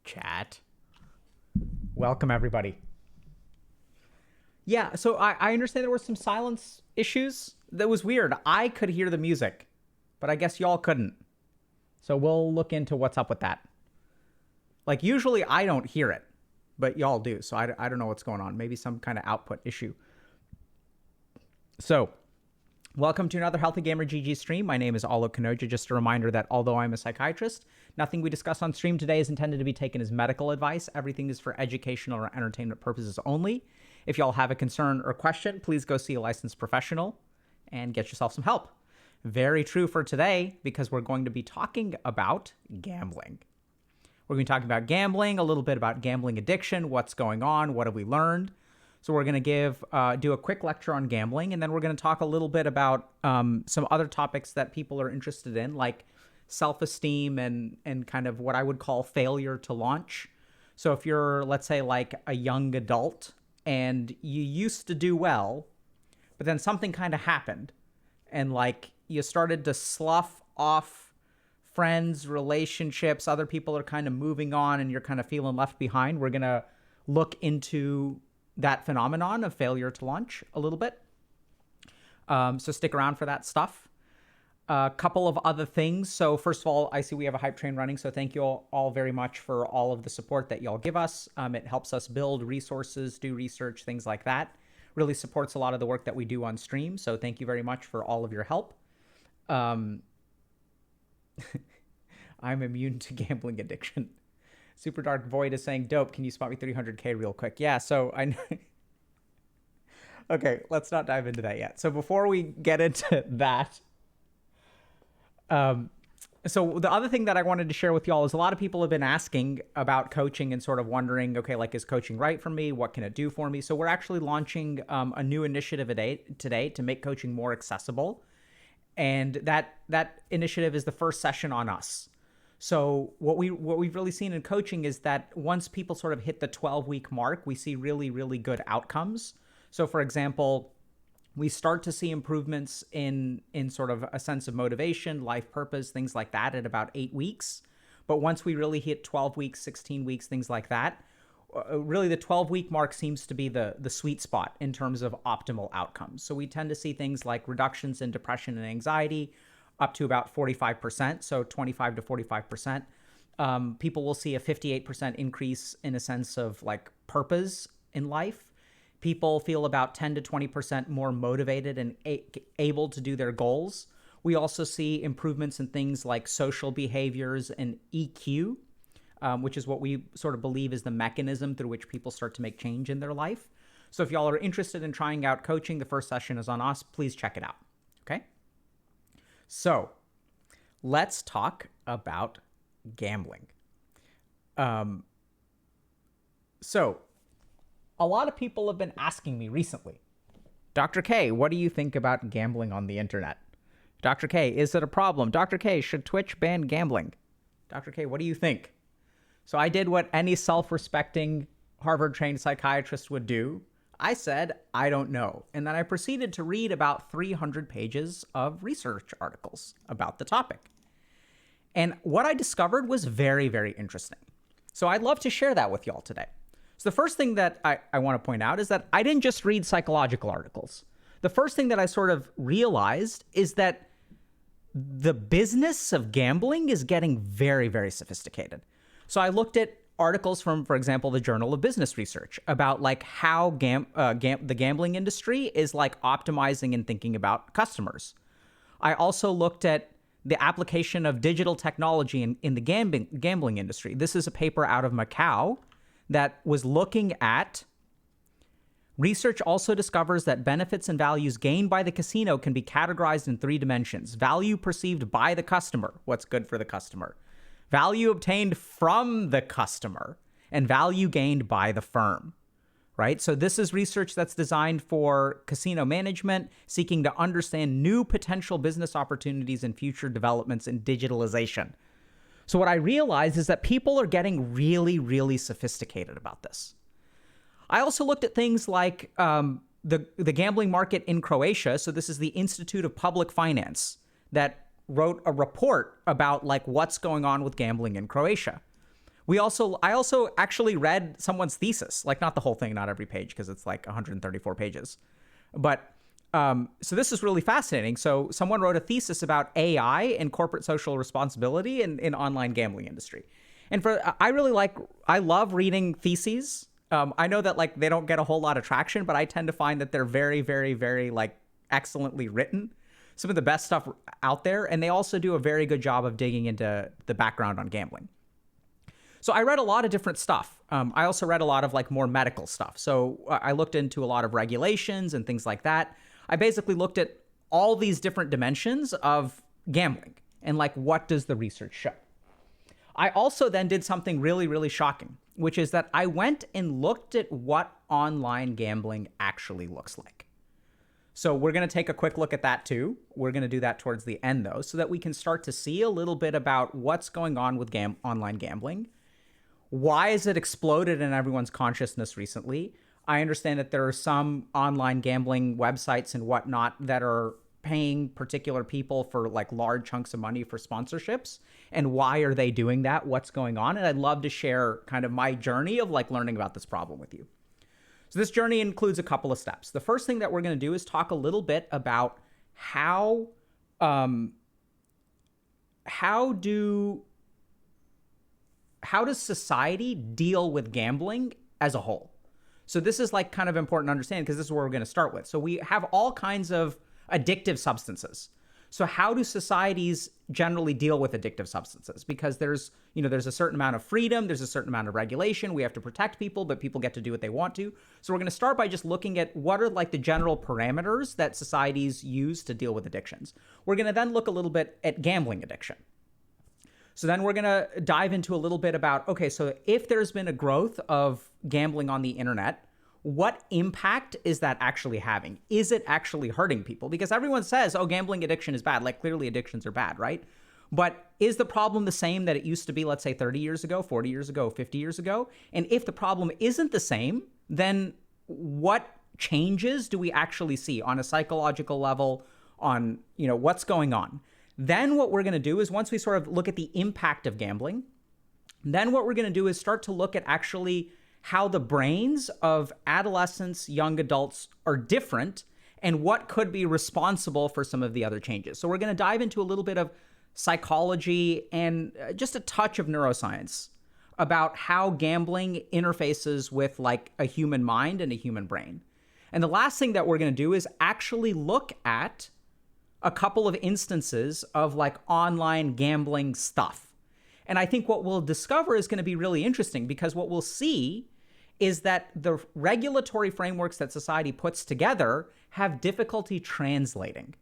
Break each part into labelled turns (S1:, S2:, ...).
S1: Chat. Welcome, everybody. Yeah, so I understand there were some silence issues. That was weird. I could hear the music, but I guess y'all couldn't. So we'll look into what's up with that. Like, usually I don't hear it, but y'all do. So I don't know what's going on. Maybe some kind of output issue. So, welcome to another Healthy Gamer GG stream. My name is Alok Kanoja. Just a reminder that although I'm a psychiatrist, nothing we discuss on stream today is intended to be taken as medical advice. Everything is for educational or entertainment purposes only. If y'all have a concern or question, please go see a licensed professional and get yourself some help. Very true for today, because we're going to be talking about gambling. We're going to be talking about gambling, a little bit about gambling addiction, what's going on, what have we learned. So we're going to do a quick lecture on gambling, and then we're going to talk a little bit about some other topics that people are interested in, like self-esteem and kind of what I would call failure to launch. So if you're, let's say, like a young adult and you used to do well, but then something kind of happened and like you started to slough off friends, relationships, other people are kind of moving on and you're kind of feeling left behind, we're going to look into that phenomenon of failure to launch a little bit. So stick around for that stuff. A couple of other things. So first of all, I see we have a hype train running. So thank you all very much for all of the support that y'all give us. It helps us build resources, do research, things like that. Really supports a lot of the work that we do on stream. So thank you very much for all of your help. I'm immune to gambling addiction. Super Dark Void is saying, dope, can you spot me 300K real quick? Yeah, so I know. Okay, let's not dive into that yet. So before we get into that, so the other thing that I wanted to share with y'all is a lot of people have been asking about coaching and sort of wondering, okay, like, is coaching right for me? What can it do for me? So we're actually launching a new initiative today to make coaching more accessible. And that initiative is the first session on us. So what we've really seen in coaching is that once people sort of hit the 12-week mark, we see really, really good outcomes. So for example, we start to see improvements in sort of a sense of motivation, life purpose, things like that at about 8 weeks. But once we really hit 12 weeks, 16 weeks, things like that, really the 12-week mark seems to be the sweet spot in terms of optimal outcomes. So we tend to see things like reductions in depression and anxiety up to about 45%, so 25 to 45%. People will see a 58% increase in a sense of like purpose in life. People feel about 10 to 20% more motivated and able to do their goals. We also see improvements in things like social behaviors and EQ, which is what we sort of believe is the mechanism through which people start to make change in their life. So if y'all are interested in trying out coaching, the first session is on us. Please check it out, okay? So let's talk about gambling. So a lot of people have been asking me recently, Dr. K, what do you think about gambling on the internet? Dr. K, is it a problem? Dr. K, should Twitch ban gambling? Dr. K, what do you think? So I did what any self-respecting Harvard-trained psychiatrist would do. I said, I don't know. And then I proceeded to read about 300 pages of research articles about the topic. And what I discovered was very, very interesting. So I'd love to share that with y'all today. So the first thing that I want to point out is that I didn't just read psychological articles. The first thing that I sort of realized is that the business of gambling is getting very, very sophisticated. So I looked at articles from, for example, the Journal of Business Research about like how the gambling industry is like optimizing and thinking about customers. I also looked at the application of digital technology in the gambling industry. This is a paper out of Macau that was looking at research also discovers that benefits and values gained by the casino can be categorized in 3 dimensions. Value perceived by the customer, what's good for the customer. Value obtained from the customer, and value gained by the firm, right? So this is research that's designed for casino management, seeking to understand new potential business opportunities and future developments in digitalization. So what I realized is that people are getting really, really sophisticated about this. I also looked at things like the gambling market in Croatia. So this is the Institute of Public Finance that wrote a report about like what's going on with gambling in Croatia. I also actually read someone's thesis, like not the whole thing, not every page, because it's like 134 pages. But so this is really fascinating. So someone wrote a thesis about AI and corporate social responsibility in online gambling industry. And I love reading theses. I know that like they don't get a whole lot of traction, but I tend to find that they're very, very, very like excellently written. Some of the best stuff out there. And they also do a very good job of digging into the background on gambling. So I read a lot of different stuff. I also read a lot of like more medical stuff. So I looked into a lot of regulations and things like that. I basically looked at all these different dimensions of gambling and like, what does the research show? I also then did something really, really shocking, which is that I went and looked at what online gambling actually looks like. So we're going to take a quick look at that too. We're going to do that towards the end though, so that we can start to see a little bit about what's going on with online gambling. Why has it exploded in everyone's consciousness recently? I understand that there are some online gambling websites and whatnot that are paying particular people for like large chunks of money for sponsorships. And why are they doing that? What's going on? And I'd love to share kind of my journey of like learning about this problem with you. So this journey includes a couple of steps. The first thing that we're going to do is talk a little bit about how does society deal with gambling as a whole? So this is like kind of important to understand because this is where we're going to start with. So we have all kinds of addictive substances. So how do societies generally deal with addictive substances? Because there's a certain amount of freedom, there's a certain amount of regulation. We have to protect people, but people get to do what they want to. So we're going to start by just looking at what are like the general parameters that societies use to deal with addictions. We're going to then look a little bit at gambling addiction. So then we're going to dive into a little bit about, okay, so if there's been a growth of gambling on the internet, what impact is that actually having? Is it actually hurting people? Because everyone says, oh, gambling addiction is bad. Like clearly addictions are bad, right? But is the problem the same that it used to be, let's say 30 years ago, 40 years ago, 50 years ago? And if the problem isn't the same, then what changes do we actually see on a psychological level on, what's going on? Then what we're going to do is once we sort of look at the impact of gambling, then what we're going to do is start to look at actually how the brains of adolescents, young adults are different and what could be responsible for some of the other changes. So we're going to dive into a little bit of psychology and just a touch of neuroscience about how gambling interfaces with like a human mind and a human brain. And the last thing that we're going to do is actually look at a couple of instances of like online gambling stuff. And I think what we'll discover is going to be really interesting because what we'll see is that the regulatory frameworks that society puts together have difficulty translating.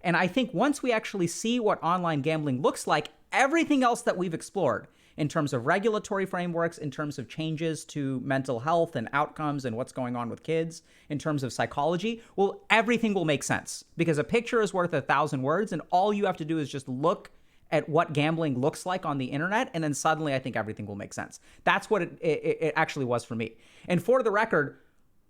S1: And I think once we actually see what online gambling looks like, everything else that we've explored in terms of regulatory frameworks, in terms of changes to mental health and outcomes and what's going on with kids, in terms of psychology, well, everything will make sense because a picture is worth 1,000 words and all you have to do is just look at what gambling looks like on the internet, and then suddenly I think everything will make sense. That's what it actually was for me. And for the record,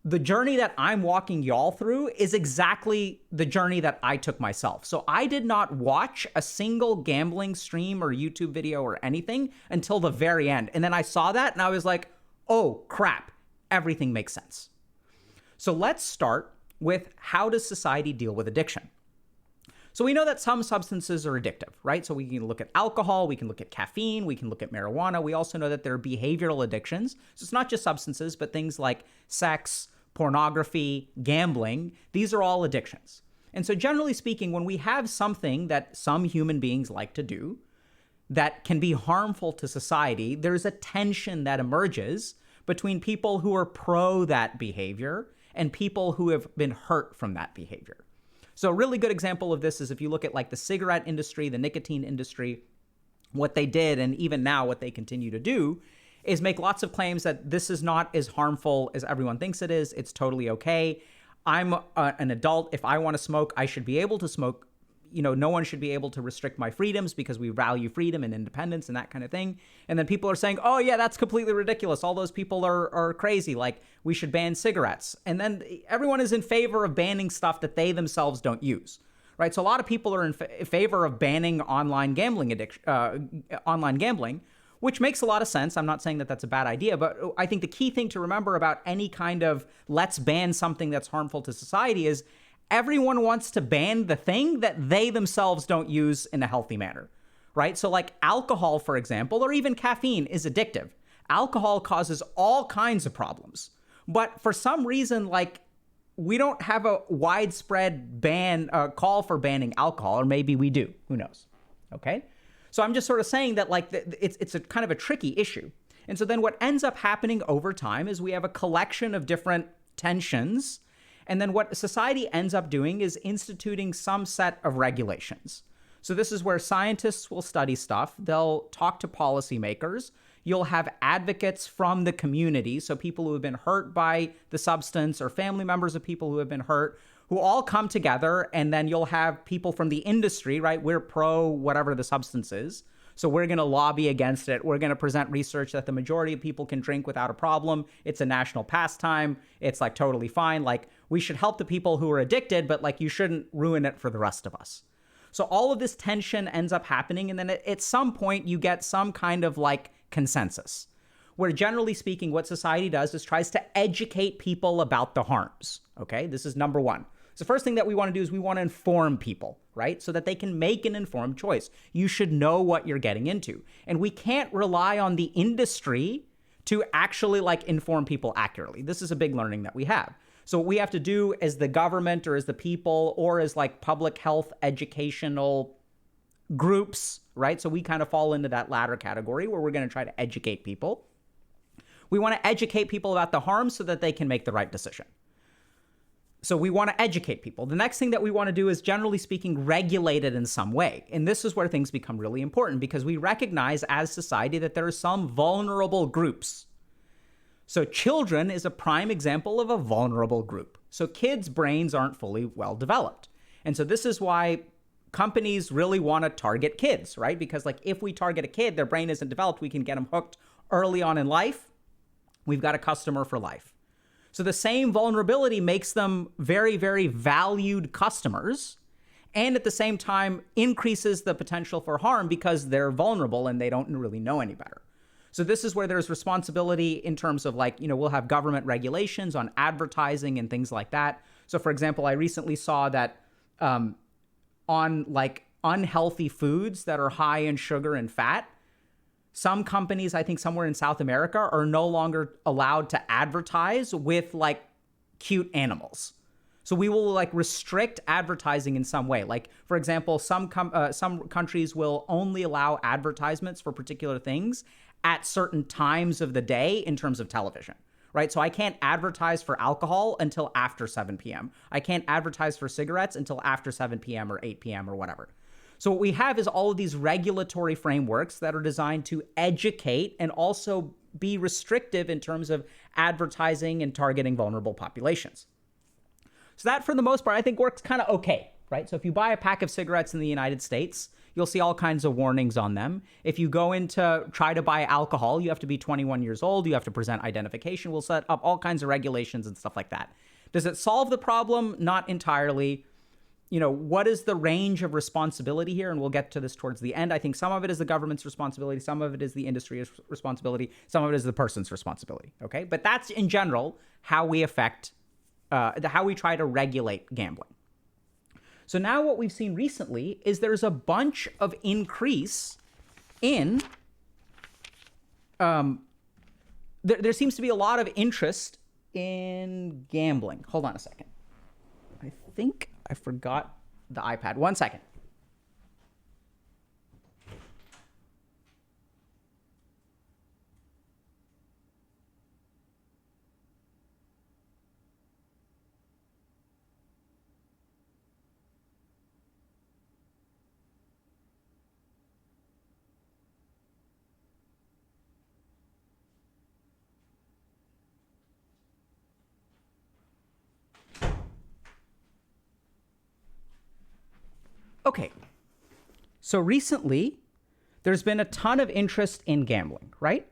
S1: the journey that I'm walking y'all through is exactly the journey that I took myself. So I did not watch a single gambling stream or YouTube video or anything until the very end. And then I saw that and I was like, oh crap, everything makes sense. So let's start with how does society deal with addiction? So we know that some substances are addictive, right? So we can look at alcohol, we can look at caffeine, we can look at marijuana. We also know that there are behavioral addictions. So it's not just substances, but things like sex, pornography, gambling. These are all addictions. And so generally speaking, when we have something that some human beings like to do that can be harmful to society, there's a tension that emerges between people who are pro that behavior and people who have been hurt from that behavior. So a really good example of this is if you look at like the cigarette industry, the nicotine industry, what they did, and even now what they continue to do, is make lots of claims that this is not as harmful as everyone thinks it is. It's totally okay. I'm an adult. If I want to smoke, I should be able to smoke. No one should be able to restrict my freedoms because we value freedom and independence and that kind of thing. And then people are saying, oh yeah, that's completely ridiculous. All those people are crazy. Like we should ban cigarettes. And then everyone is in favor of banning stuff that they themselves don't use, right? So a lot of people are in favor of banning online gambling, which makes a lot of sense. I'm not saying that that's a bad idea, but I think the key thing to remember about any kind of let's ban something that's harmful to society is everyone wants to ban the thing that they themselves don't use in a healthy manner, right? So like alcohol, for example, or even caffeine is addictive. Alcohol causes all kinds of problems. But for some reason, like, we don't have a widespread call for banning alcohol, or maybe we do. Who knows? Okay? So I'm just sort of saying that, like, it's a kind of a tricky issue. And so then what ends up happening over time is we have a collection of different tensions. And then what society ends up doing is instituting some set of regulations. So this is where scientists will study stuff. They'll talk to policymakers. You'll have advocates from the community, so people who have been hurt by the substance or family members of people who have been hurt, who all come together, and then you'll have people from the industry, right? We're pro whatever the substance is, so we're going to lobby against it. We're going to present research that the majority of people can drink without a problem. It's a national pastime. It's like totally fine. Like, we should help the people who are addicted, but like, you shouldn't ruin it for the rest of us. So all of this tension ends up happening, and then at some point you get some kind of like consensus, where generally speaking, what society does is tries to educate people about the harms. Okay, this is number one. So first thing that we want to do is we want to inform people, right? So that they can make an informed choice. You should know what you're getting into. And we can't rely on the industry to actually like inform people accurately. This is a big learning that we have. So what we have to do as the government or as the people or as like public health educational groups, right? So we kind of fall into that latter category where we're going to try to educate people. We want to educate people about the harms so that they can make the right decision. So we want to educate people. The next thing that we want to do is, generally speaking, regulate it in some way. And this is where things become really important, because we recognize as society that there are some vulnerable groups. So children is a prime example of a vulnerable group. So kids' brains aren't fully well developed. And so this is why companies really want to target kids, right? Because like, if we target a kid, their brain isn't developed, we can get them hooked early on in life. We've got a customer for life. So the same vulnerability makes them very, very valued customers, and at the same time increases the potential for harm because they're vulnerable and they don't really know any better. So this is where there's responsibility in terms of like, we'll have government regulations on advertising and things like that. So for example, I recently saw that on like unhealthy foods that are high in sugar and fat, some companies, I think somewhere in South America, are no longer allowed to advertise with like cute animals. So we will like restrict advertising in some way. Like, for example, some countries will only allow advertisements for particular things at certain times of the day in terms of television, right? So I can't advertise for alcohol until after 7 p.m. I can't advertise for cigarettes until after 7 p.m. or 8 p.m. or whatever. So what we have is all of these regulatory frameworks that are designed to educate and also be restrictive in terms of advertising and targeting vulnerable populations. So that, for the most part, I think works kind of okay, right? So if you buy a pack of cigarettes in the United States, you'll see all kinds of warnings on them. If you go in to try to buy alcohol, you have to be 21 years old. You have to present identification. We'll set up all kinds of regulations and stuff like that. Does it solve the problem? Not entirely. What is the range of responsibility here? And we'll get to this towards the end. I think some of it is the government's responsibility. Some of it is the industry's responsibility. Some of it is the person's responsibility. Okay. But that's in general how we how we try to regulate gambling. So now what we've seen recently is there's a bunch of increase in, there seems to be a lot of interest in gambling. Hold on a second. I think I forgot the iPad. 1 second. Okay, so recently there's been a ton of interest in gambling, right?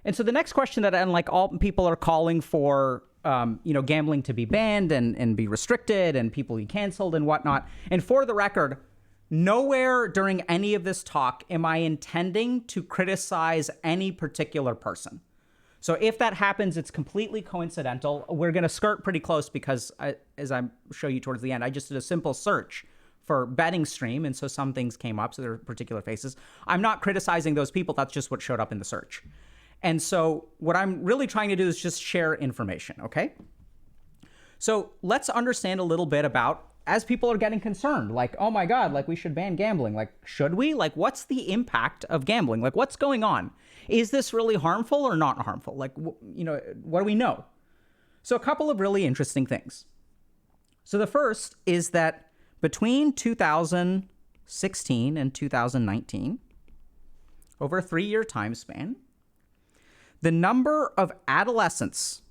S1: And so the next question that, and like all people are calling for, gambling to be banned and be restricted and people be canceled and whatnot. And for the record, Nowhere during any of this talk am I intending to criticize any particular person. So if that happens, it's completely coincidental. We're going to skirt pretty close because, as I show you towards the end, I just did a simple search for betting stream, and so some things came up, so there are particular faces. I'm not criticizing those people. That's just what showed up in the search. And so what I'm really trying to do is just share information, okay? So let's understand a little bit about, as people are getting concerned, like, oh my God, like we should ban gambling. Like, should we? Like, what's the impact of gambling? Like, what's going on? Is this really harmful or not harmful? Like, you know, what do we know? So a couple of really interesting things. So the first is that between 2016 and 2019, over a 3-year time span, the number of adolescents,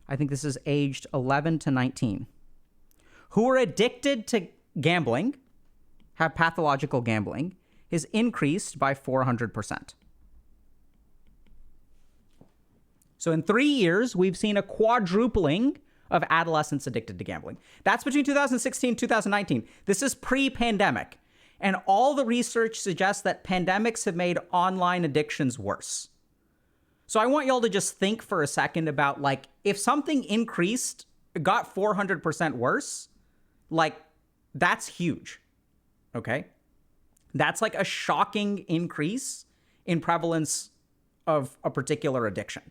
S1: I think this is aged 11 to 19, who are addicted to gambling, have pathological gambling, is increased by 400%. So in 3 years, we've seen a quadrupling of adolescents addicted to gambling. That's between 2016 and 2019. This is pre-pandemic. And all the research suggests that pandemics have made online addictions worse. So I want y'all to just think for a second about, like, if something increased, got 400% worse, like, that's huge, okay? That's like a shocking increase in prevalence of a particular addiction.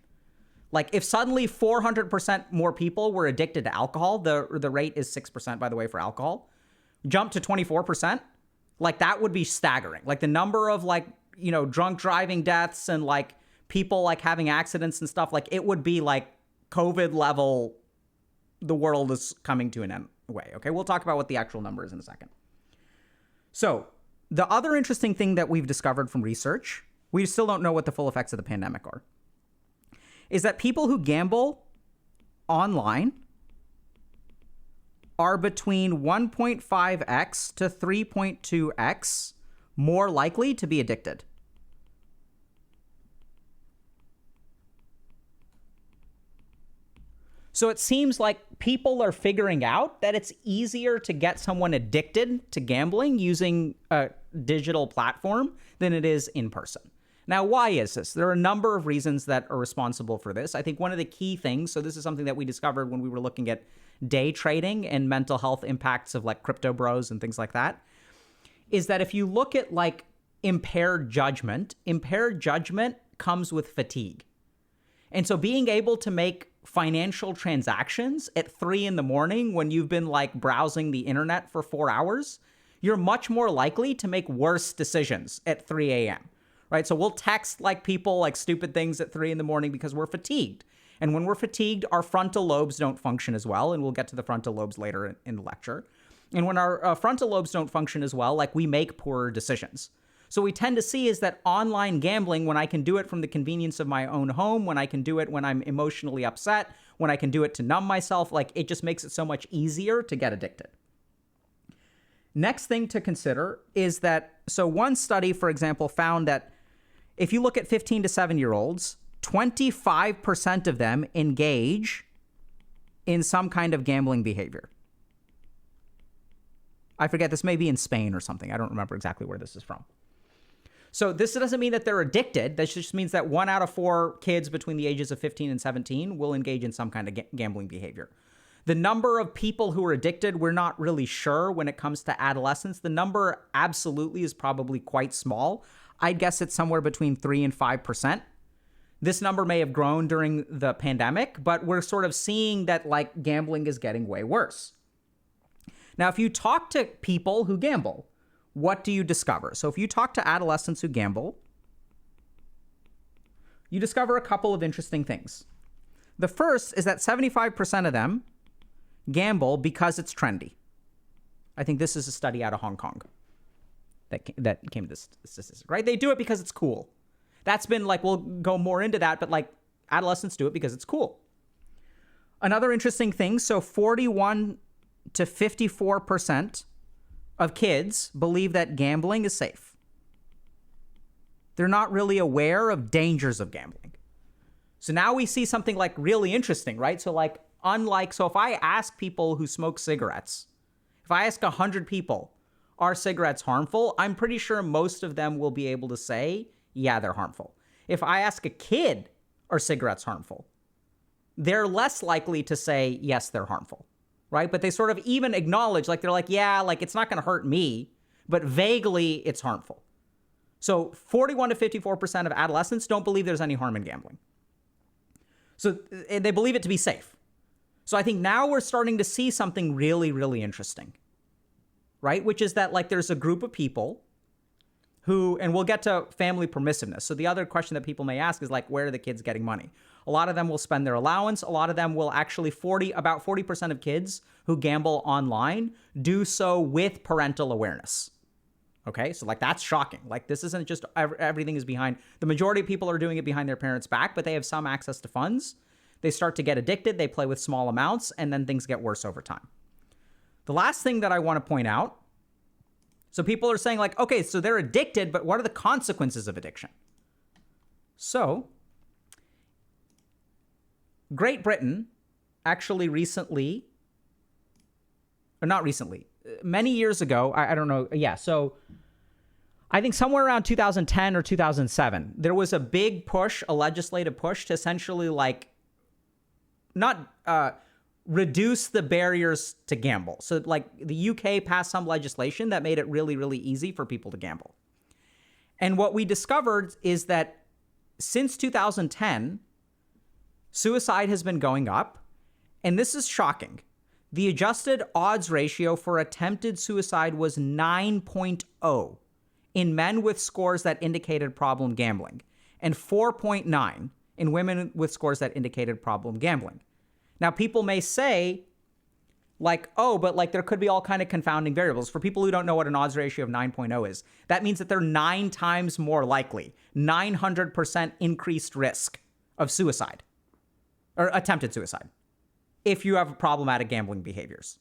S1: Like, if suddenly 400% more people were addicted to alcohol, the rate is 6%, by the way, for alcohol, jump to 24%, like, that would be staggering. Like, the number of, like, you know, drunk driving deaths and, like, people, like, having accidents and stuff, like, it would be, like, COVID level, the world is coming to an end way, okay? We'll talk about what the actual number is in a second. So, the other interesting thing that we've discovered from research, we still don't know what the full effects of the pandemic are, is that people who gamble online are between 1.5x to 3.2x more likely to be addicted. So it seems like people are figuring out that it's easier to get someone addicted to gambling using a digital platform than it is in person. Now, why is this? There are a number of reasons that are responsible for this. I think one of the key things, so this is something that we discovered when we were looking at day trading and mental health impacts of, like, crypto bros and things like that, is that if you look at, like, impaired judgment comes with fatigue. And so being able to make financial transactions at 3 a.m. when you've been, like, browsing the internet for 4 hours, you're much more likely to make worse decisions at 3 a.m., right? So we'll text, like, people, like, stupid things at 3 a.m. because we're fatigued. And when we're fatigued, our frontal lobes don't function as well. And we'll get to the frontal lobes later in the lecture. And when our frontal lobes don't function as well, like, we make poorer decisions. So we tend to see is that online gambling, when I can do it from the convenience of my own home, when I can do it when I'm emotionally upset, when I can do it to numb myself, like, it just makes it so much easier to get addicted. Next thing to consider is that, so one study, for example, found that if you look at 15 to 7-year-olds, 25% of them engage in some kind of gambling behavior. I forget, this may be in Spain or something. I don't remember exactly where this is from. So this doesn't mean that they're addicted. This just means that 1 out of 4 kids between the ages of 15 and 17 will engage in some kind of gambling behavior. The number of people who are addicted, we're not really sure when it comes to adolescents. The number absolutely is probably quite small. I'd guess it's somewhere between 3 and 5%. This number may have grown during the pandemic, but we're sort of seeing that, like, gambling is getting way worse. Now, if you talk to people who gamble, what do you discover? So if you talk to adolescents who gamble, you discover a couple of interesting things. The first is that 75% of them gamble because it's trendy. I think this is a study out of Hong Kong that came to this statistic, right? They do it because it's cool. That's been, like, we'll go more into that, but, like, adolescents do it because it's cool. Another interesting thing, so 41 to 54% of kids believe that gambling is safe. They're not really aware of dangers of gambling. So now we see something, like, really interesting, right? So, like, so if I ask people who smoke cigarettes, if I ask 100 people, are cigarettes harmful? I'm pretty sure most of them will be able to say, yeah, they're harmful. If I ask a kid, are cigarettes harmful? They're less likely to say, yes, they're harmful, right? But they sort of even acknowledge, like, they're like, yeah, like, it's not going to hurt me, but vaguely it's harmful. So 41 to 54% of adolescents don't believe there's any harm in gambling. So they believe it to be safe. So I think now we're starting to see something really, really interesting, right? Which is that, like, there's a group of people who, and we'll get to family permissiveness. So the other question that people may ask is, like, where are the kids getting money? A lot of them will spend their allowance. A lot of them will actually, about 40% of kids who gamble online do so with parental awareness. Okay, so, like, that's shocking. Like, this isn't just everything is behind. The majority of people are doing it behind their parents' back, but they have some access to funds. They start to get addicted. They play with small amounts, and then things get worse over time. The last thing that I want to point out, so people are saying, like, okay, so they're addicted, but what are the consequences of addiction? So Great Britain actually recently, or not recently, many years ago, I don't know. Yeah. So I think somewhere around 2010 or 2007, there was a big push, a legislative push to essentially, like, not reduce the barriers to gamble. So, like, the UK passed some legislation that made it really, really easy for people to gamble. And what we discovered is that since 2010, suicide has been going up. And this is shocking. The adjusted odds ratio for attempted suicide was 9.0 in men with scores that indicated problem gambling, and 4.9 in women with scores that indicated problem gambling. Now, people may say, like, oh, but, like, there could be all kind of confounding variables. For people who don't know what an odds ratio of 9.0 is, that means that they're 9 times more likely, 900% increased risk of suicide or attempted suicide if you have problematic gambling behaviors.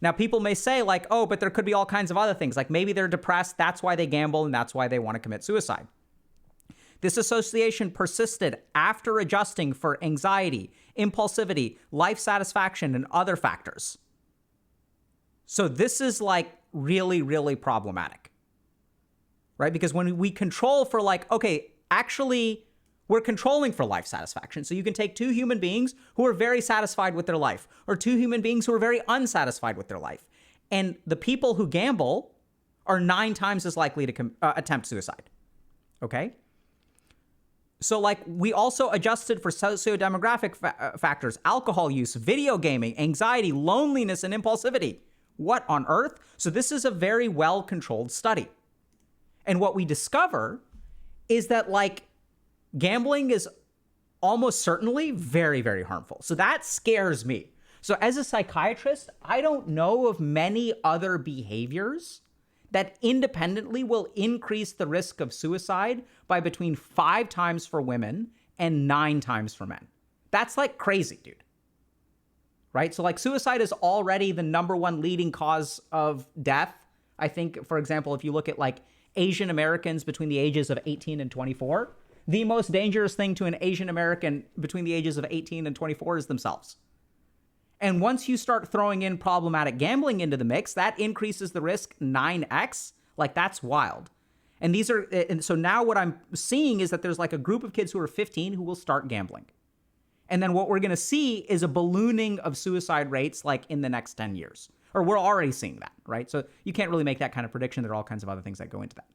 S1: Now, people may say, like, oh, but there could be all kinds of other things. Like, maybe they're depressed, that's why they gamble, and that's why they want to commit suicide. This association persisted after adjusting for anxiety, impulsivity, life satisfaction, and other factors. So this is, like, really, really problematic, right? Because when we control for, like, okay, actually, we're controlling for life satisfaction. So you can take two human beings who are very satisfied with their life, or two human beings who are very unsatisfied with their life. And the people who gamble are 9 times as likely to attempt suicide. Okay? So, like, we also adjusted for sociodemographic factors, alcohol use, video gaming, anxiety, loneliness, and impulsivity. What on earth? So this is a very well-controlled study. And what we discover is that, like, gambling is almost certainly very, very harmful. So that scares me. So as a psychiatrist, I don't know of many other behaviors that independently will increase the risk of suicide by between 5 times for women and 9 times for men. That's, like, crazy, dude. Right? So, like, suicide is already the #1 leading cause of death. I think, for example, if you look at, like, Asian Americans between the ages of 18 and 24, the most dangerous thing to an Asian American between the ages of 18 and 24 is themselves. And once you start throwing in problematic gambling into the mix, that increases the risk 9x. Like, that's wild. And so now what I'm seeing is that there's, like, a group of kids who are 15 who will start gambling. And then what we're going to see is a ballooning of suicide rates, like, in the next 10 years. Or we're already seeing that, right? So you can't really make that kind of prediction. There are all kinds of other things that go into that.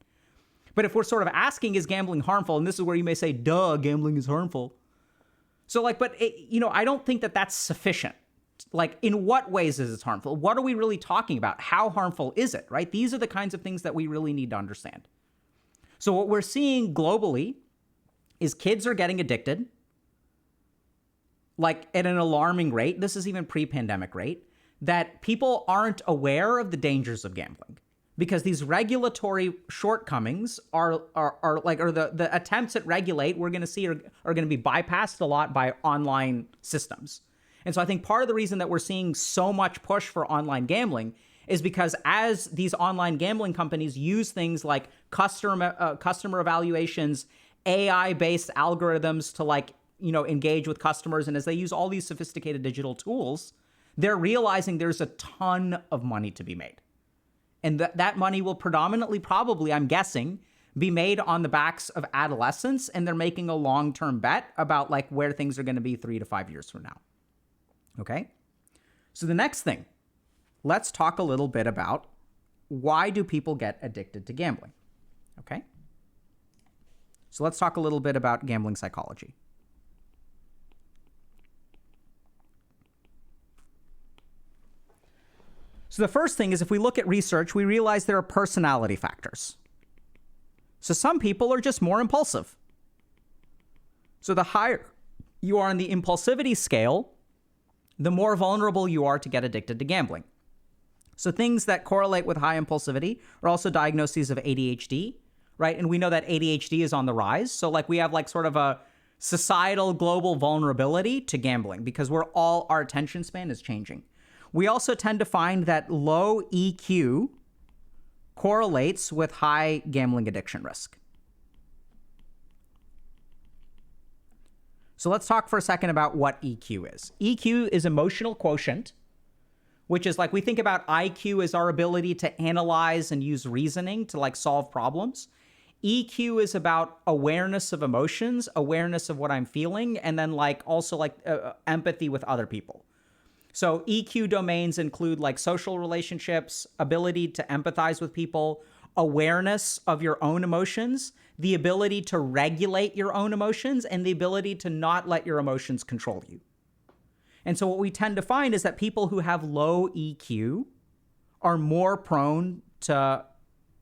S1: But if we're sort of asking, is gambling harmful? And this is where you may say, duh, gambling is harmful. So, like, but, I don't think that that's sufficient. Like, in what ways is it harmful? What are we really talking about? How harmful is it, right? These are the kinds of things that we really need to understand. So what we're seeing globally is kids are getting addicted, like, at an alarming rate. This is even pre-pandemic rate, that people aren't aware of the dangers of gambling. Because these regulatory shortcomings are the attempts at regulate we're going to see are going to be bypassed a lot by online systems. And so I think part of the reason that we're seeing so much push for online gambling is because as these online gambling companies use things like customer evaluations, AI-based algorithms to, like, engage with customers, and as they use all these sophisticated digital tools, they're realizing there's a ton of money to be made. And that money will predominantly, probably, I'm guessing, be made on the backs of adolescents, and they're making a long-term bet about like where things are going to be 3 to 5 years from now. Okay? So the next thing, let's talk a little bit about why do people get addicted to gambling? Okay? So let's talk a little bit about gambling psychology. So the first thing is, if we look at research, we realize there are personality factors. So some people are just more impulsive. So the higher you are on the impulsivity scale, the more vulnerable you are to get addicted to gambling. So things that correlate with high impulsivity are also diagnoses of ADHD, right? And we know that ADHD is on the rise. So like we have like sort of a societal global vulnerability to gambling because our attention span is changing. We also tend to find that low EQ correlates with high gambling addiction risk. So let's talk for a second about what EQ is. EQ is emotional quotient, which is like we think about IQ as our ability to analyze and use reasoning to like solve problems. EQ is about awareness of emotions, awareness of what I'm feeling, and then like also like empathy with other people. So EQ domains include like social relationships, ability to empathize with people, awareness of your own emotions, the ability to regulate your own emotions, and the ability to not let your emotions control you. And so what we tend to find is that people who have low EQ are more prone to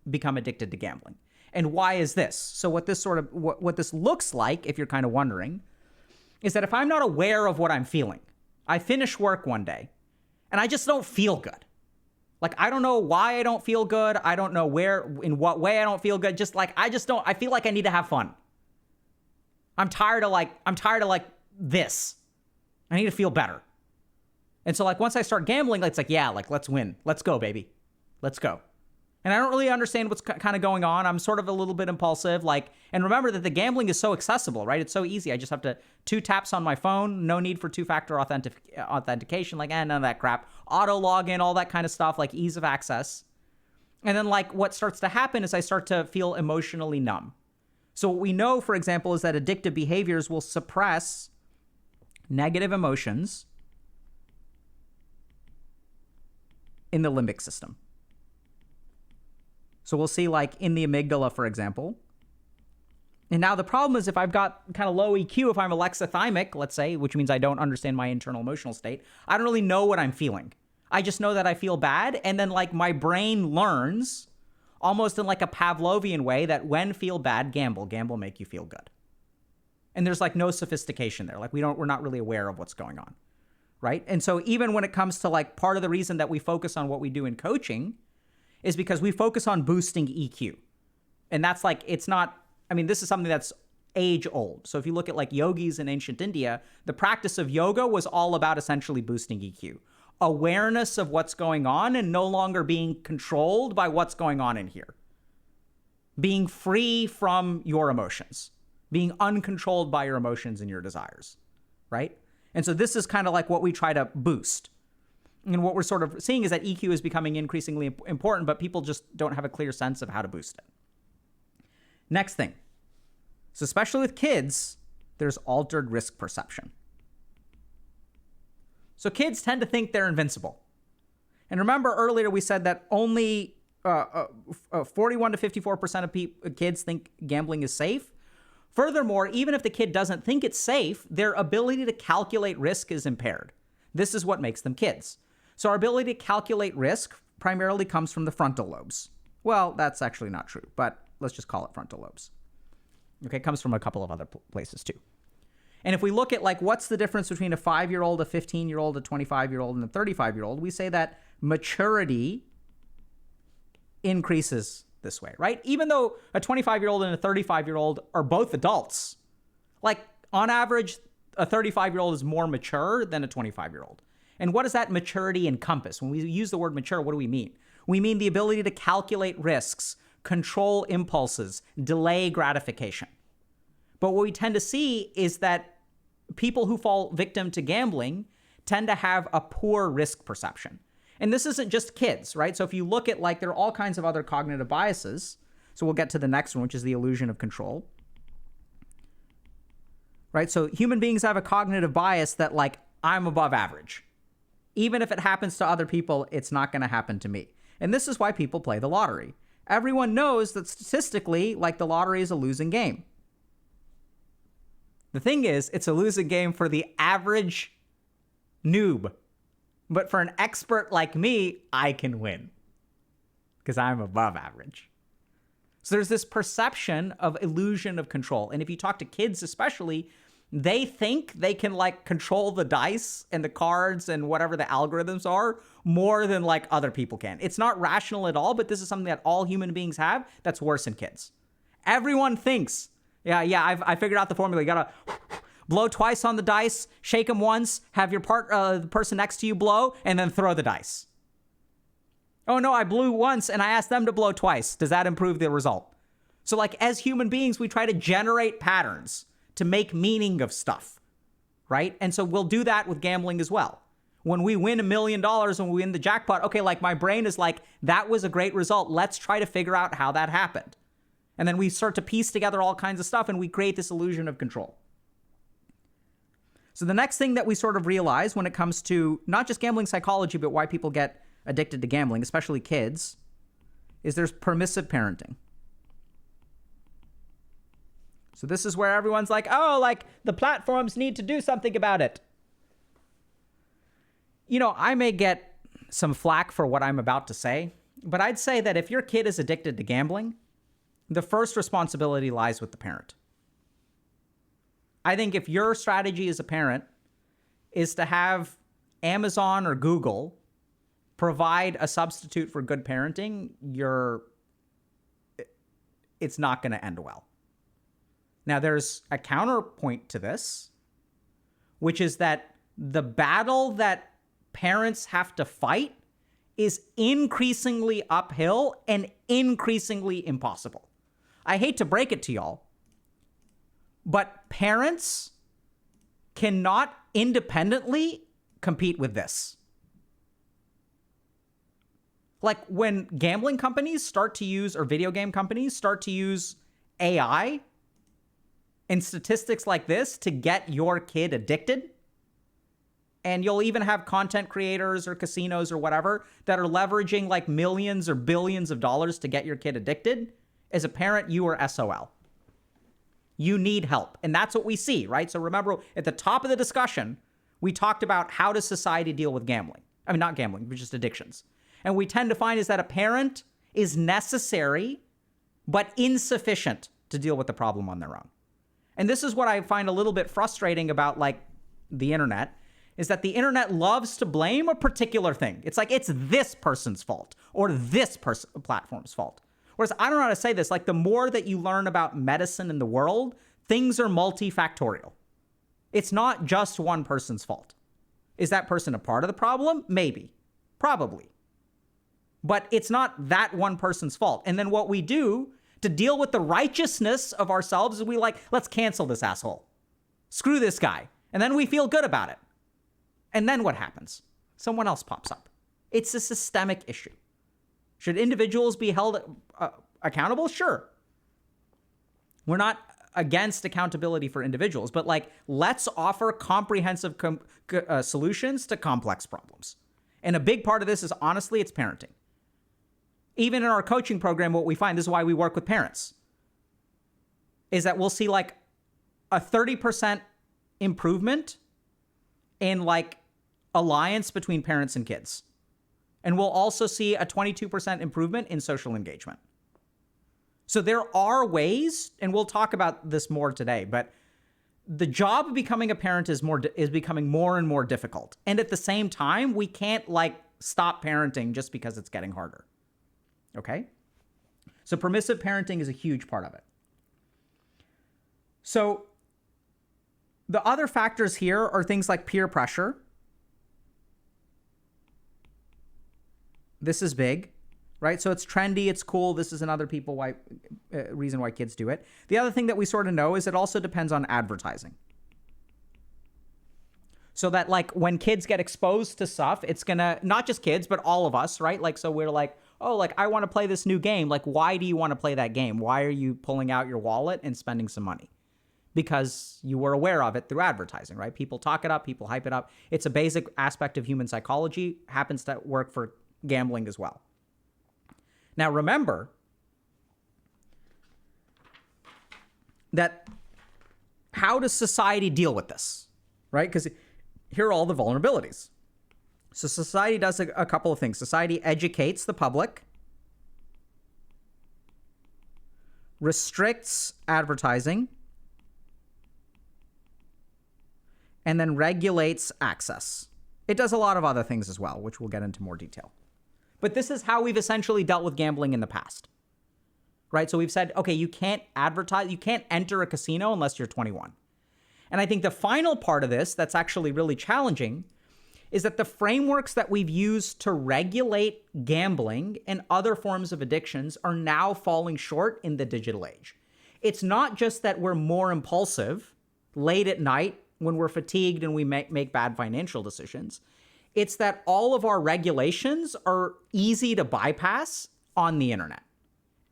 S1: become addicted to gambling. And why is this? So what this looks like, if you're kind of wondering, is that if I'm not aware of what I'm feeling, I finish work one day and I just don't feel good. Like, I don't know why I don't feel good. I don't know in what way I don't feel good. Just like, I feel like I need to have fun. I'm tired of this. I need to feel better. And so like, once I start gambling, it's like, yeah, like, let's win. Let's go, baby. Let's go. And I don't really understand what's kind of going on. I'm sort of a little bit impulsive. And remember that the gambling is so accessible, right? It's so easy. I just have 2 taps on my phone. No need for 2-factor authentication. None of that crap. Auto login, all that kind of stuff, like ease of access. And then what starts to happen is I start to feel emotionally numb. So what we know, for example, is that addictive behaviors will suppress negative emotions in the limbic system. So we'll see in the amygdala, for example. And now the problem is if I've got kind of low EQ, if I'm alexithymic, let's say, which means I don't understand my internal emotional state, I don't really know what I'm feeling. I just know that I feel bad. And then my brain learns almost in a Pavlovian way that when feel bad, gamble make you feel good. And there's no sophistication there. We're not really aware of what's going on. Right. And so even when it comes to part of the reason that we focus on what we do in coaching is because we focus on boosting EQ. And that's this is something that's age old. So if you look at yogis in ancient India, the practice of yoga was all about essentially boosting EQ. Awareness of what's going on and no longer being controlled by what's going on in here. Being free from your emotions. Being uncontrolled by your emotions and your desires. Right? And so this is kind of what we try to boost. And what we're sort of seeing is that EQ is becoming increasingly important, but people just don't have a clear sense of how to boost it. Next thing. So especially with kids, there's altered risk perception. So kids tend to think they're invincible. And remember earlier we said that only 41 to 54% of kids think gambling is safe. Furthermore, even if the kid doesn't think it's safe, their ability to calculate risk is impaired. This is what makes them kids. So our ability to calculate risk primarily comes from the frontal lobes. Well, that's actually not true, but let's just call it frontal lobes. Okay, it comes from a couple of other places too. And if we look at what's the difference between a 5-year-old, a 15-year-old, a 25-year-old, and a 35-year-old, we say that maturity increases this way, right? Even though a 25-year-old and a 35-year-old are both adults, on average, a 35-year-old is more mature than a 25-year-old. And what does that maturity encompass? When we use the word mature, what do we mean? We mean the ability to calculate risks, control impulses, delay gratification. But what we tend to see is that people who fall victim to gambling tend to have a poor risk perception. And this isn't just kids, right? So if you look at there are all kinds of other cognitive biases. So we'll get to the next one, which is the illusion of control. Right? So human beings have a cognitive bias that I'm above average. Even if it happens to other people, it's not going to happen to me. And this is why people play the lottery. Everyone knows that statistically, the lottery is a losing game. The thing is, it's a losing game for the average noob. But for an expert like me, I can win because I'm above average. So there's this perception of illusion of control. And if you talk to kids especially, they think they can control the dice and the cards and whatever the algorithms are more than other people can. It's not rational at all, but this is something that all human beings have that's worse in kids. Everyone thinks, I figured out the formula. You gotta blow twice on the dice, shake them once, have your the person next to you blow, and then throw the dice. Oh no, I blew once and I asked them to blow twice. Does that improve the result? So as human beings, we try to generate patterns to make meaning of stuff, right? And so we'll do that with gambling as well. When we win $1 million, when we win the jackpot, okay, my brain is that was a great result. Let's try to figure out how that happened. And then we start to piece together all kinds of stuff and we create this illusion of control. So the next thing that we sort of realize when it comes to not just gambling psychology, but why people get addicted to gambling, especially kids, is there's permissive parenting. So this is where everyone's the platforms need to do something about it. I may get some flack for what I'm about to say, but I'd say that if your kid is addicted to gambling, the first responsibility lies with the parent. I think if your strategy as a parent is to have Amazon or Google provide a substitute for good parenting, it's not going to end well. Now, there's a counterpoint to this, which is that the battle that parents have to fight is increasingly uphill and increasingly impossible. I hate to break it to y'all, but parents cannot independently compete with this. When gambling companies start to use, or video game companies start to use AI and statistics like this to get your kid addicted, and you'll even have content creators or casinos or whatever that are leveraging millions or billions of dollars to get your kid addicted, as a parent, you are SOL. You need help. And that's what we see, right? So remember, at the top of the discussion, we talked about how does society deal with gambling? I mean, not gambling, but just addictions. And we tend to find is that a parent is necessary, but insufficient to deal with the problem on their own. And this is what I find a little bit frustrating about the internet, is that the internet loves to blame a particular thing. It's it's this person's fault or this platform's fault. Whereas I don't know how to say this, the more that you learn about medicine in the world, things are multifactorial. It's not just one person's fault. Is that person a part of the problem? Maybe. Probably. But it's not that one person's fault. And then what we do to deal with the righteousness of ourselves is we let's cancel this asshole. Screw this guy. And then we feel good about it. And then what happens? Someone else pops up. It's a systemic issue. Should individuals be held accountable? Sure. We're not against accountability for individuals, but let's offer comprehensive solutions to complex problems. And a big part of this is, honestly, it's parenting. Even in our coaching program, what we find, this is why we work with parents, is that we'll see a 30% improvement in alliance between parents and kids. And we'll also see a 22% improvement in social engagement. So there are ways, and we'll talk about this more today, but the job of becoming a parent is becoming more and more difficult. And at the same time, we can't stop parenting just because it's getting harder. Okay? So permissive parenting is a huge part of it. So the other factors here are things like peer pressure. This is big, right? So it's trendy, it's cool. This is another reason why kids do it. The other thing that we sort of know is it also depends on advertising. So that like when kids get exposed to stuff, it's gonna, not just kids, but all of us, right? Like, so we're like, oh, like I want to play this new game. Like, why do you want to play that game? Why are you pulling out your wallet and spending some money? Because you were aware of it through advertising, right? People talk it up, people hype it up. It's a basic aspect of human psychology, happens to work for gambling as well. Now, remember that how does society deal with this, right? Because here are all the vulnerabilities. So society does a couple of things. Society educates the public, restricts advertising, and then regulates access. It does a lot of other things as well, which we'll get into more detail. But this is how we've essentially dealt with gambling in the past, right? So we've said, okay, you can't advertise, you can't enter a casino unless you're 21. And I think the final part of this that's actually really challenging is that the frameworks that we've used to regulate gambling and other forms of addictions are now falling short in the digital age. It's not just that we're more impulsive late at night when we're fatigued and we make bad financial decisions. It's that all of our regulations are easy to bypass on the internet.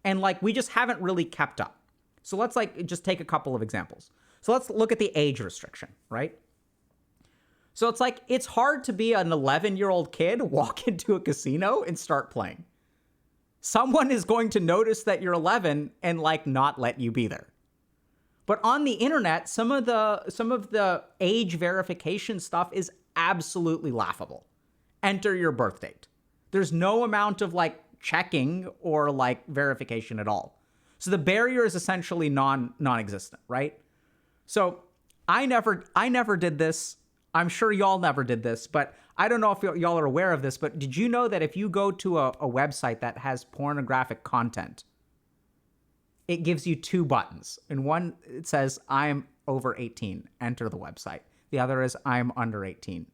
S1: And like, we just haven't really kept up. So let's like just take a couple of examples. So let's look at the age restriction, right? So it's like, it's hard to be an 11-year-old kid, walk into a casino and start playing. Someone is going to notice that you're 11 and like not let you be there. But on the internet, some of the age verification stuff is absolutely laughable. Enter your birth date. There's no amount of like checking or like verification at all. So the barrier is essentially non-existent, right? So I never did this. I'm sure y'all never did this, but I don't know if y'all are aware of this, but did you know that if you go to a website that has pornographic content, it gives you two buttons. And one, it says, I'm over 18, enter the website. The other is, I'm under 18.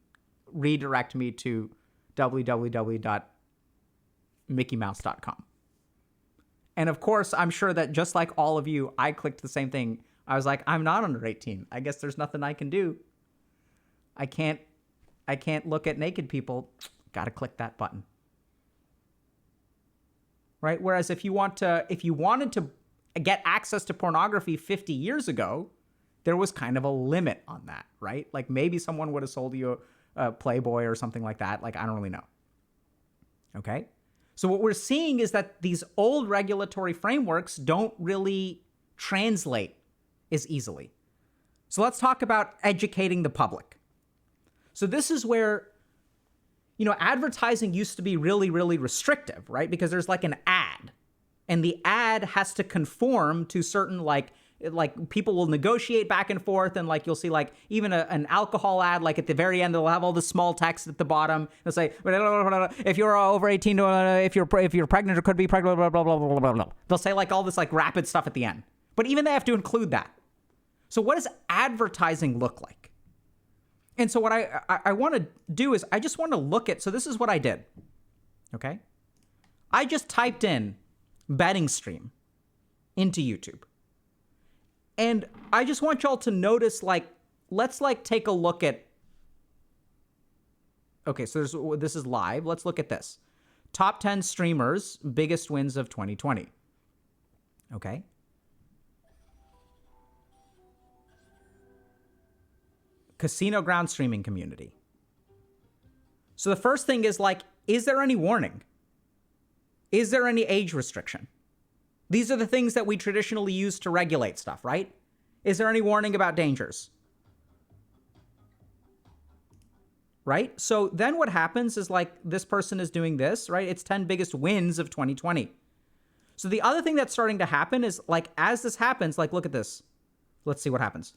S1: Redirect me to www.mickeymouse.com. And of course, I'm sure that just like all of you, I clicked the same thing. I was like, I'm not under 18. I guess there's nothing I can do. I can't look at naked people. Got to click that button. Right? Whereas if you wanted to get access to pornography 50 years ago, there was kind of a limit on that, right? Like maybe someone would have sold you a Playboy or something like that. Like, I don't really know. Okay? So what we're seeing is that these old regulatory frameworks don't really translate as easily. So let's talk about educating the public. So this is where, advertising used to be really, really restrictive, right? Because there's like an ad, and the ad has to conform to certain like people will negotiate back and forth, and like you'll see like even an alcohol ad, like at the very end they'll have all the small text at the bottom. They'll say, if you're over 18, if you're pregnant or could be pregnant, blah blah blah blah blah blah. They'll say like all this like rapid stuff at the end, but even they have to include that. So what does advertising look like? And so what I want to do is I just want to look at, so this is what I did. Okay, I just typed in betting stream into YouTube. And I just want y'all to notice, like, let's like take a look at, okay, so this is live. Let's look at this. Top 10 streamers, biggest wins of 2020. Okay. Casino ground streaming community. So the first thing is like, is there any warning? Is there any age restriction? These are the things that we traditionally use to regulate stuff, right? Is there any warning about dangers? Right? So then what happens is like this person is doing this, right? It's 10 biggest wins of 2020. So the other thing that's starting to happen is like, as this happens, like, look at this. Let's see what happens.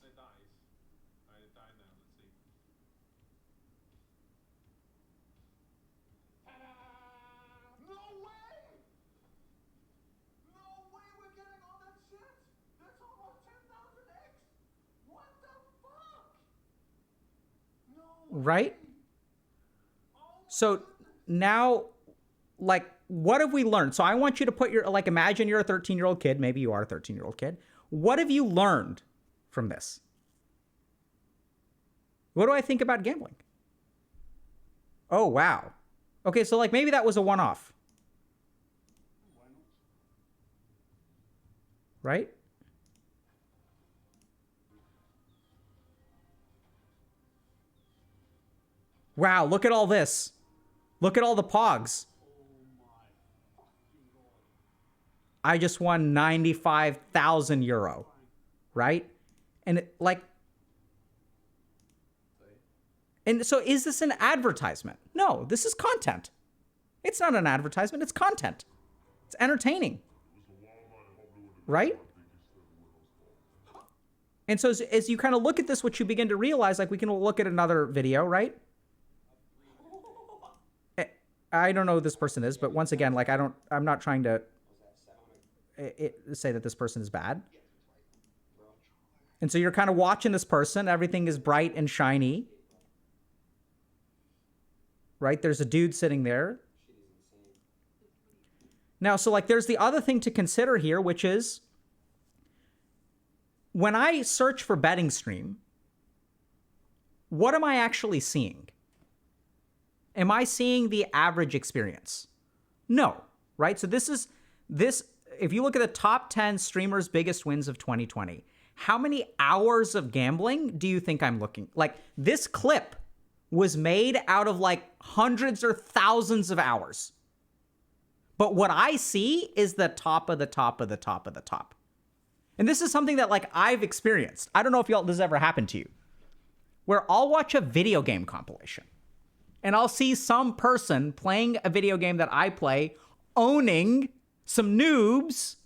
S1: Right? So now, like, what have we learned? So I want you to put imagine you're a 13-year-old kid. Maybe you are a 13-year-old kid. What have you learned from this? What do I think about gambling? Oh, wow. Okay, so like maybe that was a one-off. Right? Wow, look at all this. Look at all the pogs. I just won 95,000 euro. Right? And and so is this an advertisement? No, this is content. It's not an advertisement, it's content. It's entertaining. Right? And so as you kind of look at this, what you begin to realize, like we can look at another video, right? I don't know who this person is, but once again, like I'm not trying to say that this person is bad. And so you're kind of watching this person. Everything is bright and shiny. Right? There's a dude sitting there. Now, so like there's the other thing to consider here, which is when I search for betting stream, what am I actually seeing? Am I seeing the average experience? No, right? So this, if you look at the top 10 streamers' biggest wins of 2020, how many hours of gambling do you think I'm looking? Like this clip was made out of like hundreds or thousands of hours. But what I see is the top of the top of the top of the top. And this is something that like I've experienced. I don't know if this has ever happened to you, where I'll watch a video game compilation and I'll see some person playing a video game that I play, owning some noobs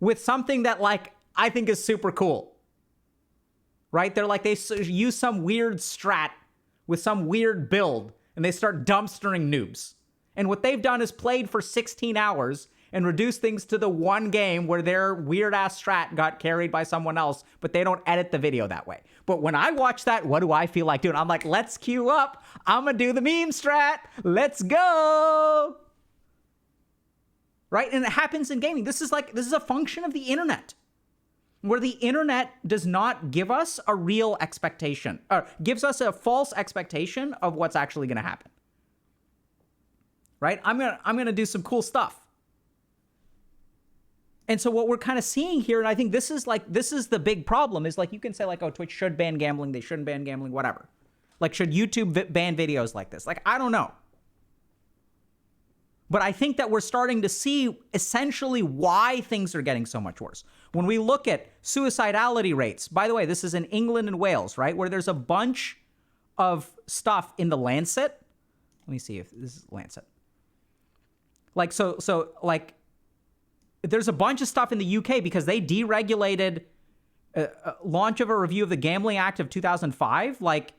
S1: with something that like I think is super cool. Right? They're like, they use some weird strat with some weird build and they start dumpstering noobs. And what they've done is played for 16 hours and reduced things to the one game where their weird ass strat got carried by someone else, but they don't edit the video that way. But when I watch that, what do I feel like doing? I'm like, let's queue up. I'm gonna do the meme strat. Let's go. Right? And it happens in gaming. This is a function of the internet, where the internet does not give us a real expectation, or gives us a false expectation of what's actually gonna happen. Right? I'm gonna do some cool stuff. And so what we're kind of seeing here, and I think this is the big problem, is like you can say like, oh, Twitch should ban gambling, they shouldn't ban gambling, whatever. Like, should YouTube ban videos like this? Like, I don't know. But I think that we're starting to see essentially why things are getting so much worse. When we look at suicidality rates, by the way, this is in England and Wales, right? Where there's a bunch of stuff in the Lancet. Let me see if this is Lancet. Like, so like, there's a bunch of stuff in the UK because they deregulated launch of a review of the Gambling Act of 2005. Like,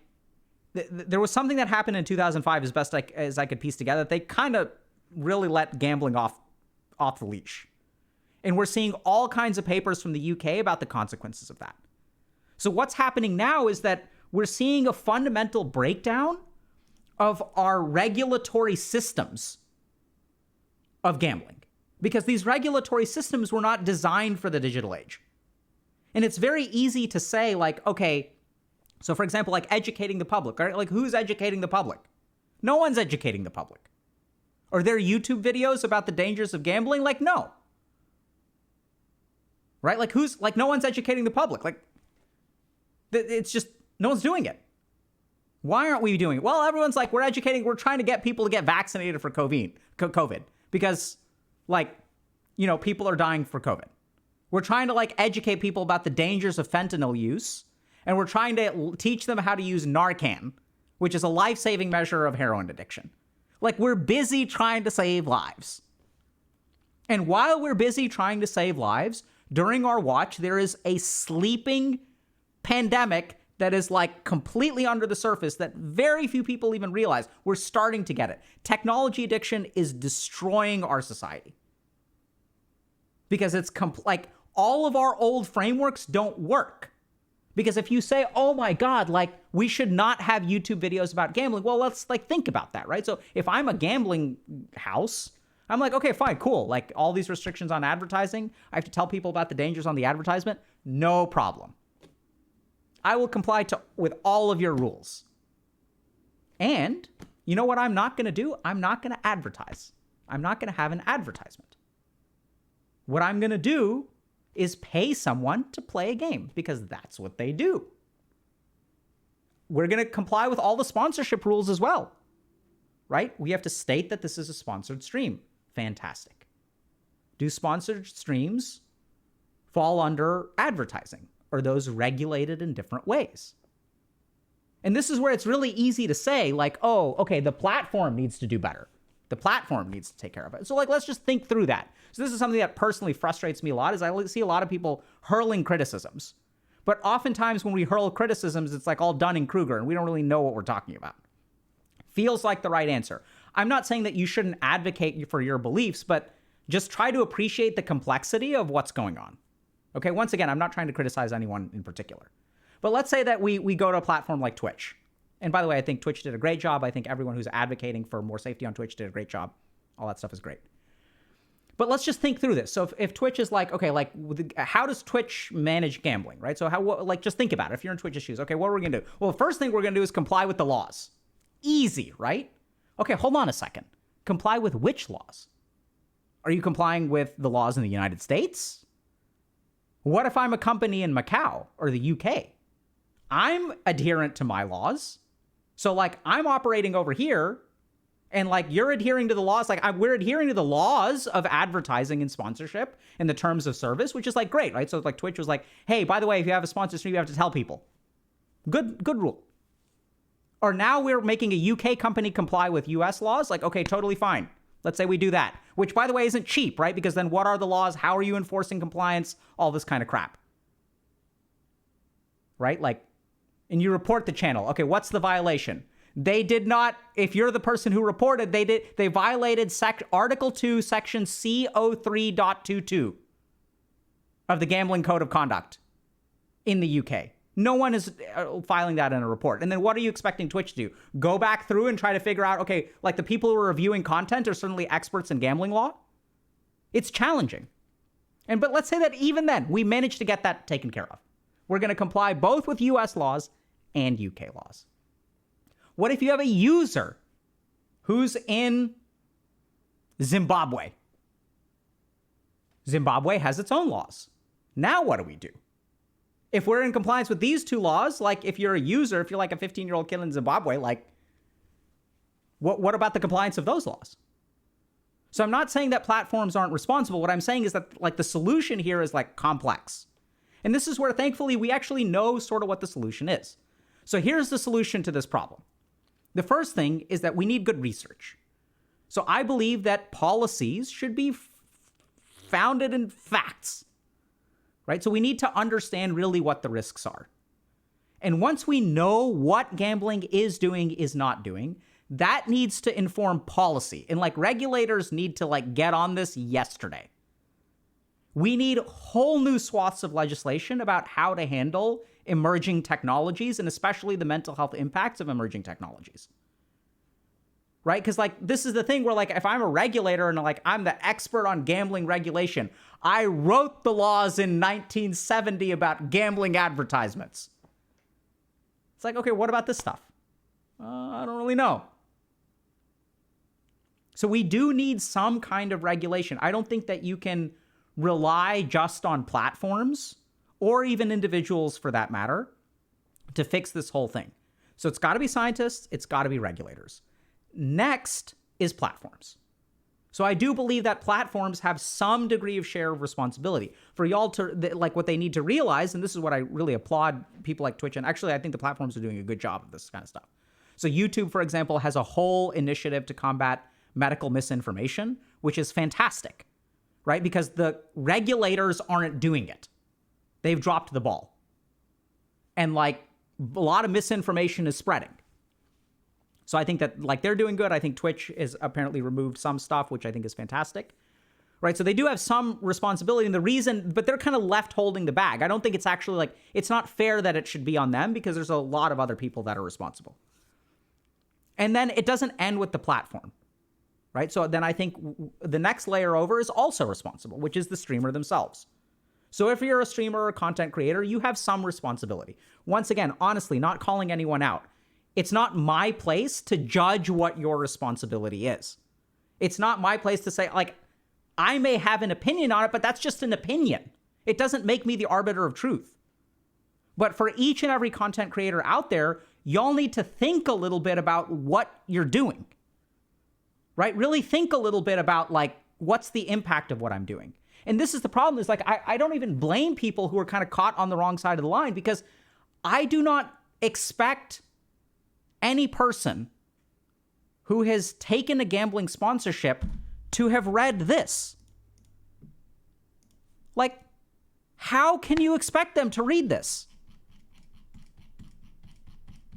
S1: there was something that happened in 2005, as best as I could piece together. They kind of really let gambling off the leash. And we're seeing all kinds of papers from the UK about the consequences of that. So what's happening now is that we're seeing a fundamental breakdown of our regulatory systems of gambling, because these regulatory systems were not designed for the digital age. And it's very easy to say like, okay, so for example, like educating the public, right? Like, who's educating the public? No one's educating the public. Are there YouTube videos about the dangers of gambling? Like, no. Right? Like, no one's educating the public. Like, it's just, no one's doing it. Why aren't we doing it? Well, everyone's like, we're trying to get people to get vaccinated for COVID. Because, like, you know, people are dying for COVID. We're trying to, like, educate people about the dangers of fentanyl use. And we're trying to teach them how to use Narcan, which is a life-saving measure of heroin addiction. Like, we're busy trying to save lives. And while we're busy trying to save lives, during our watch, there is a sleeping pandemic that is like completely under the surface that very few people even realize. We're starting to get it. Technology addiction is destroying our society. Because it's like all of our old frameworks don't work. Because if you say, oh my God, like we should not have YouTube videos about gambling, well, let's like think about that, right? So if I'm a gambling house, I'm like, okay, fine, cool. Like all these restrictions on advertising, I have to tell people about the dangers on the advertisement. No problem. I will comply with all of your rules. And you know what I'm not going to do? I'm not going to advertise. I'm not going to have an advertisement. What I'm going to do is pay someone to play a game because that's what they do. We're going to comply with all the sponsorship rules as well, right? We have to state that this is a sponsored stream. Fantastic. Do sponsored streams fall under advertising? Or those regulated in different ways? And this is where it's really easy to say, like, oh, okay, the platform needs to do better. The platform needs to take care of it. So, like, let's just think through that. So this is something that personally frustrates me a lot, is I see a lot of people hurling criticisms. But oftentimes when we hurl criticisms, it's like all Dunning-Kruger, and we don't really know what we're talking about. Feels like the right answer. I'm not saying that you shouldn't advocate for your beliefs, but just try to appreciate the complexity of what's going on. Okay, once again, I'm not trying to criticize anyone in particular. But let's say that we go to a platform like Twitch. And by the way, I think Twitch did a great job. I think everyone who's advocating for more safety on Twitch did a great job. All that stuff is great. But let's just think through this. So if Twitch is like, okay, like how does Twitch manage gambling, right? So just think about it. If you're in Twitch's shoes, okay, what are we going to do? Well, the first thing we're going to do is comply with the laws. Easy, right? Okay, hold on a second. Comply with which laws? Are you complying with the laws in the United States? What if I'm a company in Macau or the UK? I'm adherent to my laws. So like I'm operating over here and like you're adhering to the laws. Like we're adhering to the laws of advertising and sponsorship and the terms of service, which is like great, right? So like Twitch was like, hey, by the way, if you have a sponsor stream, you have to tell people. Good rule. Or now we're making a UK company comply with US laws. Like, okay, totally fine. Let's say we do that, which, by the way, isn't cheap, right? Because then what are the laws? How are you enforcing compliance? All this kind of crap, right? Like, and you report the channel. Okay, what's the violation? They did not, if you're the person who reported, they violated Article 2, Section C03.22 of the Gambling Code of Conduct in the UK. No one is filing that in a report. And then what are you expecting Twitch to do? Go back through and try to figure out, okay, like the people who are reviewing content are certainly experts in gambling law. It's challenging. But let's say that even then, we managed to get that taken care of. We're going to comply both with US laws and UK laws. What if you have a user who's in Zimbabwe? Zimbabwe has its own laws. Now what do we do? If we're in compliance with these two laws, like if you're a user, if you're like a 15-year-old kid in Zimbabwe, like what about the compliance of those laws? So I'm not saying that platforms aren't responsible. What I'm saying is that like the solution here is like complex. And this is where thankfully we actually know sort of what the solution is. So here's the solution to this problem. The first thing is that we need good research. So I believe that policies should be founded in facts. Right? So we need to understand really what the risks are. And once we know what gambling is doing, is not doing, that needs to inform policy. And like regulators need to like get on this yesterday. We need whole new swaths of legislation about how to handle emerging technologies and especially the mental health impacts of emerging technologies. Right? Because like this is the thing where like if I'm a regulator and like I'm the expert on gambling regulation, I wrote the laws in 1970 about gambling advertisements. It's like, okay, what about this stuff? I don't really know. So we do need some kind of regulation. I don't think that you can rely just on platforms or even individuals for that matter to fix this whole thing. So it's got to be scientists. It's got to be regulators. Next is platforms. So I do believe that platforms have some degree of share of responsibility for y'all to like what they need to realize. And this is what I really applaud people like Twitch. And actually, I think the platforms are doing a good job of this kind of stuff. So YouTube, for example, has a whole initiative to combat medical misinformation, which is fantastic, right? Because the regulators aren't doing it. They've dropped the ball. And like a lot of misinformation is spreading. So I think that like they're doing good. I think Twitch has apparently removed some stuff, which I think is fantastic, right? So they do have some responsibility and the reason, but they're kind of left holding the bag. I don't think it's actually like, it's not fair that it should be on them because there's a lot of other people that are responsible. And then it doesn't end with the platform, right? So then I think the next layer over is also responsible, which is the streamer themselves. So if you're a streamer or a content creator, you have some responsibility. Once again, honestly, not calling anyone out. It's not my place to judge what your responsibility is. It's not my place to say, like, I may have an opinion on it, but that's just an opinion. It doesn't make me the arbiter of truth. But for each and every content creator out there, y'all need to think a little bit about what you're doing, right? Really think a little bit about, like, what's the impact of what I'm doing? And this is the problem, is like, I don't even blame people who are kind of caught on the wrong side of the line, because I do not expect any person who has taken a gambling sponsorship to have read this. Like, how can you expect them to read this?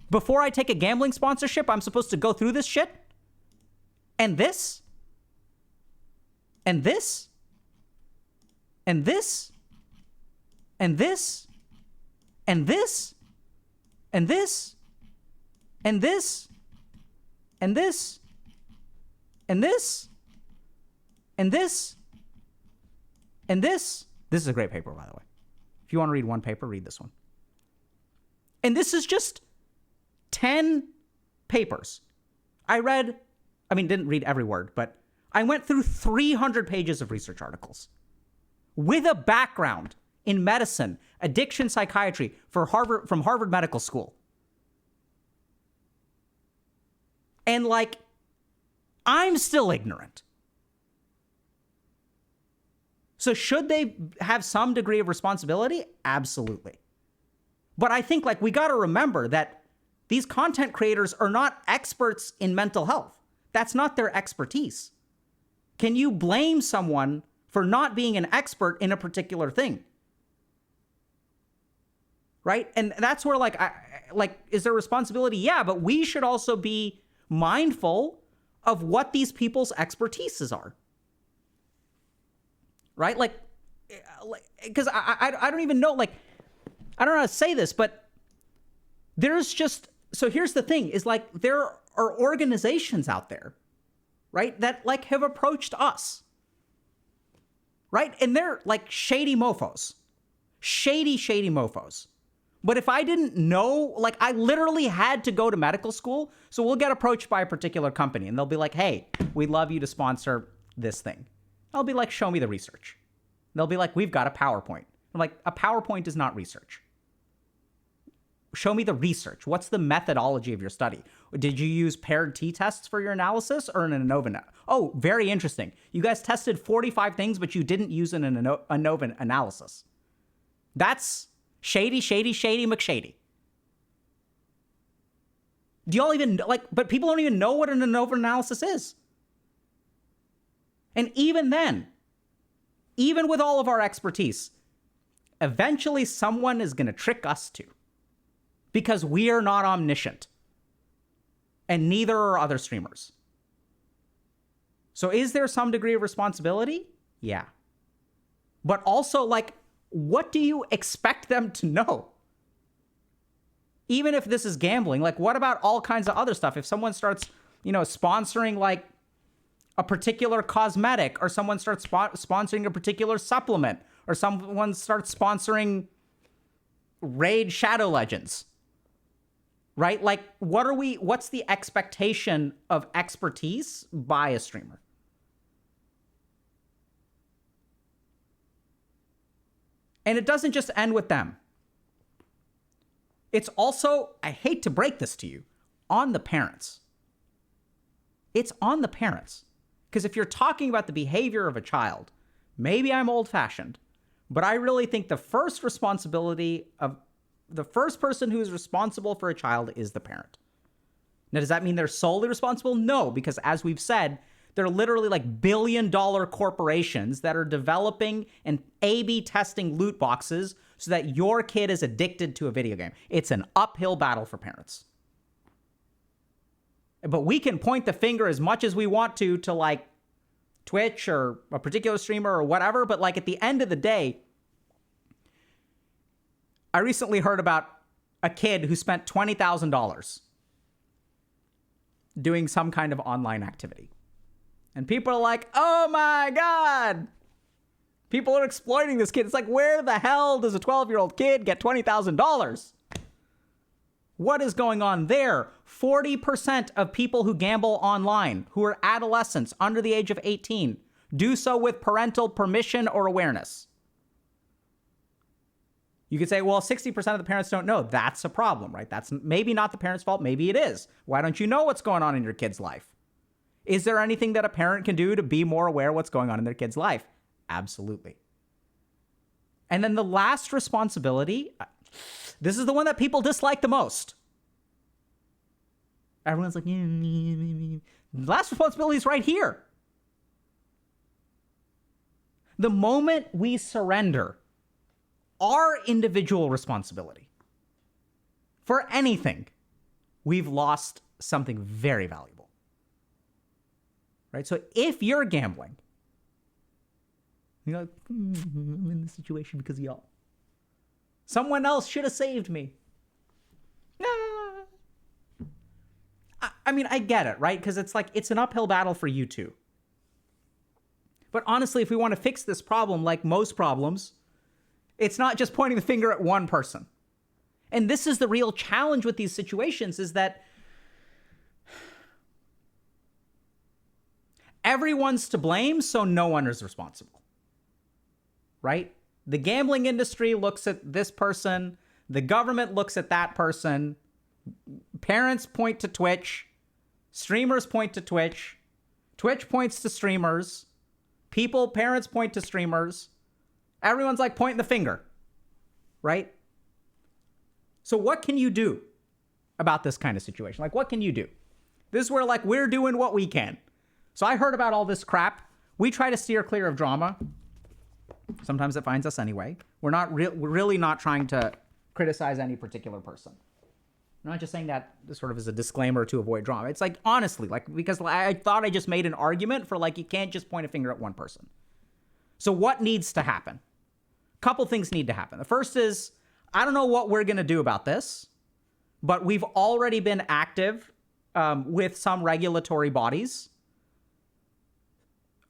S1: Before I take a gambling sponsorship, I'm supposed to go through this shit? And this? And this? And this? And this? And this? And this? And this? And this? And this? And this? And this? This is a great paper, by the way. If you want to read one paper, read this one. And this is just 10 papers. Didn't read every word, but I went through 300 pages of research articles with a background in medicine, addiction psychiatry from Harvard Medical School. And like, I'm still ignorant. So should they have some degree of responsibility? Absolutely. But I think, like, we got to remember that these content creators are not experts in mental health. That's not their expertise. Can you blame someone for not being an expert in a particular thing? Right? And that's where, is there responsibility? Yeah, but we should also be mindful of what these people's expertises are. Right? Because I don't even know, I don't know how to say this, but there's just, so here's the thing, is like, there are organizations out there, right, that like have approached us, right? And they're like shady mofos, shady mofos. But if I didn't know, like, I literally had to go to medical school. So we'll get approached by a particular company and they'll be like, hey, we'd love you to sponsor this thing. I'll be like, show me the research. They'll be like, we've got a PowerPoint. I'm like, a PowerPoint is not research. Show me the research. What's the methodology of your study? Did you use paired t-tests for your analysis or an ANOVA? Oh, very interesting. You guys tested 45 things, but you didn't use an ANOVA analysis. That's shady McShady. Do y'all even, but people don't even know what an ANOVA analysis is. And even then, even with all of our expertise, eventually someone is going to trick us too. Because we are not omniscient. And neither are other streamers. So is there some degree of responsibility? Yeah. But also, what do you expect them to know? Even if this is gambling, what about all kinds of other stuff? If someone starts, sponsoring, a particular cosmetic, or someone starts sponsoring a particular supplement, or someone starts sponsoring Raid Shadow Legends, right? What's the expectation of expertise by a streamer? And it doesn't just end with them. It's also, I hate to break this to you, on the parents. It's on the parents. Because if you're talking about the behavior of a child, maybe I'm old-fashioned, but I really think the first responsibility of the first person who is responsible for a child is the parent. Now, does that mean they're solely responsible? No, because as we've said, they're literally billion-dollar corporations that are developing and A/B testing loot boxes so that your kid is addicted to a video game. It's an uphill battle for parents. But we can point the finger as much as we want to Twitch or a particular streamer or whatever. But at the end of the day, I recently heard about a kid who spent $20,000 doing some kind of online activity. And people are like, oh my God, People are exploiting this kid. It's like, where the hell does a 12-year-old kid get $20,000? What is going on there? 40% of people who gamble online, who are adolescents under the age of 18, do so with parental permission or awareness. You could say, well, 60% of the parents don't know. That's a problem, right? That's maybe not the parent's fault. Maybe it is. Why don't you know what's going on in your kid's life? Is there anything that a parent can do to be more aware of what's going on in their kid's life? Absolutely. And then the last responsibility, this is the one that people dislike the most. Everyone's like, the last responsibility is right here. The moment we surrender our individual responsibility for anything, we've lost something very valuable. Right? So if you're gambling, you're like, I'm in this situation because of y'all. Someone else should have saved me. I mean, I get it, right? Because it's like, it's an uphill battle for you too. But honestly, if we want to fix this problem, like most problems, it's not just pointing the finger at one person. And this is the real challenge with these situations, is that everyone's to blame, so no one is responsible. Right? The gambling industry looks at this person. The government looks at that person. Parents point to Twitch. Streamers point to Twitch. Twitch points to streamers. Parents point to streamers. Everyone's like pointing the finger. Right? So what can you do about this kind of situation? Like, what can you do? This is where, like, we're doing what we can. So I heard about all this crap. We try to steer clear of drama. Sometimes it finds us anyway. We're really not trying to criticize any particular person. I'm not just saying that sort of as a disclaimer to avoid drama. It's like, honestly, like, because I thought I just made an argument for, like, you can't just point a finger at one person. So what needs to happen? A couple things need to happen. The first is, I don't know what we're going to do about this, but we've already been active with some regulatory bodies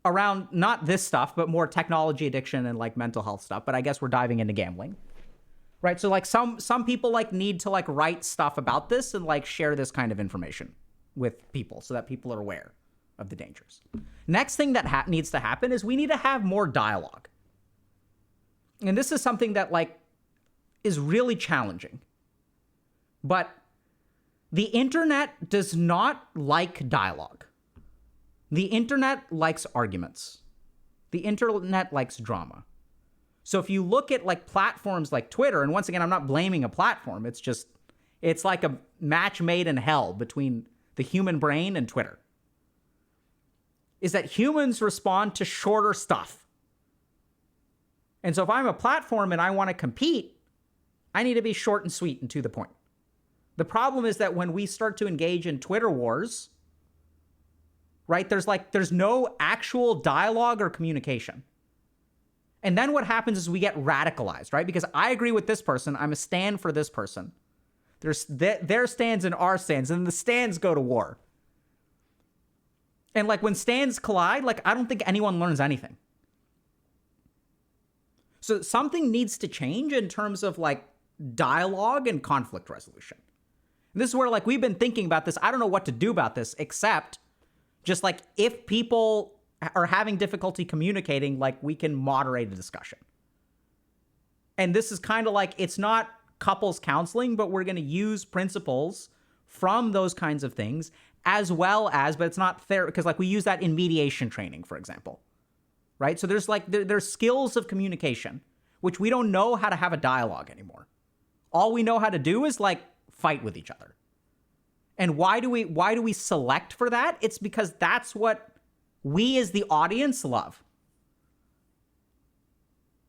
S1: around not this stuff, but more technology addiction and like mental health stuff. But I guess we're diving into gambling. Right. So like some people like need to like write stuff about this and like share this kind of information with people so that people are aware of the dangers. Next thing that needs to happen is we need to have more dialogue. And this is something that like is really challenging. But the internet does not like dialogue. The internet likes arguments. The internet likes drama. So if you look at like platforms like Twitter, and once again, I'm not blaming a platform. It's like a match made in hell between the human brain and Twitter. Is that humans respond to shorter stuff. And so if I'm a platform and I want to compete, I need to be short and sweet and to the point. The problem is that when we start to engage in Twitter wars, right, there's no actual dialogue or communication. And then what happens is we get radicalized, right? Because I agree with this person. I'm a stand for this person. There's their stands and our stands, and the stands go to war. And like when stands collide, like I don't think anyone learns anything. So something needs to change in terms of like dialogue and conflict resolution. And this is where like we've been thinking about this. I don't know what to do about this, except just like if people are having difficulty communicating, like we can moderate a discussion. And this is kind of like, it's not couples counseling, but we're going to use principles from those kinds of things as well as, but it's not fair because like we use that in mediation training, for example, right? So there's like, there's skills of communication, which we don't know how to have a dialogue anymore. All we know how to do is like fight with each other. And why do we select for that? It's because that's what we as the audience love.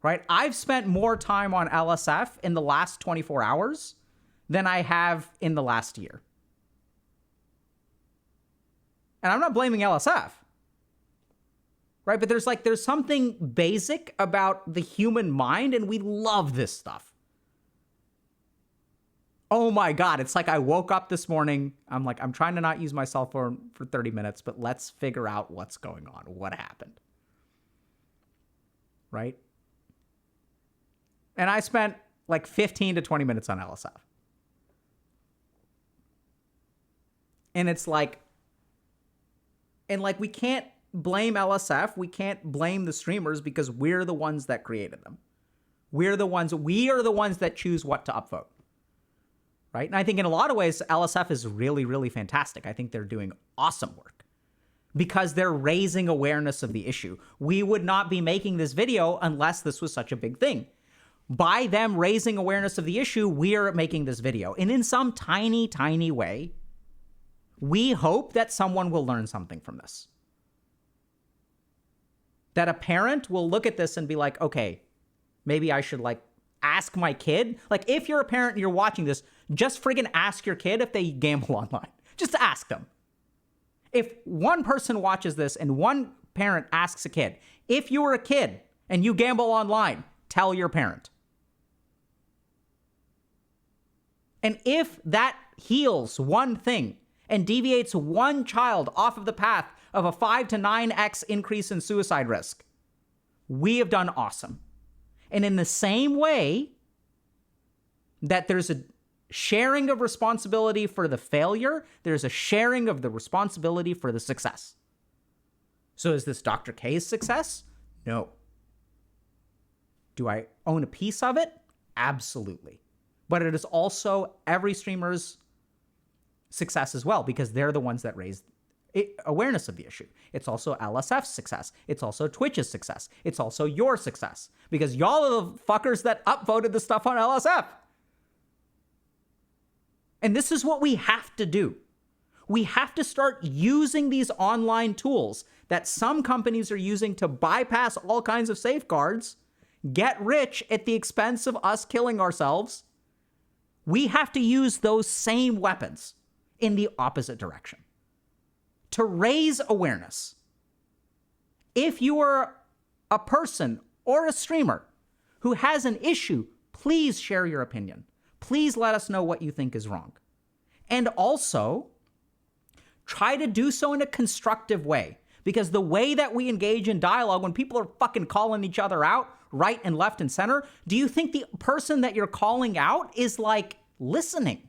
S1: Right? I've spent more time on LSF in the last 24 hours than I have in the last year. And I'm not blaming LSF. Right? But there's something basic about the human mind, and we love this stuff. Oh my God, it's like I woke up this morning. I'm like, I'm trying to not use my cell phone for 30 minutes, but let's figure out what's going on. What happened? right? And I spent like 15 to 20 minutes on LSF. And it's like, we can't blame LSF. We can't blame the streamers because we're the ones that created them. We are the ones that choose what to upvote. Right? And I think in a lot of ways, LSF is really, really fantastic. I think they're doing awesome work because they're raising awareness of the issue. We would not be making this video unless this was such a big thing. By them raising awareness of the issue, we are making this video. And in some tiny, tiny way, we hope that someone will learn something from this. That a parent will look at this and be like, okay, maybe I should like ask my kid. Like if you're a parent and you're watching this, just friggin' ask your kid if they gamble online. Just ask them. If one person watches this and one parent asks a kid, if you were a kid and you gamble online, tell your parent. And if that heals one thing and deviates one child off of the path of a 5 to 9x increase in suicide risk, we have done awesome. And in the same way that there's a sharing of responsibility for the failure, there's a sharing of the responsibility for the success. So is this Dr. K's success? No. Do I own a piece of it? Absolutely. But it is also every streamer's success as well, because they're the ones that raised awareness of the issue. It's also LSF's success. It's also Twitch's success. It's also your success, because y'all are the fuckers that upvoted the stuff on LSF. And this is what we have to do. We have to start using these online tools that some companies are using to bypass all kinds of safeguards, get rich at the expense of us killing ourselves. We have to use those same weapons in the opposite direction to raise awareness. If you are a person or a streamer who has an issue, please share your opinion. Please let us know what you think is wrong. And also, try to do so in a constructive way. Because the way that we engage in dialogue, when people are fucking calling each other out, right and left and center, do you think the person that you're calling out is like listening?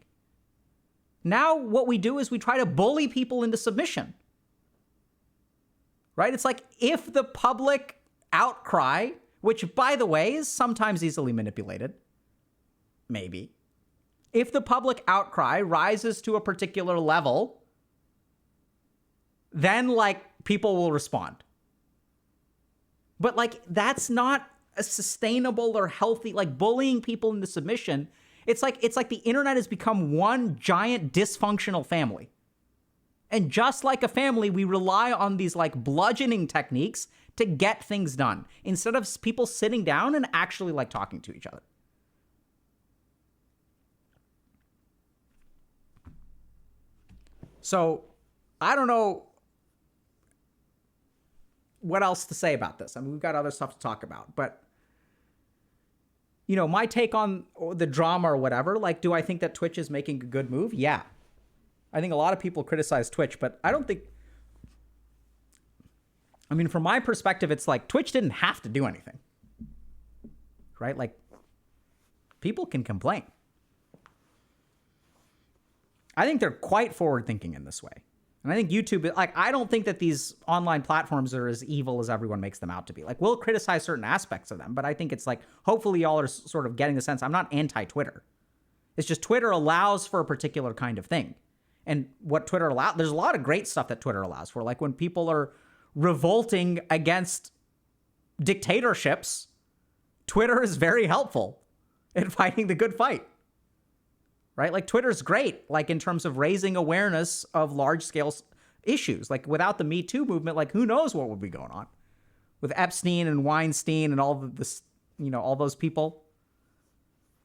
S1: Now what we do is we try to bully people into submission. Right? It's like if the public outcry, which by the way is sometimes easily manipulated, maybe, if the public outcry rises to a particular level, then like people will respond. But like that's not a sustainable or healthy, like bullying people into submission. It's like the internet has become one giant dysfunctional family. And just like a family, we rely on these like bludgeoning techniques to get things done instead of people sitting down and actually like talking to each other. So I don't know what else to say about this. I mean, we've got other stuff to talk about, but you know, my take on the drama or whatever, like, do I think that Twitch is making a good move? Yeah. I think a lot of people criticize Twitch, but I don't think, I mean, from my perspective, it's like Twitch didn't have to do anything, right? Like people can complain. I think they're quite forward thinking in this way. And I think YouTube, like, I don't think that these online platforms are as evil as everyone makes them out to be. Like, we'll criticize certain aspects of them, but I think it's like, hopefully y'all are sort of getting the sense I'm not anti-Twitter. It's just Twitter allows for a particular kind of thing. And what Twitter allows, there's a lot of great stuff that Twitter allows for. Like when people are revolting against dictatorships, Twitter is very helpful in fighting the good fight. Right? Like Twitter's great, like in terms of raising awareness of large scale issues. Like without the Me Too movement, like who knows what would be going on with Epstein and Weinstein and all this, you know, all those people.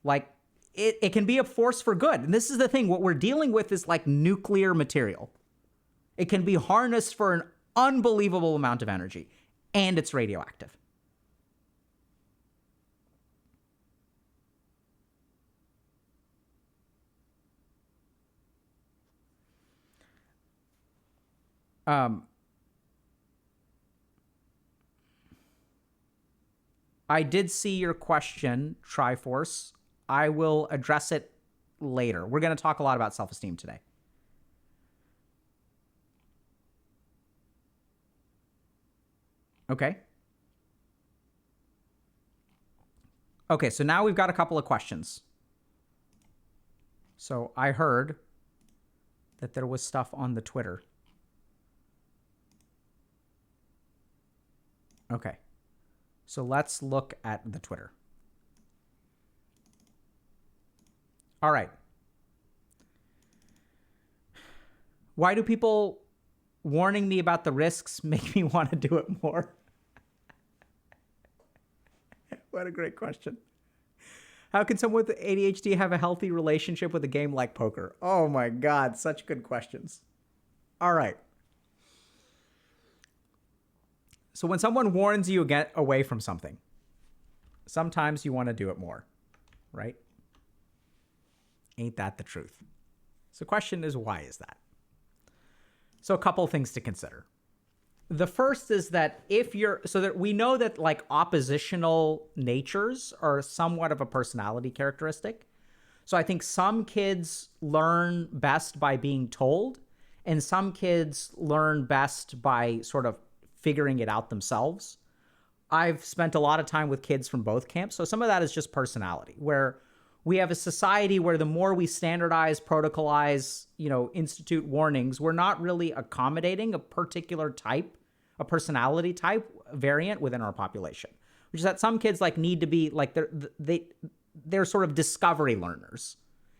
S1: Like it can be a force for good. And this is the thing, what we're dealing with is like nuclear material. It can be harnessed for an unbelievable amount of energy, and it's radioactive. I did see your question, Triforce. I will address it later. We're going to talk a lot about self-esteem today. Okay. Okay, so now we've got a couple of questions. So I heard that there was stuff on the Twitter. Okay. So let's look at the Twitter. All right. Why do people warning me about the risks make me want to do it more? What a great question. How can someone with ADHD have a healthy relationship with a game like poker? Oh my God, such good questions. All right. So when someone warns you get away from something, sometimes you want to do it more, right? Ain't that the truth? So the question is, why is that? So a couple of things to consider. The first is that we know that like oppositional natures are somewhat of a personality characteristic. So I think some kids learn best by being told, and some kids learn best by sort of figuring it out themselves. I've spent a lot of time with kids from both camps. So some of that is just personality, where we have a society where the more we standardize, protocolize, institute warnings, we're not really accommodating a particular type, a personality type variant within our population, which is that some kids like need to be like, they're sort of discovery learners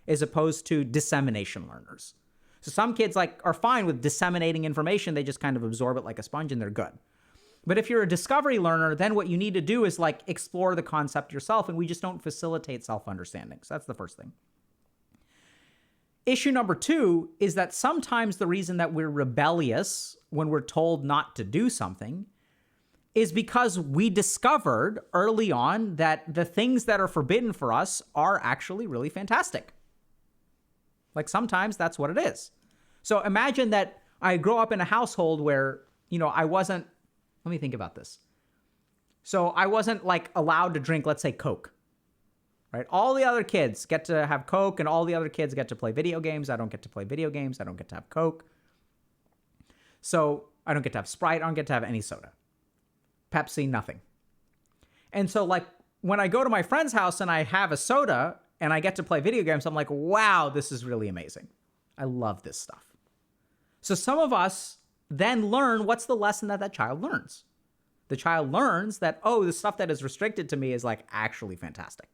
S1: as opposed to dissemination learners. So some kids like are fine with disseminating information. They just kind of absorb it like a sponge and they're good. But if you're a discovery learner, then what you need to do is like explore the concept yourself, and we just don't facilitate self-understanding. So that's the first thing. Issue number 2 is that sometimes the reason that we're rebellious when we're told not to do something is because we discovered early on that the things that are forbidden for us are actually really fantastic. Like sometimes that's what it is. So imagine that I grow up in a household where, I wasn't, let me think about this. So I wasn't like allowed to drink, let's say, Coke, right? All the other kids get to have Coke and all the other kids get to play video games. I don't get to play video games. I don't get to have Coke. So I don't get to have Sprite. I don't get to have any soda. Pepsi, nothing. And so like when I go to my friend's house and I have a soda and I get to play video games, I'm like, wow, this is really amazing. I love this stuff. So some of us then learn what's the lesson that child learns. The child learns that, oh, the stuff that is restricted to me is like actually fantastic.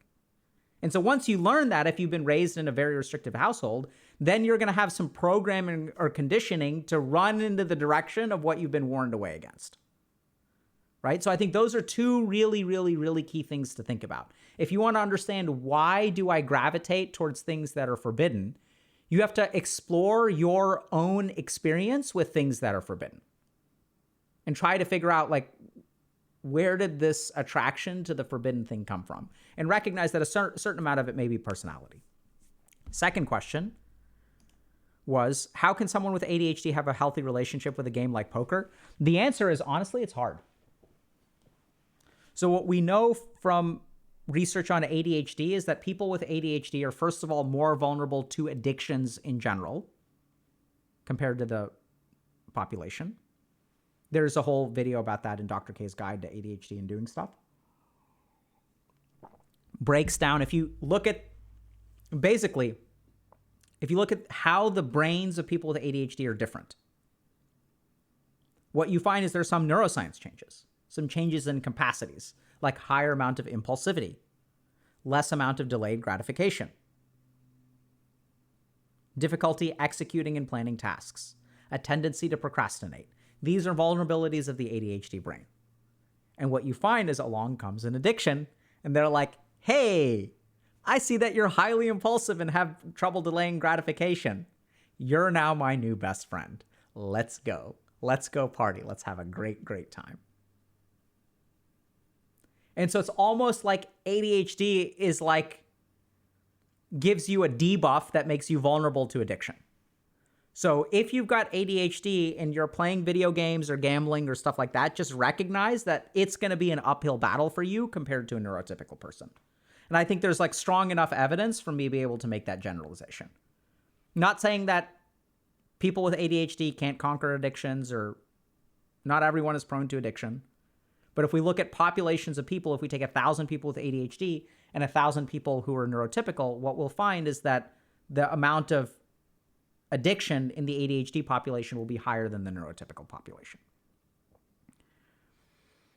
S1: And so once you learn that, if you've been raised in a very restrictive household, then you're going to have some programming or conditioning to run into the direction of what you've been warned away against. Right? So I think those are two really, really, really key things to think about. If you want to understand why do I gravitate towards things that are forbidden, you have to explore your own experience with things that are forbidden and try to figure out like, where did this attraction to the forbidden thing come from? And recognize that a certain amount of it may be personality. Second question was, how can someone with ADHD have a healthy relationship with a game like poker? The answer is, honestly, it's hard. So what we know from research on ADHD is that people with ADHD are, first of all, more vulnerable to addictions in general compared to the population. There's a whole video about that in Dr. K's Guide to ADHD and Doing Stuff. Breaks down, if you look at how the brains of people with ADHD are different, what you find is there's some neuroscience changes, some changes in capacities, like higher amount of impulsivity, less amount of delayed gratification, difficulty executing and planning tasks, a tendency to procrastinate. These are vulnerabilities of the ADHD brain. And what you find is along comes an addiction, and they're like, hey, I see that you're highly impulsive and have trouble delaying gratification. You're now my new best friend. Let's go. Let's go party. Let's have a great, great time. And so it's almost like ADHD is like, gives you a debuff that makes you vulnerable to addiction. So if you've got ADHD and you're playing video games or gambling or stuff like that, just recognize that it's going to be an uphill battle for you compared to a neurotypical person. And I think there's like strong enough evidence for me to be able to make that generalization. Not saying that people with ADHD can't conquer addictions, or not everyone is prone to addiction. But if we look at populations of people, if we take 1,000 people with ADHD and 1,000 people who are neurotypical, what we'll find is that the amount of addiction in the ADHD population will be higher than the neurotypical population.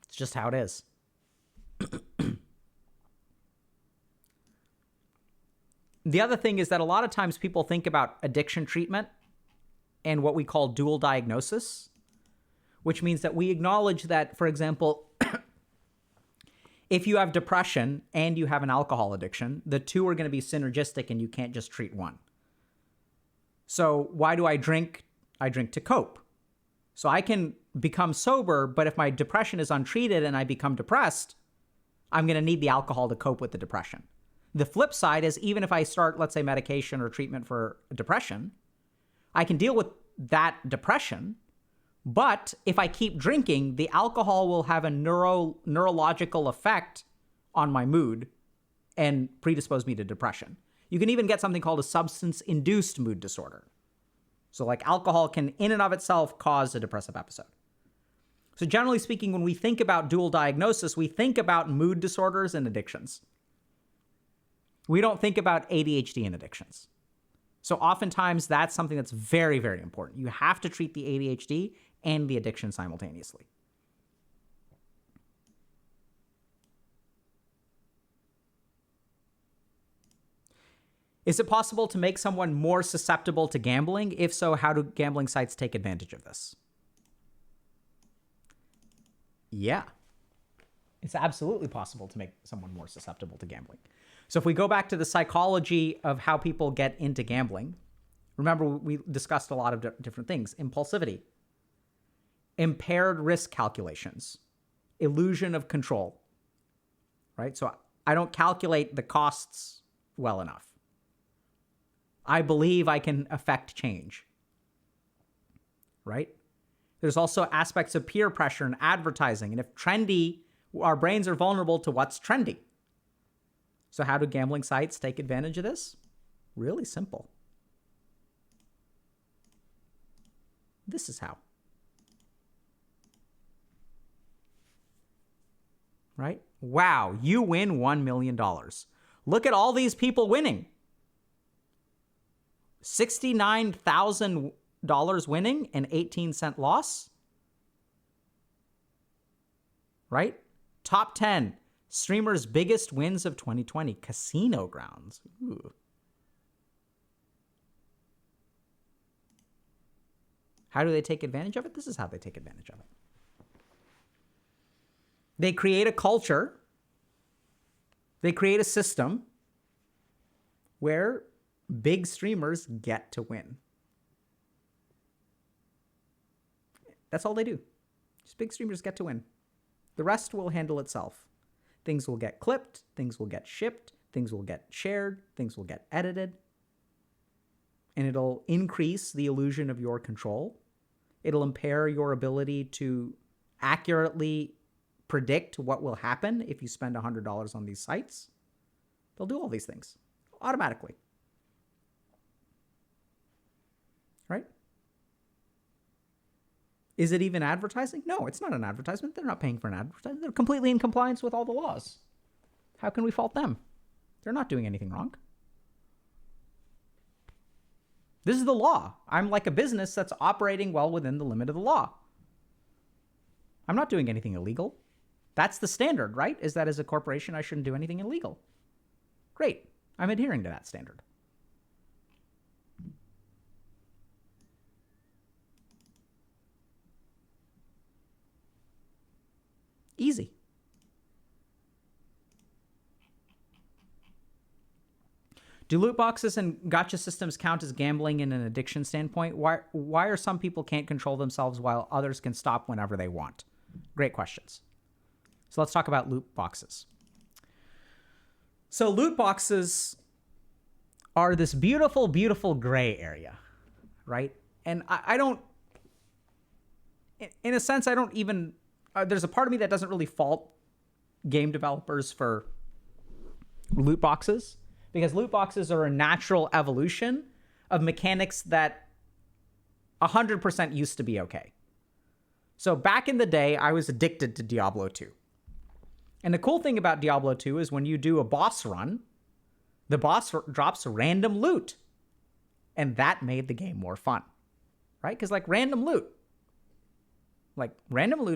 S1: It's just how it is. The other thing is that a lot of times people think about addiction treatment and what we call dual diagnosis, which means that we acknowledge that, for example, if you have depression and you have an alcohol addiction, the two are going to be synergistic and you can't just treat one. So why do I drink? I drink to cope. So I can become sober, but if my depression is untreated and I become depressed, I'm going to need the alcohol to cope with the depression. The flip side is, even if I start, let's say, medication or treatment for depression, I can deal with that depression. But if I keep drinking, the alcohol will have a neurological effect on my mood and predispose me to depression. You can even get something called a substance-induced mood disorder. So like alcohol can in and of itself cause a depressive episode. So generally speaking, when we think about dual diagnosis, we think about mood disorders and addictions. We don't think about ADHD and addictions. So oftentimes that's something that's very, very important. You have to treat the ADHD and the addiction simultaneously. Is it possible to make someone more susceptible to gambling? If so, how do gambling sites take advantage of this? Yeah, it's absolutely possible to make someone more susceptible to gambling. So if we go back to the psychology of how people get into gambling, remember we discussed a lot of different things: impulsivity, impaired risk calculations, illusion of control, right? So I don't calculate the costs well enough. I believe I can affect change, right? There's also aspects of peer pressure and advertising. And if trendy, our brains are vulnerable to what's trendy. So how do gambling sites take advantage of this? Really simple. This is how. Right? Wow, you win $1 million. Look at all these people winning. $69,000 winning and 18-cent loss. Right? Top 10 streamers' biggest wins of 2020. Casino grounds. Ooh. How do they take advantage of it? This is how they take advantage of it. They create a culture. They create a system where big streamers get to win. That's all they do. Just big streamers get to win. The rest will handle itself. Things will get clipped, things will get shipped, things will get shared, things will get edited. And it'll increase the illusion of your control. It'll impair your ability to accurately predict what will happen if you spend $100 on these sites. They'll do all these things automatically. Right? Is it even advertising? No, it's not an advertisement. They're not paying for an advertisement. They're completely in compliance with all the laws. How can we fault them? They're not doing anything wrong. This is the law. I'm like a business that's operating well within the limit of the law. I'm not doing anything illegal. That's the standard, right? Is that as a corporation, I shouldn't do anything illegal. Great. I'm adhering to that standard. Easy. Do loot boxes and gotcha systems count as gambling in an addiction standpoint? Why are some people can't control themselves while others can stop whenever they want? Great questions. So let's talk about loot boxes. So loot boxes are this beautiful, beautiful gray area, right? And I don't, in a sense, I don't even, there's a part of me that doesn't really fault game developers for loot boxes, because loot boxes are a natural evolution of mechanics that 100% used to be okay. So back in the day, I was addicted to Diablo 2. And the cool thing about Diablo 2 is when you do a boss run, the boss drops random loot. And that made the game more fun, right? Because like random loot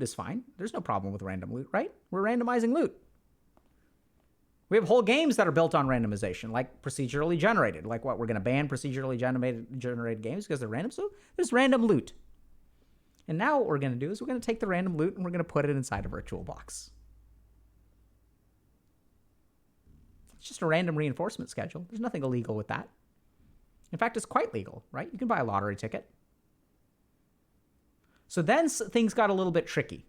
S1: is fine. There's no problem with random loot, right? We're randomizing loot. We have whole games that are built on randomization, like procedurally generated. Like what, we're going to ban procedurally generated games because they're random? So there's random loot. And now what we're going to do is we're going to take the random loot and we're going to put it inside a virtual box. It's just a random reinforcement schedule. There's nothing illegal with that. In fact, it's quite legal, right? You can buy a lottery ticket. So then things got a little bit tricky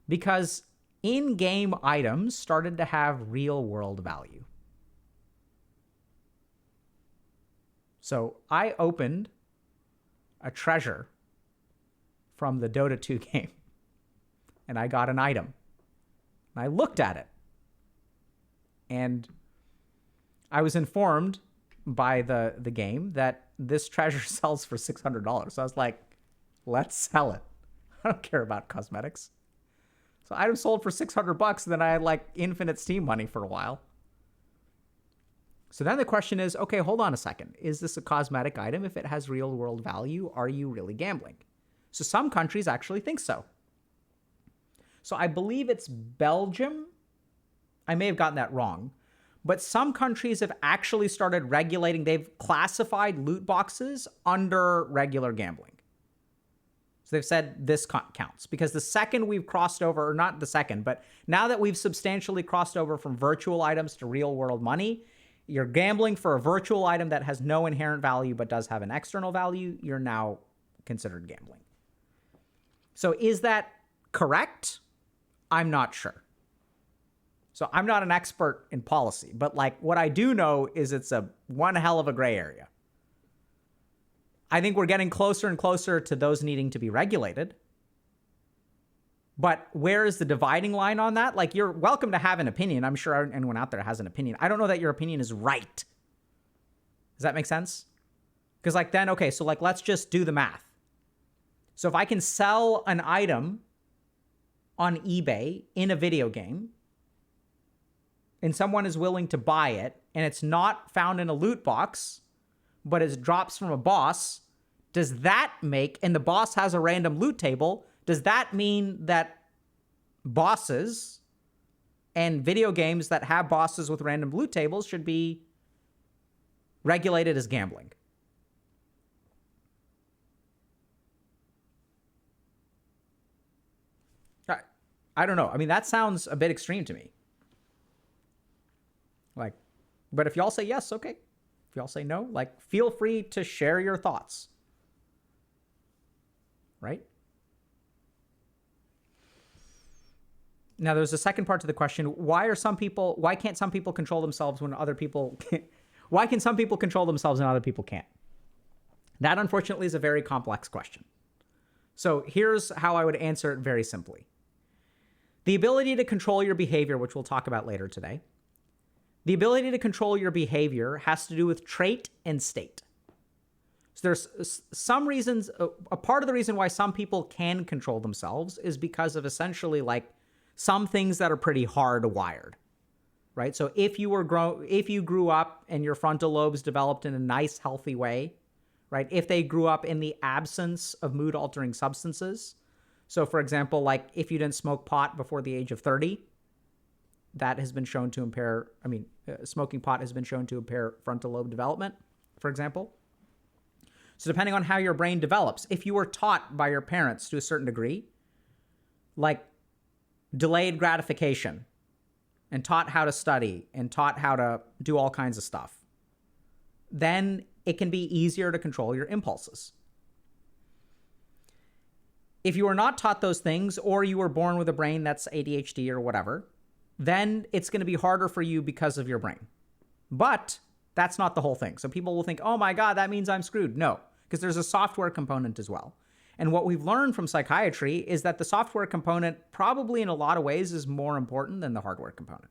S1: because in-game items started to have real-world value. So I opened a treasure from the Dota 2 game, and I got an item. And I looked at it, and I was informed by the game that this treasure sells for $600. So I was like, let's sell it. I don't care about cosmetics. So item sold for $600, and then I had like infinite Steam money for a while. So then the question is, okay, hold on a second. Is this a cosmetic item? If it has real world value, are you really gambling? So some countries actually think so. So I believe it's Belgium. I may have gotten that wrong. But some countries have actually started regulating. They've classified loot boxes under regular gambling. So they've said this counts. Because the second we've crossed over, or not the second, but now that we've substantially crossed over from virtual items to real world money, you're gambling for a virtual item that has no inherent value but does have an external value, you're now considered gambling. So is that correct? I'm not sure. So I'm not an expert in policy, but like what I do know is it's one hell of a gray area. I think we're getting closer and closer to those needing to be regulated. But where is the dividing line on that? Like, you're welcome to have an opinion. I'm sure anyone out there has an opinion. I don't know that your opinion is right. Does that make sense? Because like then, okay, so like let's just do the math. So if I can sell an item on eBay in a video game, and someone is willing to buy it, and it's not found in a loot box, but it drops from a boss, does that make, and the boss has a random loot table, does that mean that bosses and video games that have bosses with random loot tables should be regulated as gambling? I don't know. I mean, that sounds a bit extreme to me. Like, but if y'all say yes, okay. If y'all say no, like, feel free to share your thoughts. Right? Now, there's a second part to the question. Why can't some people control themselves when other people can't? Why can some people control themselves and other people can't? That, unfortunately, is a very complex question. So here's how I would answer it very simply. The ability to control your behavior, which we'll talk about later today, the ability to control your behavior has to do with trait and state. So there's some reasons, a part of the reason why some people can control themselves is because of essentially like some things that are pretty hardwired, right? So if you grew up and your frontal lobes developed in a nice, healthy way, right? If they grew up in the absence of mood-altering substances. So for example, like if you didn't smoke pot before the age of 30, that has been shown to impair, smoking pot has been shown to impair frontal lobe development, for example. So depending on how your brain develops, if you were taught by your parents to a certain degree, like delayed gratification, and taught how to study, and taught how to do all kinds of stuff, then it can be easier to control your impulses. If you were not taught those things, or you were born with a brain that's ADHD or whatever, then it's going to be harder for you because of your brain. But that's not the whole thing. So people will think, oh my God, that means I'm screwed. No, because there's a software component as well. And what we've learned from psychiatry is that the software component probably in a lot of ways is more important than the hardware component.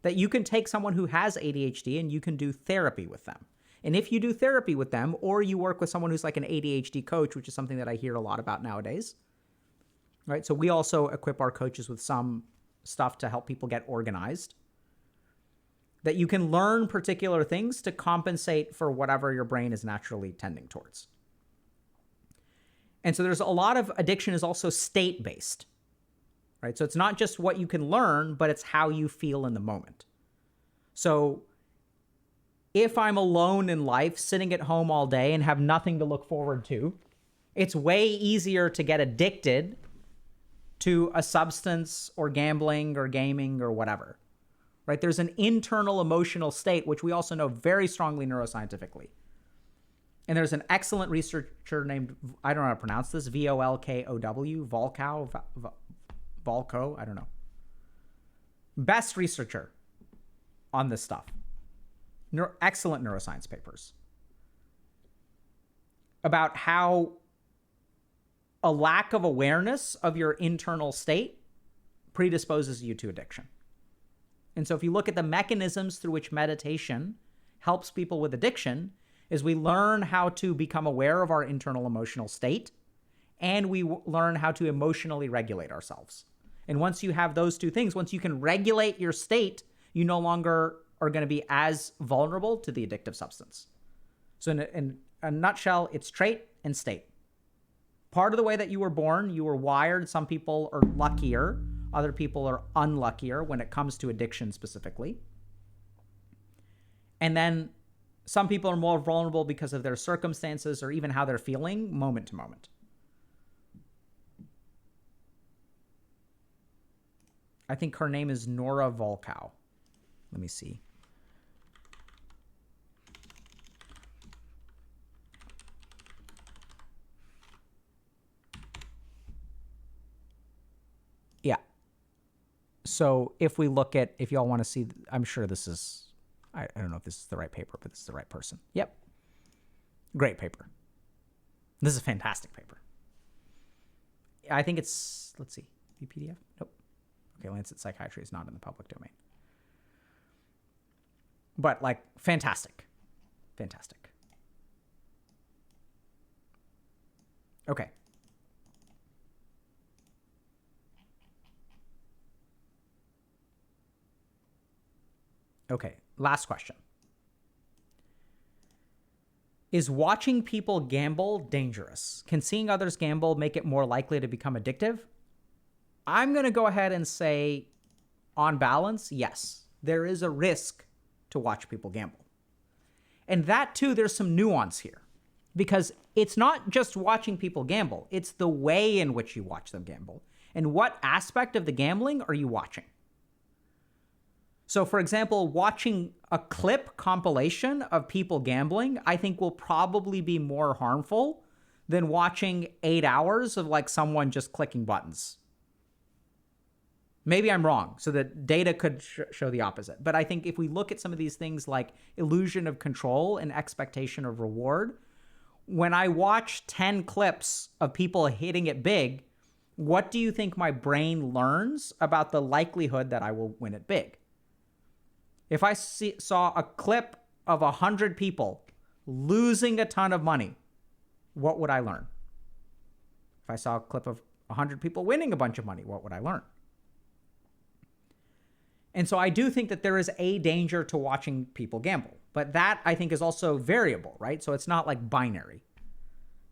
S1: That you can take someone who has ADHD and you can do therapy with them. And if you do therapy with them, or you work with someone who's like an ADHD coach, which is something that I hear a lot about nowadays, right? So we also equip our coaches with some stuff to help people get organized, that you can learn particular things to compensate for whatever your brain is naturally tending towards. And so there's a lot of addiction is also state-based, right? So it's not just what you can learn, but it's how you feel in the moment. So if I'm alone in life, sitting at home all day and have nothing to look forward to, it's way easier to get addicted to a substance or gambling or gaming or whatever, right? There's an internal emotional state, which we also know very strongly neuroscientifically. And there's an excellent researcher named, I don't know how to pronounce this, Volkow, Volko, I don't know. Best researcher on this stuff. Excellent neuroscience papers about how a lack of awareness of your internal state predisposes you to addiction. And so if you look at the mechanisms through which meditation helps people with addiction, is we learn how to become aware of our internal emotional state, and we learn how to emotionally regulate ourselves. And once you have those two things, once you can regulate your state, you no longer are going to be as vulnerable to the addictive substance. So in a nutshell, it's trait and state. Part of the way that you were born, you were wired. Some people are luckier. Other people are unluckier when it comes to addiction specifically. And then some people are more vulnerable because of their circumstances or even how they're feeling moment to moment. I think her name is Nora Volkow. Let me see. Yeah. So if we look at, if y'all want to see, I'm sure this is, I don't know if this is the right paper, but this is the right person. Yep. Great paper. This is a fantastic paper. I think it's, let's see, PDF? Nope. Okay, Lancet Psychiatry is not in the public domain. But like, fantastic. Fantastic. Okay. Okay, last question. Is watching people gamble dangerous? Can seeing others gamble make it more likely to become addictive? I'm going to go ahead and say, on balance, yes. There is a risk to watch people gamble. And that too, there's some nuance here. Because it's not just watching people gamble, it's the way in which you watch them gamble. And what aspect of the gambling are you watching? So for example, watching a clip compilation of people gambling, I think will probably be more harmful than watching 8 hours of like someone just clicking buttons. Maybe I'm wrong, so the data could show the opposite. But I think if we look at some of these things like illusion of control and expectation of reward, when I watch 10 clips of people hitting it big, what do you think my brain learns about the likelihood that I will win it big? If I saw a clip of 100 people losing a ton of money, what would I learn? If I saw a clip of 100 people winning a bunch of money, what would I learn? And so I do think that there is a danger to watching people gamble. But that, I think, is also variable, right? So it's not like binary.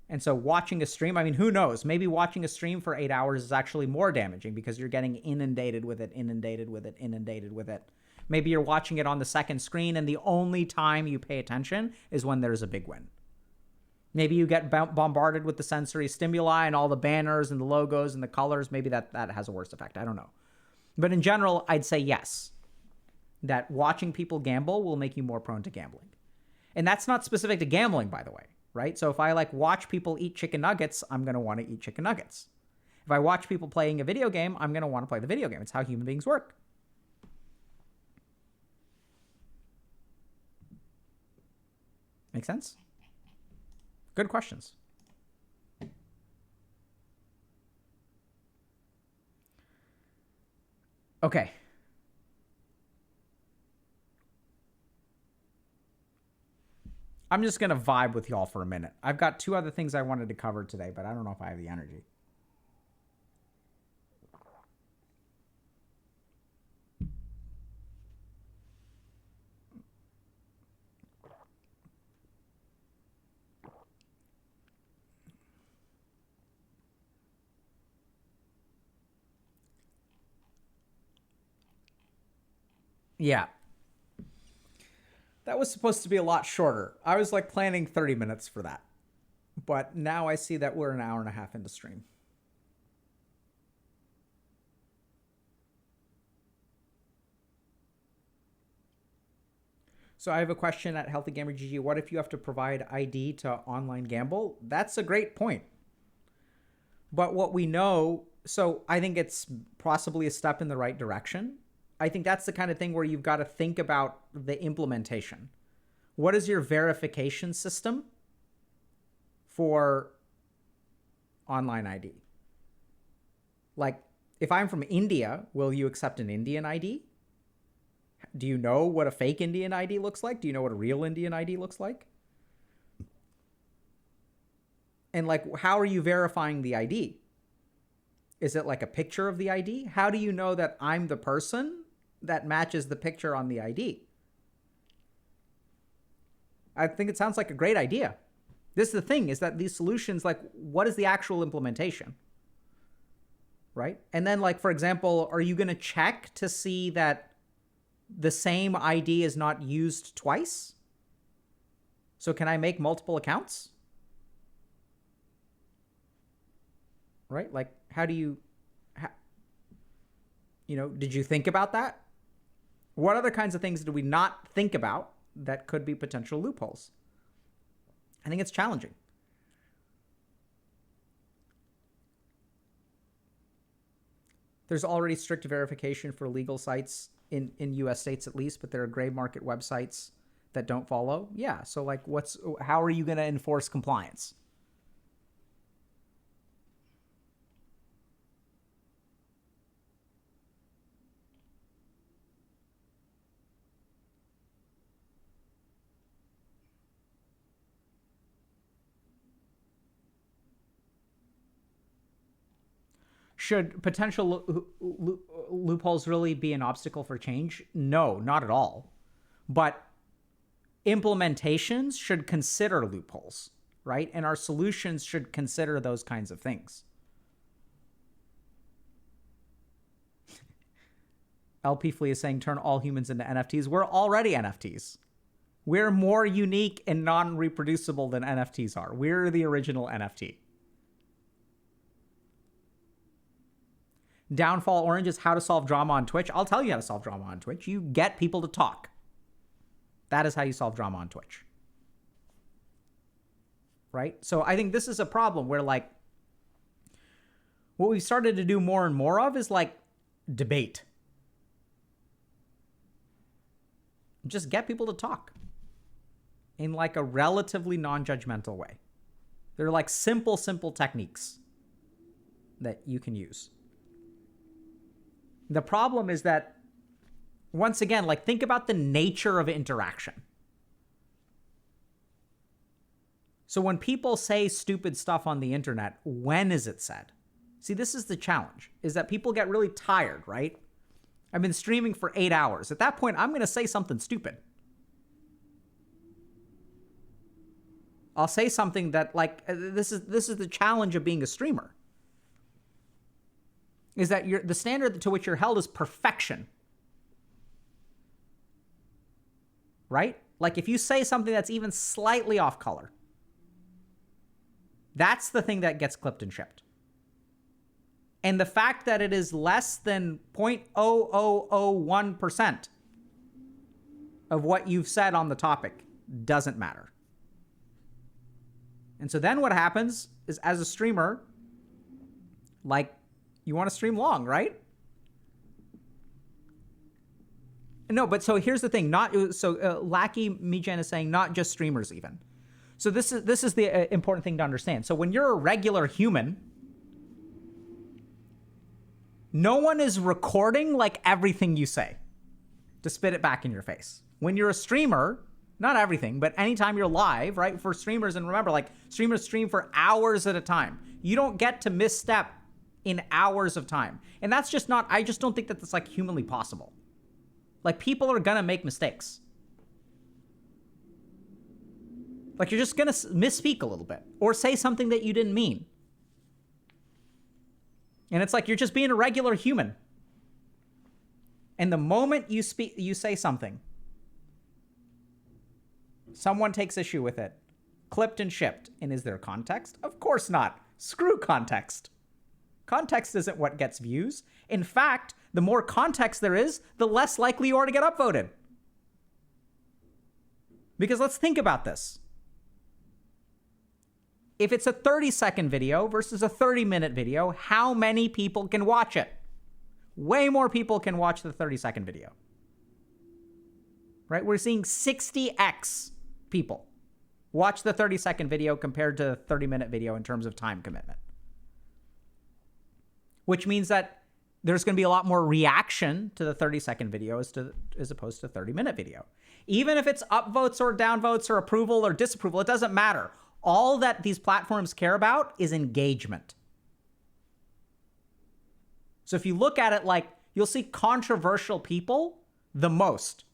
S1: And so watching a stream, I mean, who knows? Maybe watching a stream for 8 hours is actually more damaging because you're getting inundated with it, inundated with it, inundated with it. Maybe you're watching it on the second screen and the only time you pay attention is when there's a big win. Maybe you get bombarded with the sensory stimuli and all the banners and the logos and the colors. Maybe that has a worse effect. I don't know. But in general, I'd say yes, that watching people gamble will make you more prone to gambling. And that's not specific to gambling, by the way, right? So if I like watch people eat chicken nuggets, I'm going to want to eat chicken nuggets. If I watch people playing a video game, I'm going to want to play the video game. It's how human beings work. Make sense? Good questions. Okay. I'm just going to vibe with y'all for a minute. I've got 2 other things I wanted to cover today, but I don't know if I have the energy. Yeah. That was supposed to be a lot shorter. I was like planning 30 minutes for that. But now I see that we're an hour and a half into stream. So I have a question at Healthy Gamer GG. What if you have to provide ID to online gamble? That's a great point. But what we know, so I think it's possibly a step in the right direction. I think that's the kind of thing where you've got to think about the implementation. What is your verification system for online ID? Like, if I'm from India, will you accept an Indian ID? Do you know what a fake Indian ID looks like? Do you know what a real Indian ID looks like? And like, how are you verifying the ID? Is it like a picture of the ID? How do you know that I'm the person that matches the picture on the ID? I think it sounds like a great idea. This is the thing, is that these solutions, like, what is the actual implementation? Right? And then, like, for example, are you going to check to see that the same ID is not used twice? So can I make multiple accounts? Right? Like, how do you, did you think about that? What other kinds of things do we not think about that could be potential loopholes? I think it's challenging. There's already strict verification for legal sites in US states at least, but there are gray market websites that don't follow. Yeah, so like how are you going to enforce compliance? Should potential loopholes really be an obstacle for change? No, not at all. But implementations should consider loopholes, right? And our solutions should consider those kinds of things. LP Flea is saying turn all humans into NFTs. We're already NFTs. We're more unique and non-reproducible than NFTs are. We're the original NFT. Downfall Orange is how to solve drama on Twitch. I'll tell you how to solve drama on Twitch. You get people to talk. That is how you solve drama on Twitch. Right? So I think this is a problem where, like, what we've started to do more and more of is like debate. Just get people to talk in like a relatively non-judgmental way. They're like simple techniques that you can use. The problem is that, once again, like, think about the nature of interaction. So when people say stupid stuff on the internet, when is it said? See, this is the challenge, is that people get really tired, right? I've been streaming for 8 hours. At that point, I'm going to say something stupid. I'll say something that, like, this is the challenge of being a streamer. Is that the standard to which you're held is perfection. Right? Like, if you say something that's even slightly off color, that's the thing that gets clipped and shipped. And the fact that it is less than 0.0001% of what you've said on the topic doesn't matter. And so then what happens is, as a streamer, like, you want to stream long, right? No, but so here's the thing. Lackey Mijan is saying not just streamers even. So this is the important thing to understand. So when you're a regular human, no one is recording like everything you say to spit it back in your face. When you're a streamer, not everything, but anytime you're live, right? For streamers, and remember, like, streamers stream for hours at a time. You don't get to misstep in hours of time. And that's just not, I just don't think that that's like humanly possible. Like, people are gonna make mistakes. Like, you're just gonna misspeak a little bit or say something that you didn't mean. And it's like you're just being a regular human. And the moment you say something, someone takes issue with it, clipped and shipped. And is there context? Of course not. Screw context. Context isn't what gets views. In fact, the more context there is, the less likely you are to get upvoted. Because let's think about this. If it's a 30-second video versus a 30-minute video, how many people can watch it? Way more people can watch the 30-second video. Right? We're seeing 60x people watch the 30-second video compared to the 30-minute video in terms of time commitment. Which means that there's going to be a lot more reaction to the 30-second video as opposed to 30-minute video. Even if it's upvotes or downvotes or approval or disapproval, it doesn't matter. All that these platforms care about is engagement. So if you look at it, like, you'll see controversial people the most.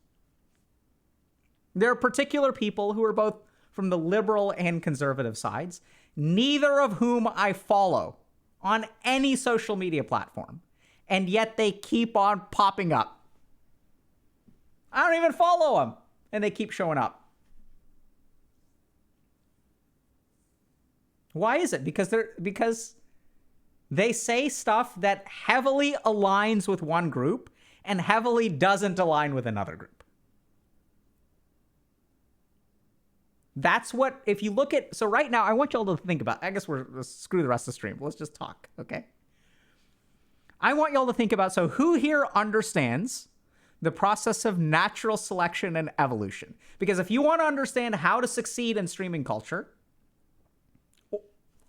S1: There are particular people who are both from the liberal and conservative sides, neither of whom I follow on any social media platform, and yet they keep on popping up. I don't even follow them, and they keep showing up. Why is it? Because they say stuff that heavily aligns with one group and heavily doesn't align with another group. That's what, if you look at, so right now, I want y'all to think about, I guess let's screw the rest of the stream. Let's just talk, okay? I want y'all to think about, so who here understands the process of natural selection and evolution? Because if you want to understand how to succeed in streaming culture,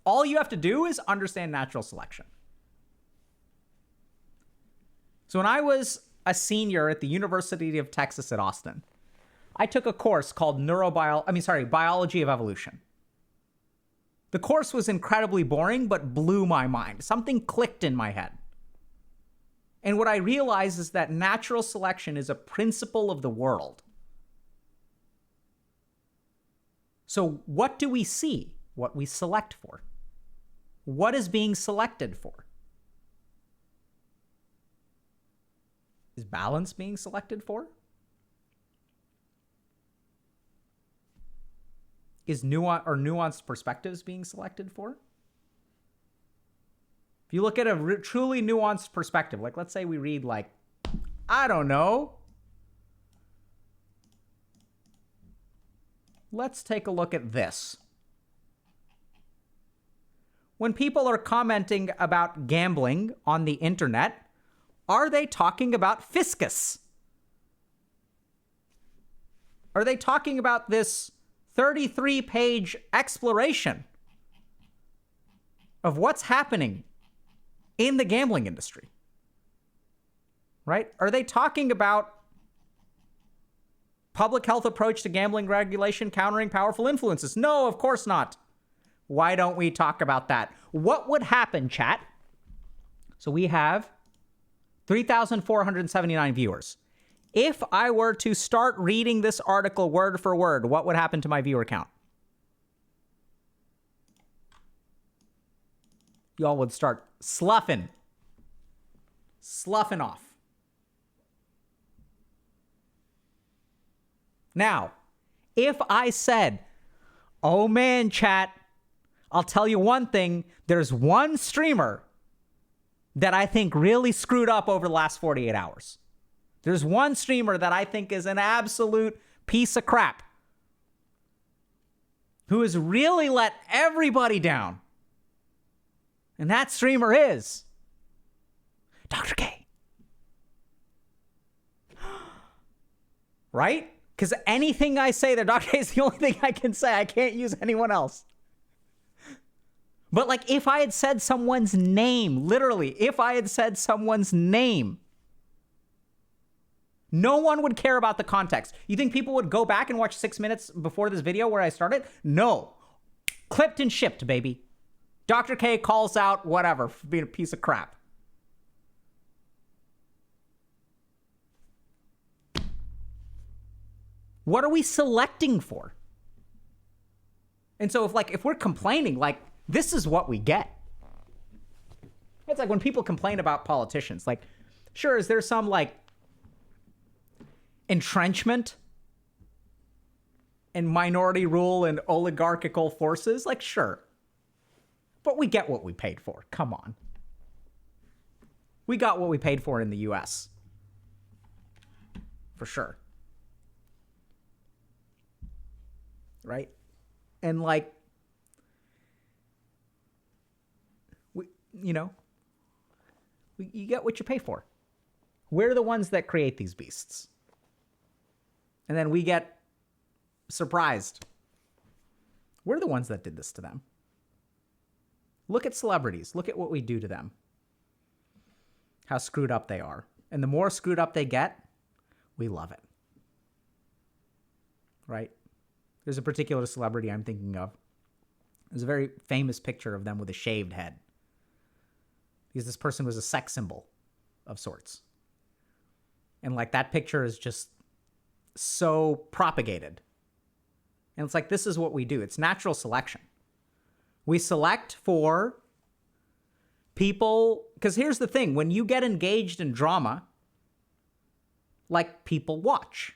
S1: all you have to do is understand natural selection. So when I was a senior at the University of Texas at Austin, I took a course called Biology of Evolution. The course was incredibly boring, but blew my mind. Something clicked in my head. And what I realized is that natural selection is a principle of the world. So what do we see? What we select for. What is being selected for? Is balance being selected for? Is nuanced perspectives being selected for? If you look at a truly nuanced perspective, like let's say we read like, I don't know. Let's take a look at this. When people are commenting about gambling on the internet, are they talking about fiscus? Are they talking about this 33-page exploration of what's happening in the gambling industry? Right? Are they talking about public health approach to gambling regulation countering powerful influences? No, of course not. Why don't we talk about that? What would happen, chat? So we have 3,479 viewers. If I were to start reading this article word for word, what would happen to my viewer count? Y'all would start sloughing off. Now, if I said, oh man, chat, I'll tell you one thing, there's one streamer that I think really screwed up over the last 48 hours. There's one streamer that I think is an absolute piece of crap, who has really let everybody down. And that streamer is Dr. K. Right? Because anything I say, the Dr. K is the only thing I can say. I can't use anyone else. But like if I had said someone's name, literally, if I had said someone's name, no one would care about the context. You think people would go back and watch 6 minutes before this video where I started? No. Clipped and shipped, baby. Dr. K calls out whatever for being a piece of crap. What are we selecting for? And so if we're complaining, like, this is what we get. It's like when people complain about politicians, like, sure, is there some like entrenchment and minority rule and oligarchical forces? Like, sure. But we get what we paid for. Come on. We got what we paid for in the US. For sure. Right? And like, you get what you pay for. We're the ones that create these beasts. And then we get surprised. We're the ones that did this to them. Look at celebrities. Look at what we do to them. How screwed up they are. And the more screwed up they get, we love it. Right? There's a particular celebrity I'm thinking of. There's a very famous picture of them with a shaved head. Because this person was a sex symbol of sorts. And like that picture is just so propagated. And it's like, this is what we do. It's natural selection. We select for people, because here's the thing, when you get engaged in drama, like people watch,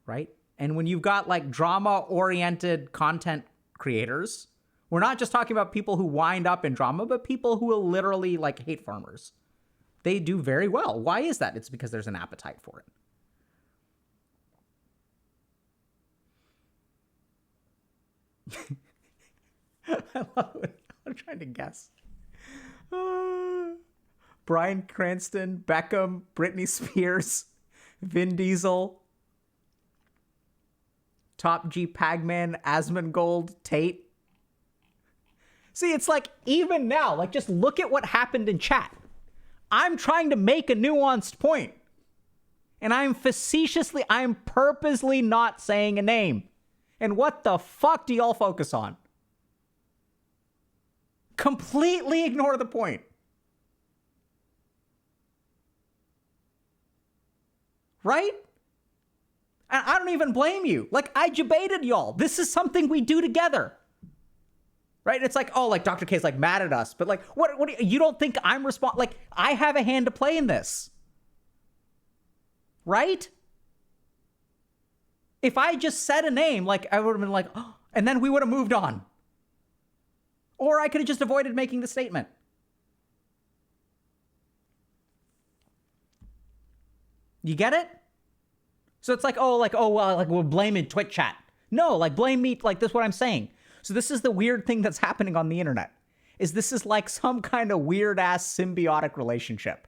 S1: right? And when you've got like drama-oriented content creators, we're not just talking about people who wind up in drama, but people who will literally like hate farmers. They do very well. Why is that? It's because there's an appetite for it. I love it. I'm trying to guess. Bryan Cranston, Beckham, Britney Spears, Vin Diesel, Top G Pagman, Asmongold, Tate. See, it's like even now, like just look at what happened in chat. I'm trying to make a nuanced point. And I'm purposely not saying a name. And what the fuck do y'all focus on? Completely ignore the point. Right? And I don't even blame you. Like, I debated y'all. This is something we do together. Right? It's like, oh, like Dr. K is like mad at us. But like, what you don't think I'm like, I have a hand to play in this. Right? If I just said a name, like I would have been like, oh, and then we would have moved on. Or I could have just avoided making the statement. You get it? So it's like, well, like we'll blame in Twitch chat. No, like blame me, like this is what I'm saying. So this is the weird thing that's happening on the internet. This is like some kind of weird ass symbiotic relationship.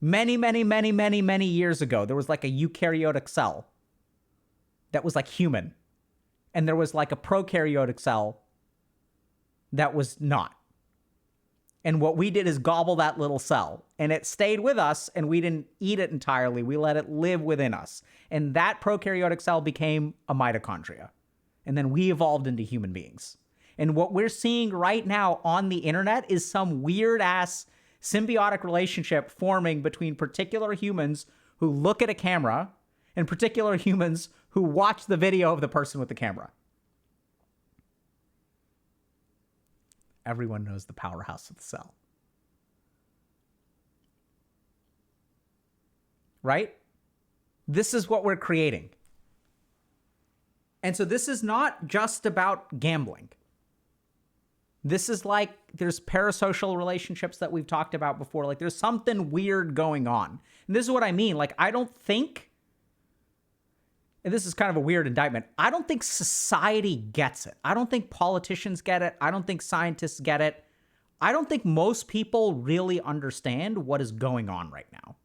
S1: Many years ago, there was like a eukaryotic cell that was like human. And there was like a prokaryotic cell that was not. And what we did is gobble that little cell. And it stayed with us, and we didn't eat it entirely. We let it live within us. And that prokaryotic cell became a mitochondria. And then we evolved into human beings. And what we're seeing right now on the internet is some weird-ass symbiotic relationship forming between particular humans who look at a camera and particular humans who watch the video of the person with the camera. Everyone knows the powerhouse of the cell. Right? This is what we're creating. And so this is not just about gambling. This is like, there's parasocial relationships that we've talked about before. Like, there's something weird going on. And this is what I mean. Like, I don't think, and this is kind of a weird indictment, I don't think society gets it. I don't think politicians get it. I don't think scientists get it. I don't think most people really understand what is going on right now.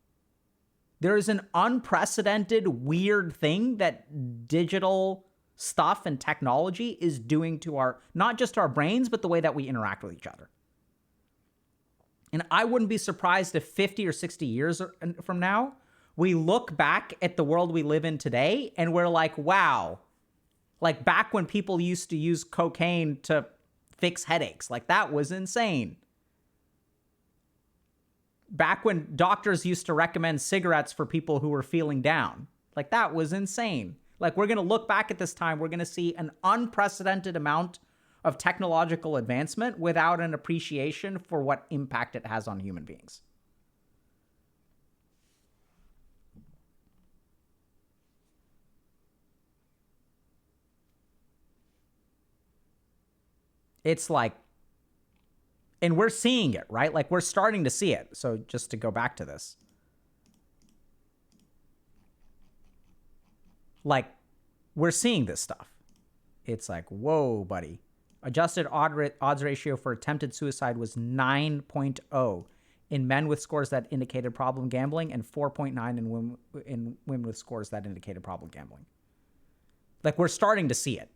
S1: There is an unprecedented, weird thing that digital stuff and technology is doing to our, not just our brains, but the way that we interact with each other. And I wouldn't be surprised if 50 or 60 years from now, we look back at the world we live in today and we're like, wow, like back when people used to use cocaine to fix headaches, like that was insane. Back when doctors used to recommend cigarettes for people who were feeling down, like that was insane. Like we're going to look back at this time, we're going to see an unprecedented amount of technological advancement without an appreciation for what impact it has on human beings. It's like, and we're seeing it, right? Like we're starting to see it. So just to go back to this, like we're seeing this stuff. It's like, whoa, buddy. Adjusted odds ratio for attempted suicide was 9.0 in men with scores that indicated problem gambling and 4.9 in women with scores that indicated problem gambling. Like we're starting to see it,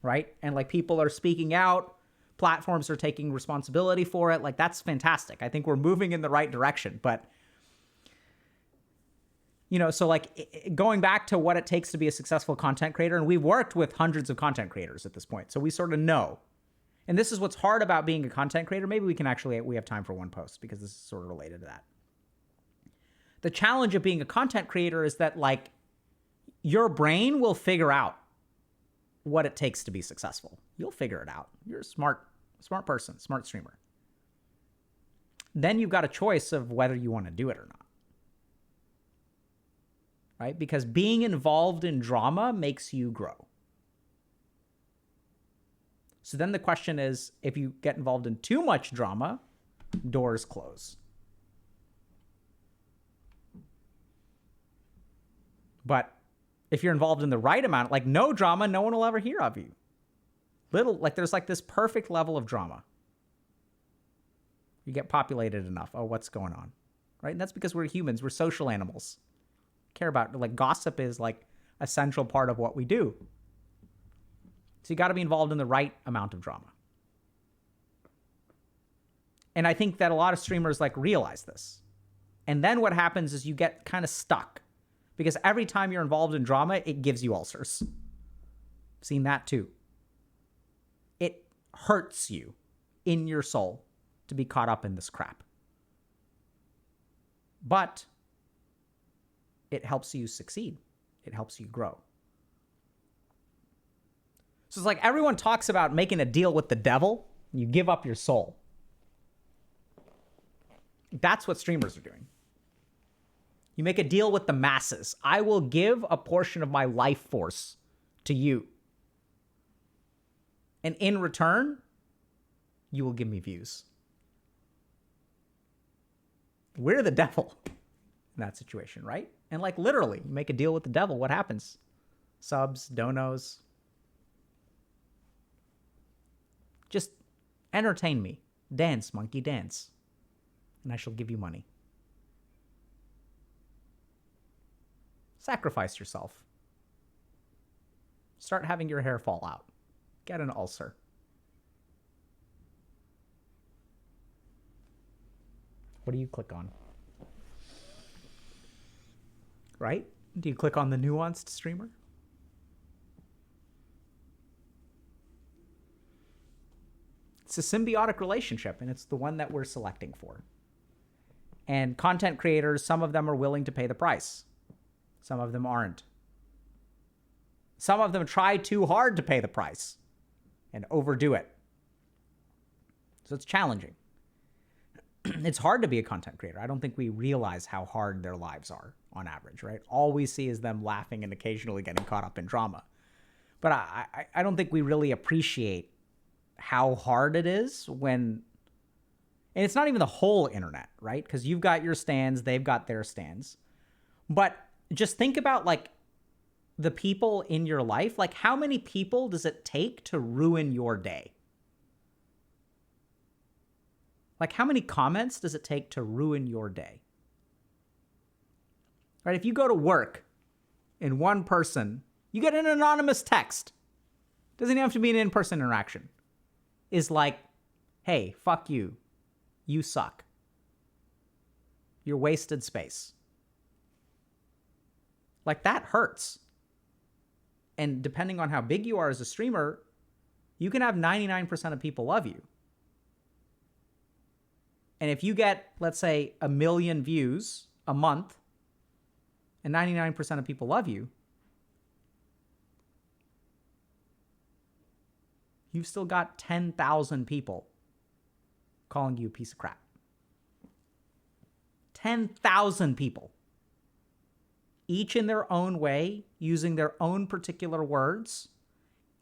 S1: right? And like people are speaking out, platforms are taking responsibility for it. Like that's fantastic. I think we're moving in the right direction, but you know, so like going back to what it takes to be a successful content creator, and we've worked with hundreds of content creators at this point, so we sort of know. And this is what's hard about being a content creator. Maybe we have time for one post because this is sort of related to that. The challenge of being a content creator is that like your brain will figure out what it takes to be successful. You'll figure it out. You're a smart person, smart streamer. Then you've got a choice of whether you want to do it or not. Right? Because being involved in drama makes you grow. So then the question is, if you get involved in too much drama, doors close. But if you're involved in the right amount, like no drama, no one will ever hear of you. There's like this perfect level of drama. You get populated enough. Oh, what's going on? Right? And that's because we're humans. We're social animals. Care about, like, gossip is like a central part of what we do. So you got to be involved in the right amount of drama. And I think that a lot of streamers like realize this. And then what happens is you get kind of stuck because every time you're involved in drama, it gives you ulcers. Seen that too. It hurts you in your soul to be caught up in this crap. But it helps you succeed. It helps you grow. So it's like everyone talks about making a deal with the devil. You give up your soul. That's what streamers are doing. You make a deal with the masses. I will give a portion of my life force to you. And in return, you will give me views. We're the devil in that situation, right? And like literally, you make a deal with the devil, what happens? Subs, donos. Just entertain me. Dance, monkey, dance. And I shall give you money. Sacrifice yourself. Start having your hair fall out. Get an ulcer. What do you click on? Right? Do you click on the nuanced streamer? It's a symbiotic relationship, and it's the one that we're selecting for. And content creators, some of them are willing to pay the price. Some of them aren't. Some of them try too hard to pay the price and overdo it. So it's challenging. It's hard to be a content creator. I don't think we realize how hard their lives are on average, right? All we see is them laughing and occasionally getting caught up in drama. But I don't think we really appreciate how hard it is when, and it's not even the whole internet, right? Because you've got your stands, they've got their stands. But just think about like the people in your life. Like how many people does it take to ruin your day? Like how many comments does it take to ruin your day? right? If you go to work and one person, you get an anonymous text, doesn't even have to be an in-person interaction, is like, hey, fuck you. You suck. You're wasted space. Like, that hurts. And depending on how big you are as a streamer, you can have 99% of people love you. And if you get, let's say, 1 million views a month, and 99% of people love you, you've still got 10,000 people calling you a piece of crap. 10,000 people. Each in their own way, using their own particular words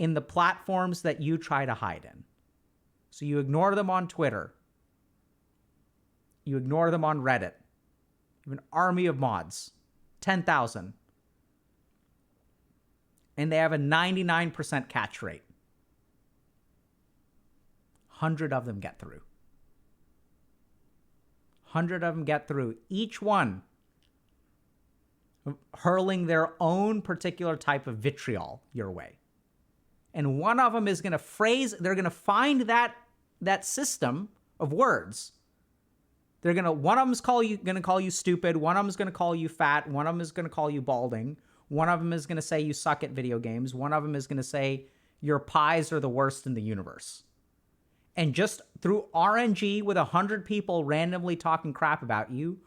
S1: in the platforms that you try to hide in. So you ignore them on Twitter. You ignore them on Reddit. You have an army of mods. 10,000. And they have a 99% catch rate. 100 of them get through. 100 of them get through. Each one hurling their own particular type of vitriol your way. And one of them is going to they're going to find that system of words. One of them is going to call you stupid. One of them is going to call you fat. One of them is going to call you balding. One of them is going to say you suck at video games. One of them is going to say your pies are the worst in the universe. And just through RNG with 100 people randomly talking crap about you,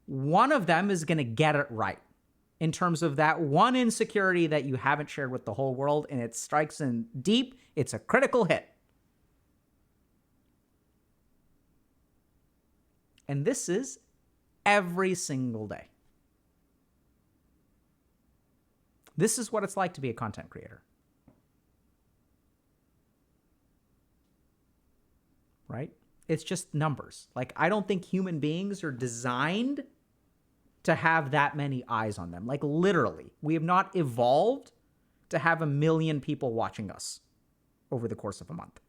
S1: one of them is going to get it right in terms of that one insecurity that you haven't shared with the whole world, and it strikes in deep. It's a critical hit. And this is every single day. This is what it's like to be a content creator. Right? It's just numbers. Like, I don't think human beings are designed to have that many eyes on them. Like, literally, we have not evolved to have 1 million people watching us over the course of a month.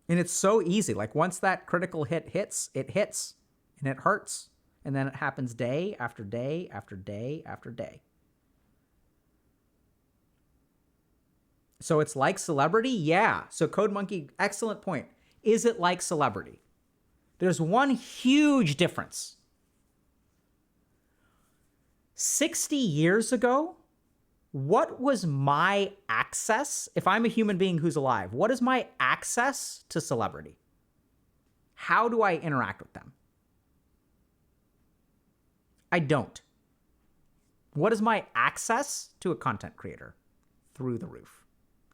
S1: And it's so easy. Like, once that critical hit hits, and it hurts. And then it happens day after day after day after day. So it's like celebrity? Yeah. So Code Monkey, excellent point. Is it like celebrity? There's one huge difference. 60 years ago, what was my access? If I'm a human being who's alive, what is my access to celebrity? How do I interact with them? I don't. What is my access to a content creator? Through the roof.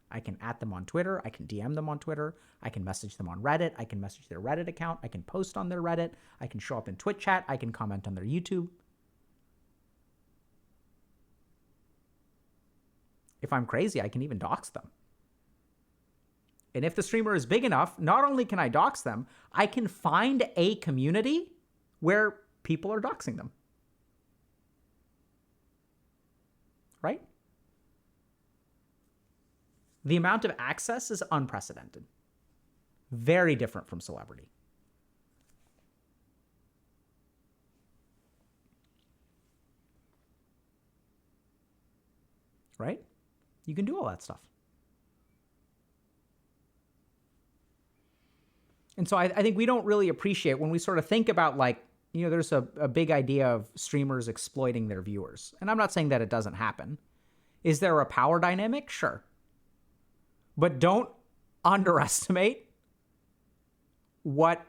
S1: I can @ them on Twitter. I can DM them on Twitter. I can message them on Reddit. I can message their Reddit account. I can post on their Reddit. I can show up in Twitch chat. I can comment on their YouTube. If I'm crazy, I can even dox them. And if the streamer is big enough, not only can I dox them, I can find a community where people are doxing them. Right? The amount of access is unprecedented. Very different from celebrity. Right? You can do all that stuff. And so I think we don't really appreciate when we sort of think about, like, you know, there's a big idea of streamers exploiting their viewers. And I'm not saying that it doesn't happen. Is there a power dynamic? Sure. But don't underestimate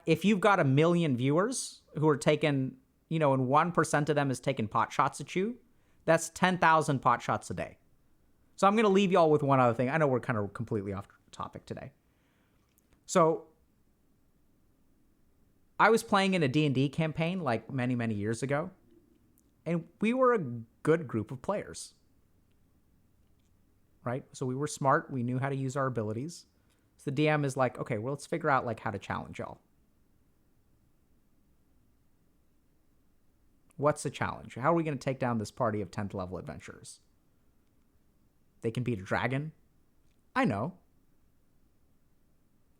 S1: if you've got 1 million viewers who are taking, you know, and 1% of them is taking pot shots at you, that's 10,000 pot shots a day. So I'm going to leave y'all with one other thing. I know we're kind of completely off topic today. So I was playing in a D&D campaign like many, many years ago, and we were a good group of players. Right? So we were smart. We knew how to use our abilities. So the DM is like, okay, well, let's figure out like how to challenge y'all. What's the challenge? How are we going to take down this party of 10th level adventurers? They can beat a dragon. I know.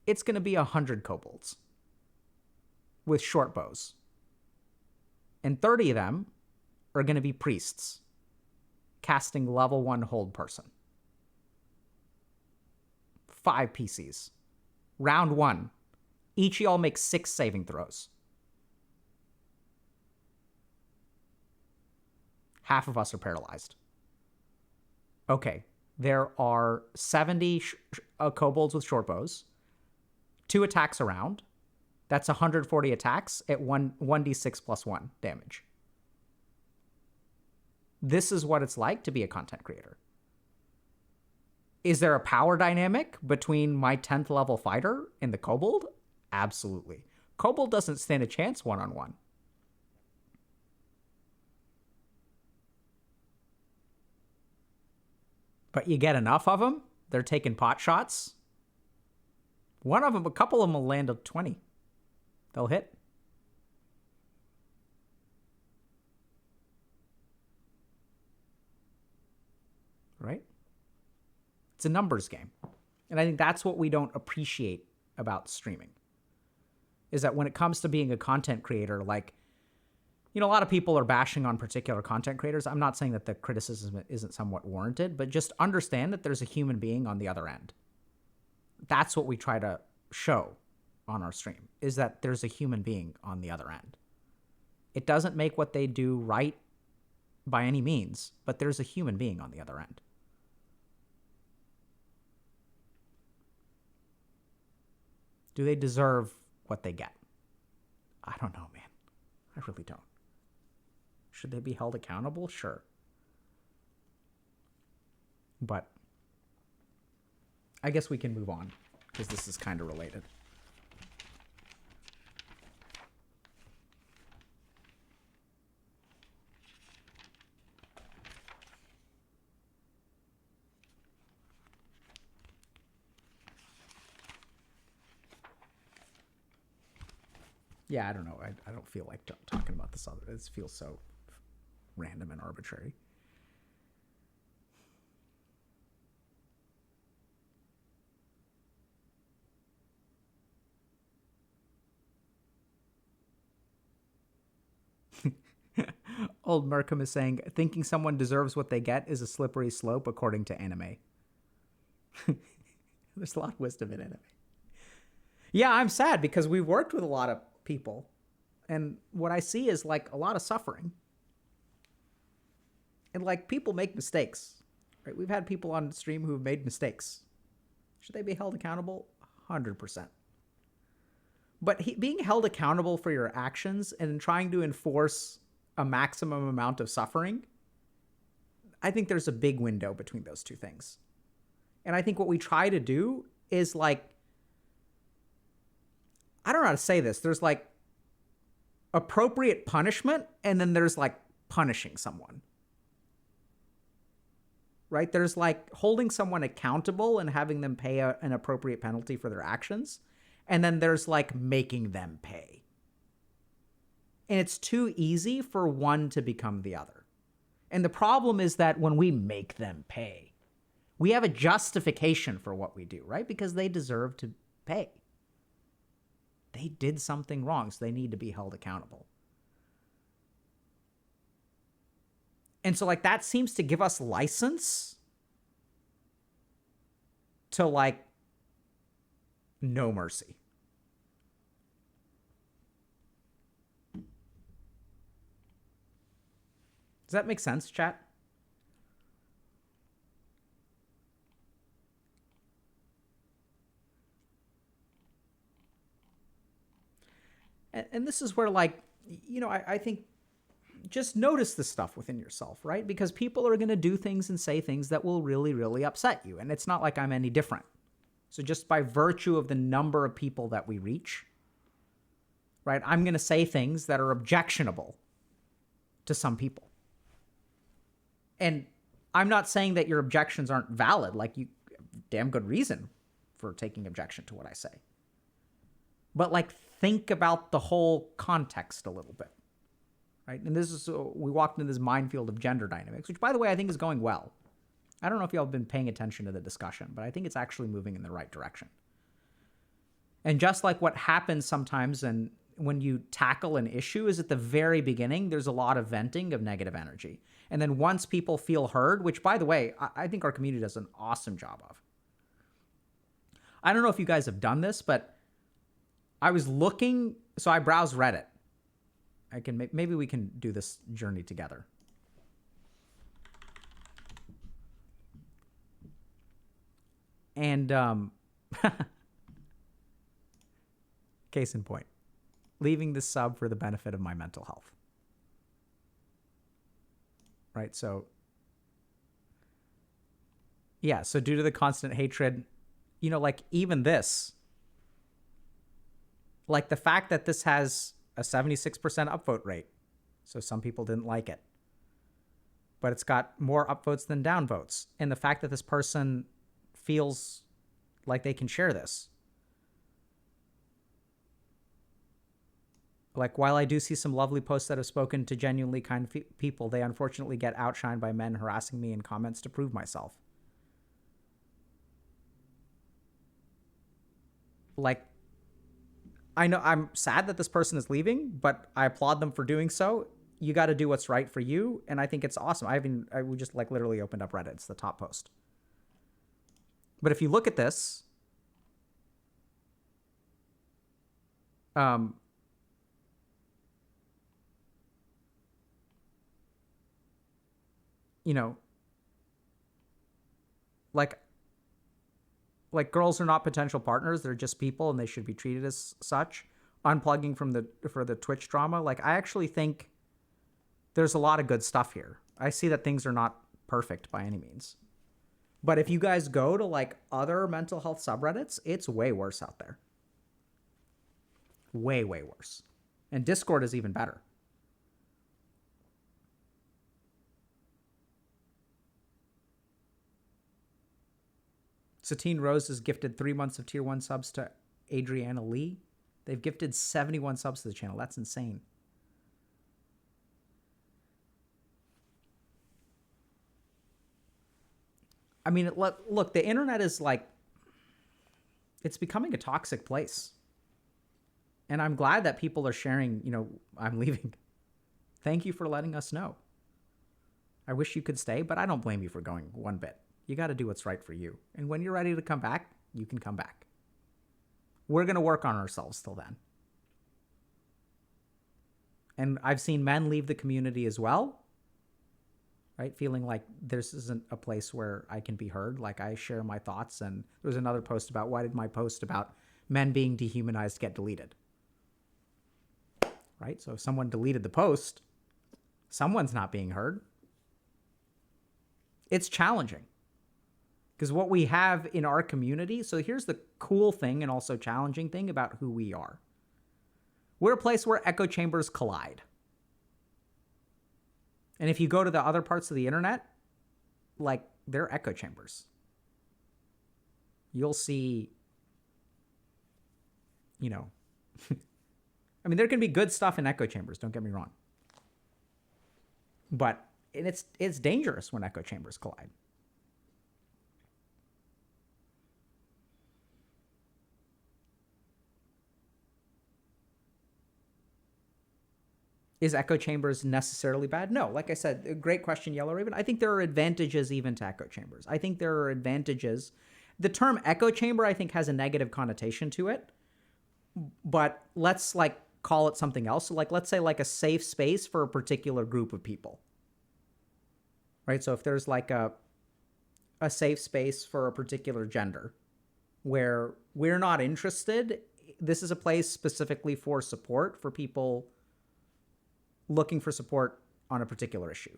S1: It's going to be 100 kobolds with short bows. And 30 of them are going to be priests casting level 1 hold person. 5 PCs. Round 1. Each of y'all make 6 saving throws. Half of us are paralyzed. Okay, there are 70 kobolds with short bows. 2 attacks around. That's 140 attacks at 1d6 plus 1 damage. This is what it's like to be a content creator. Is there a power dynamic between my 10th level fighter and the kobold? Absolutely. Kobold doesn't stand a chance one-on-one. But you get enough of them, they're taking pot shots. One of them, a couple of them will land a 20. They'll hit. Right? It's a numbers game. And I think that's what we don't appreciate about streaming. Is that when it comes to being a content creator, like, you know, a lot of people are bashing on particular content creators. I'm not saying that the criticism isn't somewhat warranted, but just understand that there's a human being on the other end. That's what we try to show on our stream, is that there's a human being on the other end. It doesn't make what they do right by any means, but there's a human being on the other end. Do they deserve what they get? I don't know, man. I really don't. Should they be held accountable? Sure. But I guess we can move on because this is kind of related. Yeah, I don't know. I don't feel like talking about this other. This feels so random and arbitrary. Old Merkham is saying, thinking someone deserves what they get is a slippery slope according to anime. There's a lot of wisdom in anime. Yeah, I'm sad because we've worked with a lot of people, and what I see is like a lot of suffering. And like people make mistakes, right? We've had people on stream who have made mistakes. Should they be held accountable? 100%. But being held accountable for your actions and trying to enforce a maximum amount of suffering, I think there's a big window between those two things. And I think what we try to do is like, I don't know how to say this. There's like appropriate punishment, and then there's like punishing someone. Right? There's like holding someone accountable and having them pay an appropriate penalty for their actions. And then there's like making them pay. And it's too easy for one to become the other. And the problem is that when we make them pay, we have a justification for what we do, right? Because they deserve to pay. They did something wrong, so they need to be held accountable. And so like that seems to give us license to like no mercy. Does that make sense, chat? And this is where, like, you know, I think just notice the stuff within yourself, right? Because people are going to do things and say things that will really, really upset you. And it's not like I'm any different. So just by virtue of the number of people that we reach, right, I'm going to say things that are objectionable to some people. And I'm not saying that your objections aren't valid. Like, you damn good reason for taking objection to what I say. But like, think about the whole context a little bit, right? And this is, we walked into this minefield of gender dynamics, which, by the way, I think is going well. I don't know if y'all have been paying attention to the discussion, but I think it's actually moving in the right direction. And just like what happens sometimes, and when you tackle an issue is at the very beginning, there's a lot of venting of negative energy. And then once people feel heard, which by the way, I think our community does an awesome job of. I don't know if you guys have done this, but I was looking, so I browse Reddit. Maybe we can do this journey together. And case in point, leaving the sub for the benefit of my mental health. Right? So, yeah, so due to the constant hatred, you know, like even this, like the fact that this has a 76% upvote rate. So some people didn't like it. But it's got more upvotes than downvotes. And the fact that this person feels like they can share this. Like, while I do see some lovely posts that have spoken to genuinely kind people, they unfortunately get outshined by men harassing me in comments to prove myself. Like, I know I'm sad that this person is leaving, but I applaud them for doing so. You got to do what's right for you. And I think it's awesome. We just like literally opened up Reddit. It's the top post. But if you look at this, you know, like girls are not potential partners. They're just people and they should be treated as such. Unplugging for the Twitch drama. Like, I actually think there's a lot of good stuff here. I see that things are not perfect by any means. But if you guys go to like other mental health subreddits, it's way worse out there. Way, way worse. And Discord is even better. Satine Rose has gifted 3 months of tier 1 subs to Adriana Lee. They've gifted 71 subs to the channel. That's insane. I mean, look, the internet is like, it's becoming a toxic place. And I'm glad that people are sharing, you know, I'm leaving. Thank you for letting us know. I wish you could stay, but I don't blame you for going one bit. You got to do what's right for you. And when you're ready to come back, you can come back. We're going to work on ourselves till then. And I've seen men leave the community as well, right? Feeling like this isn't a place where I can be heard. Like, I share my thoughts. And there was another post about, why did my post about men being dehumanized get deleted? Right? So if someone deleted the post, someone's not being heard. It's challenging. Because what we have in our community, so here's the cool thing and also challenging thing about who we are. We're a place where echo chambers collide. And if you go to the other parts of the internet, like, they're echo chambers. You'll see, you know, I mean, there can be good stuff in echo chambers, don't get me wrong. But it's dangerous when echo chambers collide. Is echo chambers necessarily bad? No. Like I said, a great question, Yellow Raven. I think there are advantages even to echo chambers. I think there are advantages. The term echo chamber, I think, has a negative connotation to it. But let's like call it something else. So like, let's say like a safe space for a particular group of people. Right? So if there's like a safe space for a particular gender where we're not interested, this is a place specifically for support for people looking for support on a particular issue.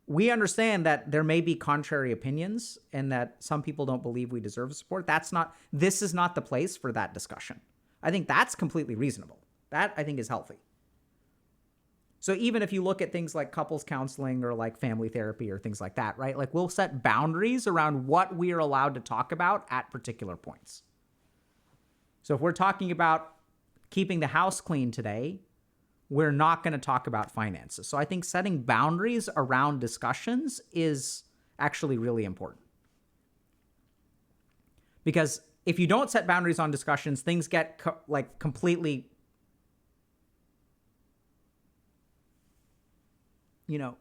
S1: We understand that there may be contrary opinions and that some people don't believe we deserve support. This is not the place for that discussion. I think that's completely reasonable. That, I think, is healthy. So even if you look at things like couples counseling or like family therapy or things like that, right? Like, we'll set boundaries around what we are allowed to talk about at particular points. So if we're talking about keeping the house clean today, we're not going to talk about finances. So I think setting boundaries around discussions is actually really important. Because if you don't set boundaries on discussions, things get completely you know,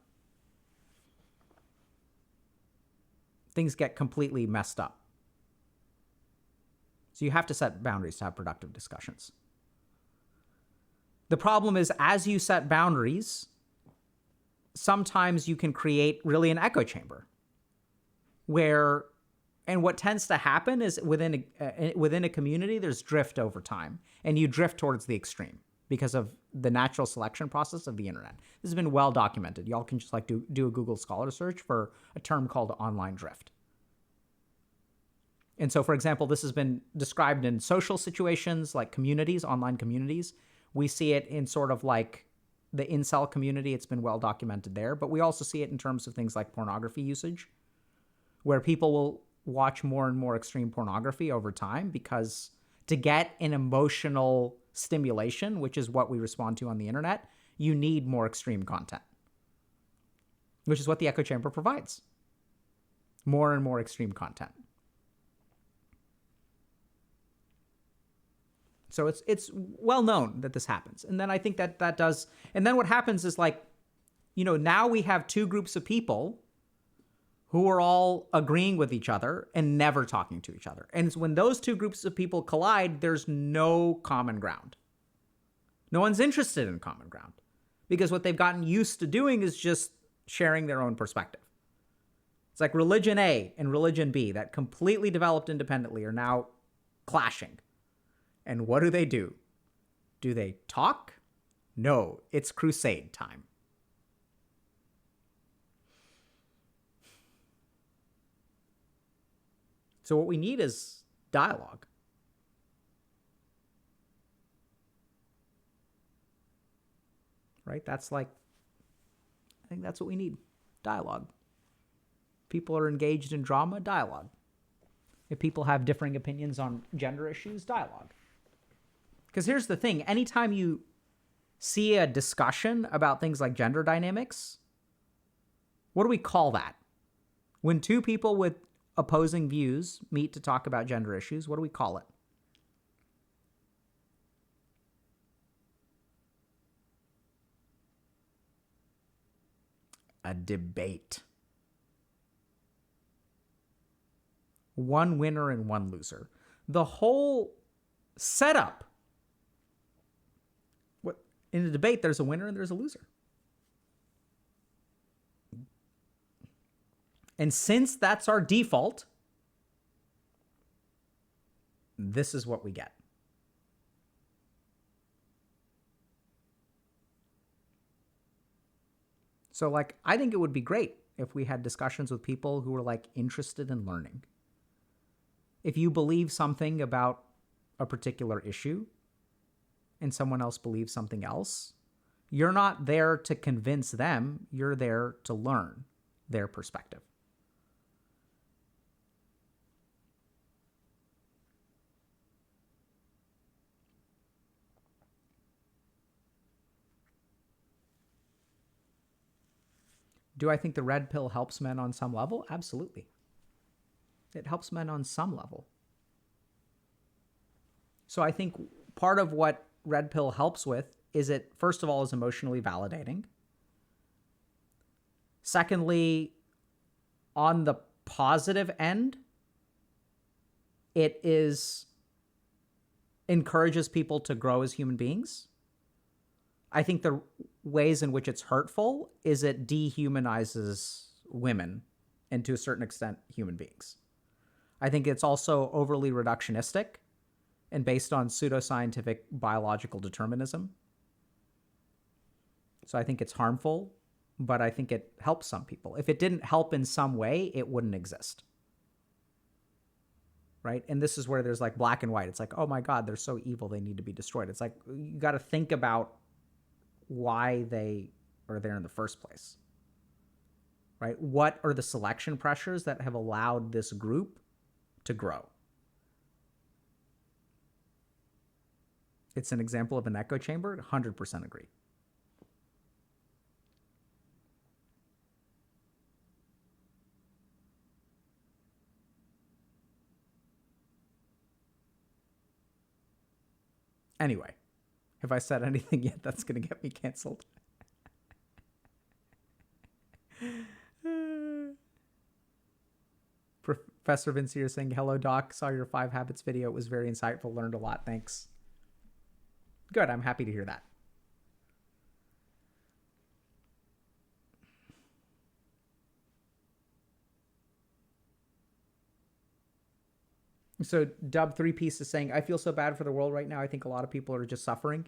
S1: things get completely messed up. So you have to set boundaries to have productive discussions. The problem is, as you set boundaries, sometimes you can create really an echo chamber where, and what tends to happen is within a community, there's drift over time, and you drift towards the extreme because of the natural selection process of the internet. This has been well documented. Y'all can just like do a Google Scholar search for a term called online drift. And so, for example, this has been described in social situations like communities, online communities. We see it in sort of like the incel community. It's been well documented there. But we also see it in terms of things like pornography usage, where people will watch more and more extreme pornography over time because to get an emotional stimulation, which is what we respond to on the internet, you need more extreme content, which is what the echo chamber provides. More and more extreme content. So it's well known that this happens. And then I think that does, and then what happens is like, now we have two groups of people who are all agreeing with each other and never talking to each other. And when those two groups of people collide, there's no common ground. No one's interested in common ground because what they've gotten used to doing is just sharing their own perspective. It's like religion A and religion B that completely developed independently are now clashing. And what do? Do they talk? No, it's crusade time. So what we need is dialogue. Right? I think that's what we need. Dialogue. People are engaged in drama, dialogue. If people have differing opinions on gender issues, dialogue. Because here's the thing, anytime you see a discussion about things like gender dynamics, what do we call that? When two people with opposing views meet to talk about gender issues, what do we call it? A debate. One winner and one loser. The whole setup. In a debate, there's a winner and there's a loser. And since that's our default, this is what we get. So, I think it would be great if we had discussions with people who were, interested in learning. If you believe something about a particular issue, and someone else believes something else, you're not there to convince them. You're there to learn their perspective. Do I think the red pill helps men on some level? Absolutely. It helps men on some level. So I think part of what red pill helps with is it, first of all, is emotionally validating. Secondly, on the positive end, it encourages people to grow as human beings. I think the ways in which it's hurtful is it dehumanizes women and to a certain extent human beings. I think it's also overly reductionistic and based on pseudoscientific biological determinism. So I think it's harmful, but I think it helps some people. If it didn't help in some way, it wouldn't exist. Right? And this is where there's black and white. It's like, oh my God, they're so evil, they need to be destroyed. It's like, you got to think about why they are there in the first place. Right? What are the selection pressures that have allowed this group to grow? It's an example of an echo chamber. 100% agree. Anyway, have I said anything yet that's going to get me canceled? Professor Vincier saying, hello, Doc. Saw your 5 Habits video. It was very insightful. Learned a lot. Thanks. Good. I'm happy to hear that. So Dub 3 Piece is saying, I feel so bad for the world right now. I think a lot of people are just suffering.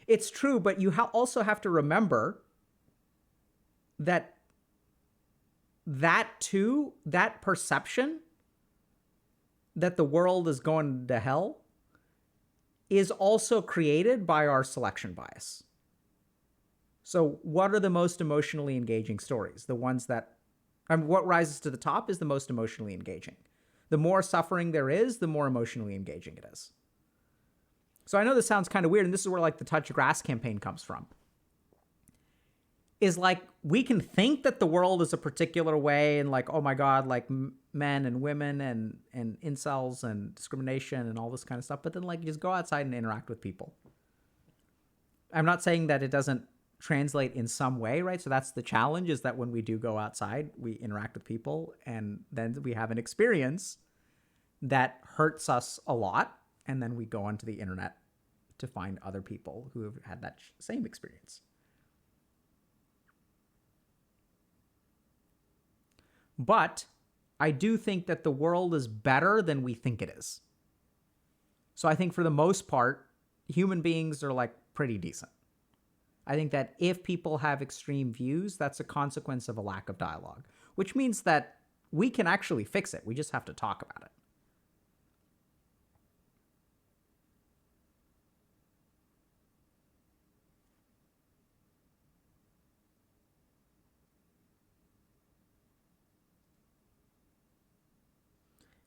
S1: It's true, but you also have to remember that that perception that the world is going to hell is also created by our selection bias. So what are the most emotionally engaging stories? The ones that, what rises to the top is the most emotionally engaging. The more suffering there is, the more emotionally engaging it is. So I know this sounds kind of weird, and this is where like the Touch Grass campaign comes from. Is like, we can think that the world is a particular way and like, oh my God, like men and women and incels and discrimination and all this kind of stuff. But then like, just go outside and interact with people. I'm not saying that it doesn't translate in some way, right? So that's the challenge, is that when we do go outside, we interact with people and then we have an experience that hurts us a lot. And then we go onto the internet to find other people who have had that same experience. But I do think that the world is better than we think it is. So I think for the most part, human beings are like pretty decent. I think that if people have extreme views, that's a consequence of a lack of dialogue, which means that we can actually fix it. We just have to talk about it.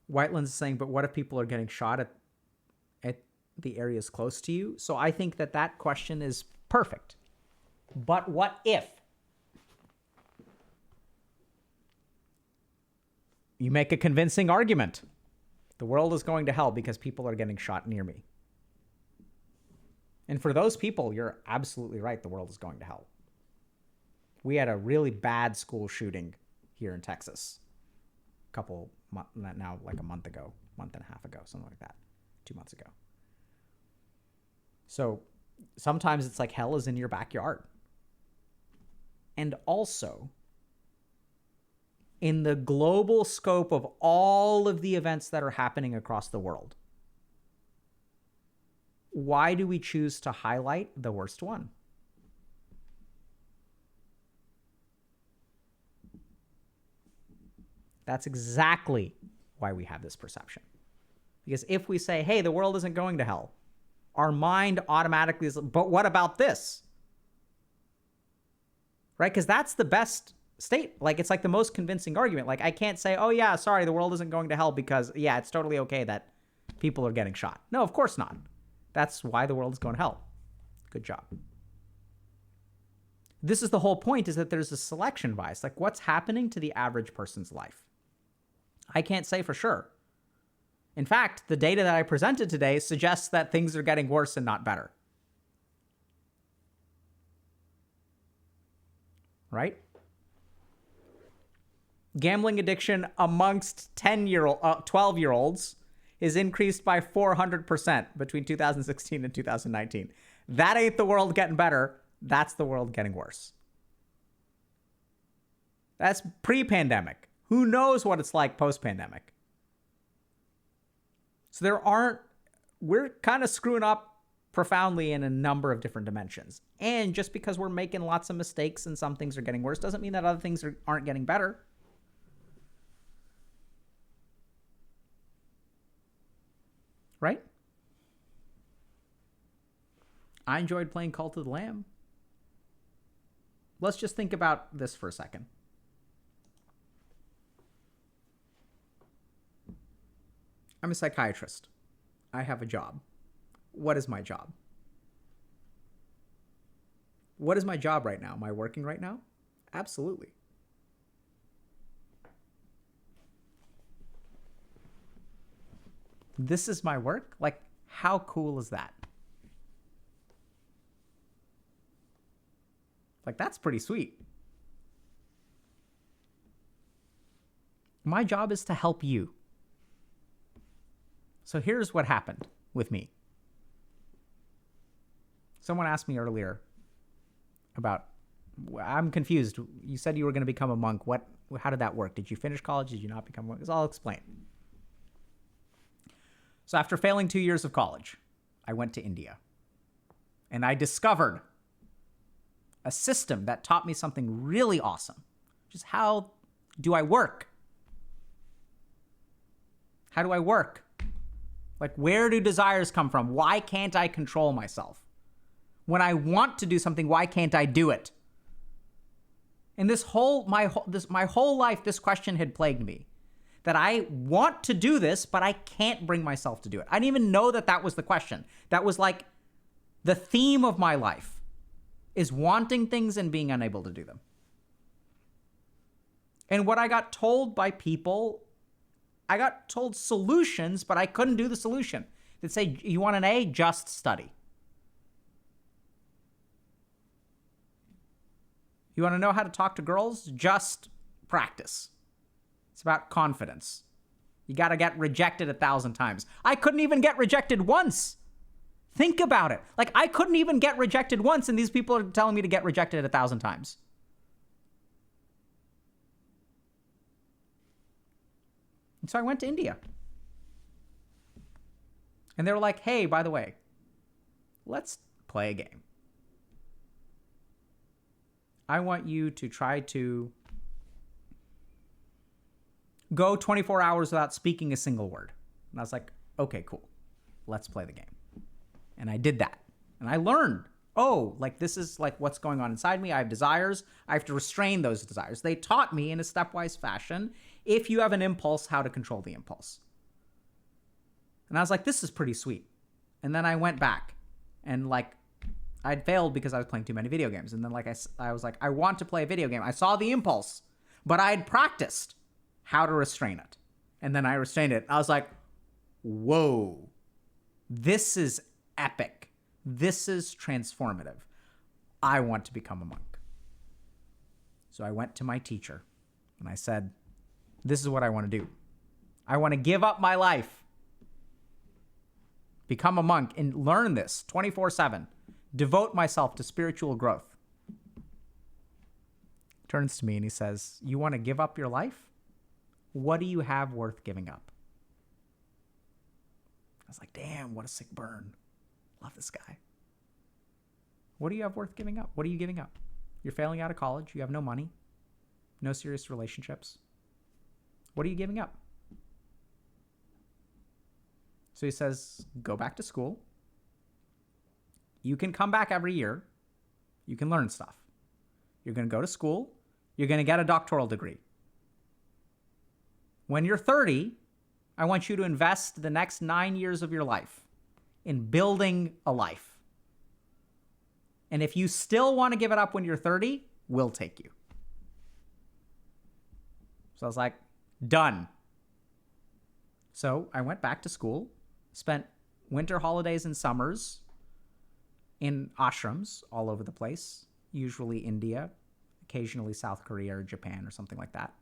S1: Whiteland's is saying, but what if people are getting shot at the areas close to you? So I think that that question is perfect. But what if you make a convincing argument? The world is going to hell because people are getting shot near me. And for those people, you're absolutely right. The world is going to hell. We had a really bad school shooting here in Texas. Now like a month ago, month and a half ago, something like that, 2 months ago. So sometimes it's like hell is in your backyard. And also, in the global scope of all of the events that are happening across the world, why do we choose to highlight the worst one? That's exactly why we have this perception. Because if we say, hey, the world isn't going to hell, our mind automatically is, but what about this? Right? Because that's the best state. Like, it's like the most convincing argument. Like, I can't say, oh yeah, sorry, the world isn't going to hell because, yeah, it's totally okay that people are getting shot. No, of course not. That's why the world is going to hell. Good job. This is the whole point, is that there's a selection bias. Like, what's happening to the average person's life? I can't say for sure. In fact, the data that I presented today suggests that things are getting worse and not better. Right? Gambling addiction amongst 12-year-olds is increased by 400% between 2016 and 2019. That ain't the world getting better. That's the world getting worse. That's pre-pandemic. Who knows what it's like post-pandemic? So we're kind of screwing up profoundly in a number of different dimensions. And just because we're making lots of mistakes and some things are getting worse doesn't mean that other things aren't getting better. Right? I enjoyed playing Cult of the Lamb. Let's just think about this for a second. I'm a psychiatrist. I have a job. What is my job? What is my job right now? Am I working right now? Absolutely. This is my work? Like, how cool is that? Like, that's pretty sweet. My job is to help you. So here's what happened with me. Someone asked me earlier about, I'm confused. You said you were going to become a monk. How did that work? Did you finish college? Did you not become a monk? I'll explain. So after failing 2 years of college, I went to India. And I discovered a system that taught me something really awesome. Just how do I work? How do I work? Like, where do desires come from? Why can't I control myself? When I want to do something, why can't I do it? And my whole life, this question had plagued me. That I want to do this, but I can't bring myself to do it. I didn't even know that was the question. That was like the theme of my life, is wanting things and being unable to do them. And what I got told by people, I got told solutions, but I couldn't do the solution. They'd say, you want an A? Just study. You want to know how to talk to girls? Just practice. It's about confidence. You got to get rejected 1,000 times. I couldn't even get rejected once. Think about it. Like, I couldn't even get rejected once, and these people are telling me to get rejected 1,000 times. And so I went to India. And they were like, hey, by the way, let's play a game. I want you to try to go 24 hours without speaking a single word. And I was like, okay, cool. Let's play the game. And I did that. And I learned, like, this is like what's going on inside me. I have desires. I have to restrain those desires. They taught me in a stepwise fashion, if you have an impulse, how to control the impulse. And I was like, this is pretty sweet. And then I went back and like, I'd failed because I was playing too many video games. And then like I was like, I want to play a video game. I saw the impulse, but I had practiced how to restrain it. And then I restrained it. I was like, whoa, this is epic. This is transformative. I want to become a monk. So I went to my teacher and I said, this is what I want to do. I want to give up my life, become a monk, and learn this 24/7. Devote myself to spiritual growth. He turns to me and he says, you want to give up your life? What do you have worth giving up? I was like, damn, what a sick burn. Love this guy. What do you have worth giving up? What are you giving up? You're failing out of college. You have no money, no serious relationships. What are you giving up? So he says, go back to school. You can come back every year. You can learn stuff. You're going to go to school. You're going to get a doctoral degree. When you're 30, I want you to invest the next 9 years of your life in building a life. And if you still want to give it up when you're 30, we'll take you. So I was like, done. So I went back to school, spent winter holidays and summers in ashrams all over the place, usually India, occasionally South Korea or Japan or something like that,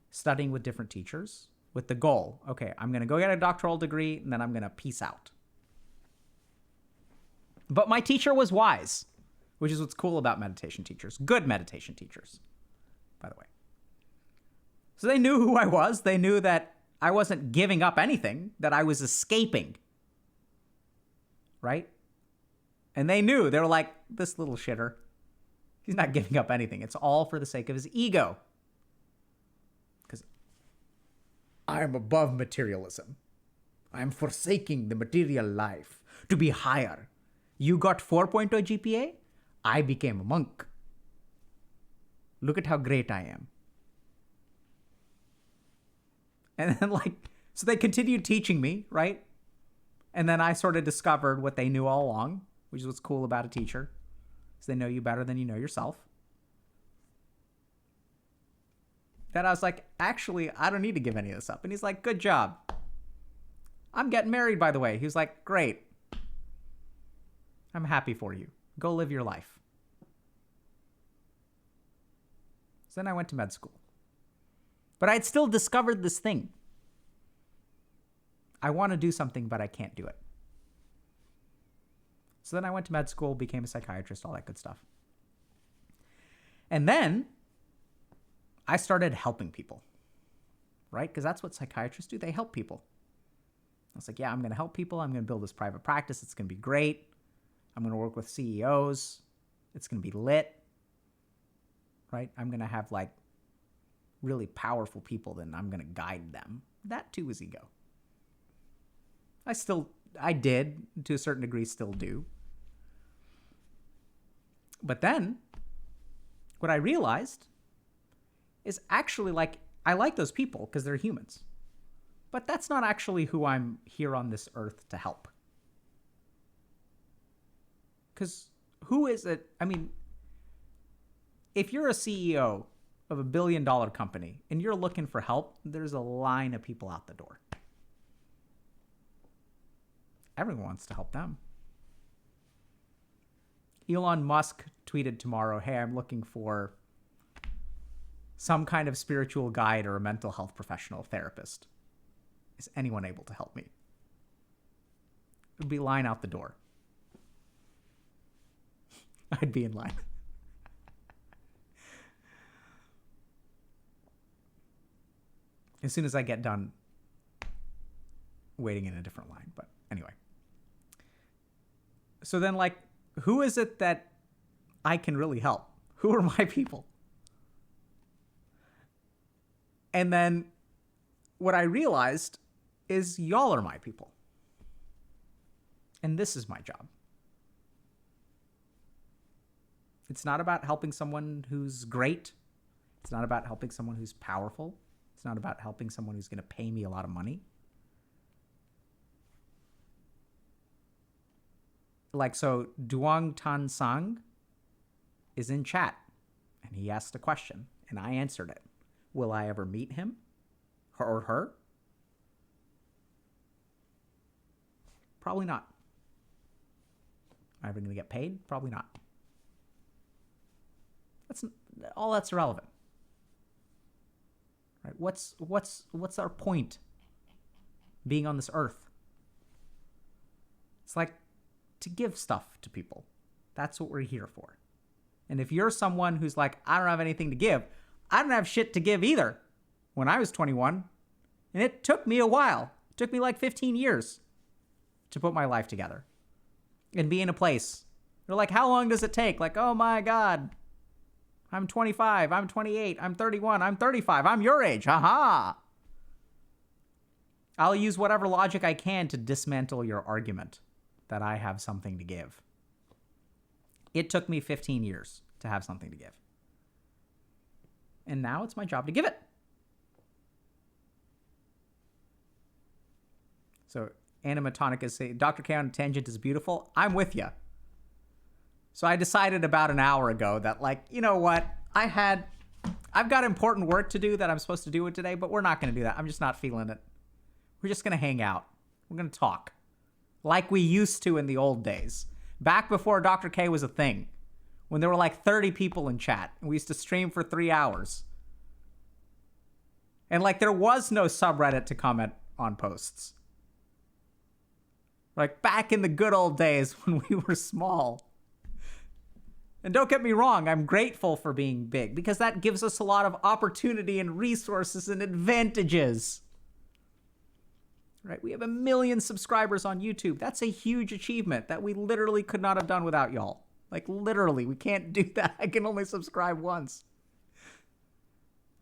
S1: studying with different teachers with the goal, okay, I'm going to go get a doctoral degree and then I'm going to peace out. But my teacher was wise, which is what's cool about meditation teachers, good meditation teachers, by the way. So they knew who I was. They knew that I wasn't giving up anything, that I was escaping, right? And they knew, they were like, this little shitter, he's not giving up anything. It's all for the sake of his ego. Because I am above materialism. I am forsaking the material life to be higher. You got 4.0 GPA? I became a monk. Look at how great I am. And then so they continued teaching me, right? And then I sort of discovered what they knew all along, which is what's cool about a teacher, is they know you better than you know yourself. Then I was like, actually, I don't need to give any of this up. And he's like, good job. I'm getting married, by the way. He was like, great. I'm happy for you. Go live your life. So then I went to med school. But I'd still discovered this thing. I want to do something, but I can't do it. So then I went to med school, became a psychiatrist, all that good stuff. And then I started helping people, right? Because that's what psychiatrists do. They help people. I was like, yeah, I'm going to help people. I'm going to build this private practice. It's going to be great. I'm going to work with CEOs. It's going to be lit, right? I'm going to have like really powerful people, then I'm going to guide them. That too is ego. I did, to a certain degree, still do. But then what I realized is actually like, I like those people because they're humans. But that's not actually who I'm here on this earth to help. Because who is it? I mean, if you're a CEO of a $1 billion company and you're looking for help, there's a line of people out the door. Everyone wants to help them. Elon Musk tweeted tomorrow, hey, I'm looking for some kind of spiritual guide or a mental health professional therapist. Is anyone able to help me? It would be line out the door. I'd be in line. As soon as I get done waiting in a different line. But anyway. So then, like, who is it that I can really help? Who are my people? And then what I realized is y'all are my people. And this is my job. It's not about helping someone who's great. It's not about helping someone who's powerful. It's not about helping someone who's going to pay me a lot of money. Like, so Duong Tan Sang is in chat and he asked a question and I answered it. Will I ever meet him or her? Probably not. Am I ever going to get paid? Probably not. That's irrelevant. Right? What's our point being on this earth? It's like to give stuff to people. That's what we're here for. And if you're someone who's like, I don't have anything to give, I don't have shit to give either. When I was 21, and it took me a while. It took me like 15 years to put my life together and be in a place. They're like, how long does it take? Like, oh my God, I'm 25, I'm 28, I'm 31, I'm 35, I'm your age, haha. I'll use whatever logic I can to dismantle your argument that I have something to give. It took me 15 years to have something to give. And now it's my job to give it. So Animatronic is saying, Dr. K on a tangent is beautiful. I'm with you. So I decided about an hour ago that, like, you know what? I've got important work to do that I'm supposed to do it today, but we're not going to do that. I'm just not feeling it. We're just going to hang out. We're going to talk like we used to in the old days. Back before Dr. K was a thing. When there were like 30 people in chat. And we used to stream for 3 hours. And like there was no subreddit to comment on posts. Like back in the good old days when we were small. And don't get me wrong, I'm grateful for being big because that gives us a lot of opportunity and resources and advantages. Right? We have 1 million subscribers on YouTube. That's a huge achievement that we literally could not have done without y'all. Like literally, we can't do that. I can only subscribe once.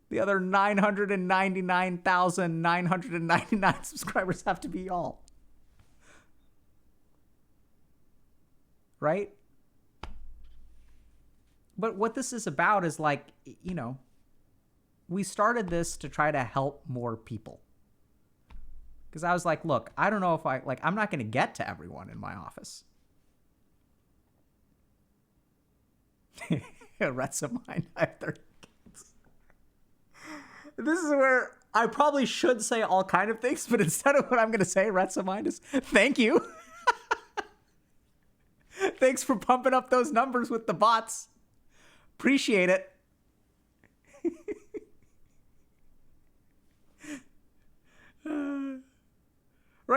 S1: The other 999,999 subscribers have to be y'all. Right? But what this is about is like, you know, we started this to try to help more people. Because I was like, look, I don't know if I'm not going to get to everyone in my office. Rest of mine, I have 30 kids. This is where I probably should say all kind of things, but instead of what I'm going to say, rest of mine is thank you. Thanks for pumping up those numbers with the bots. Appreciate it.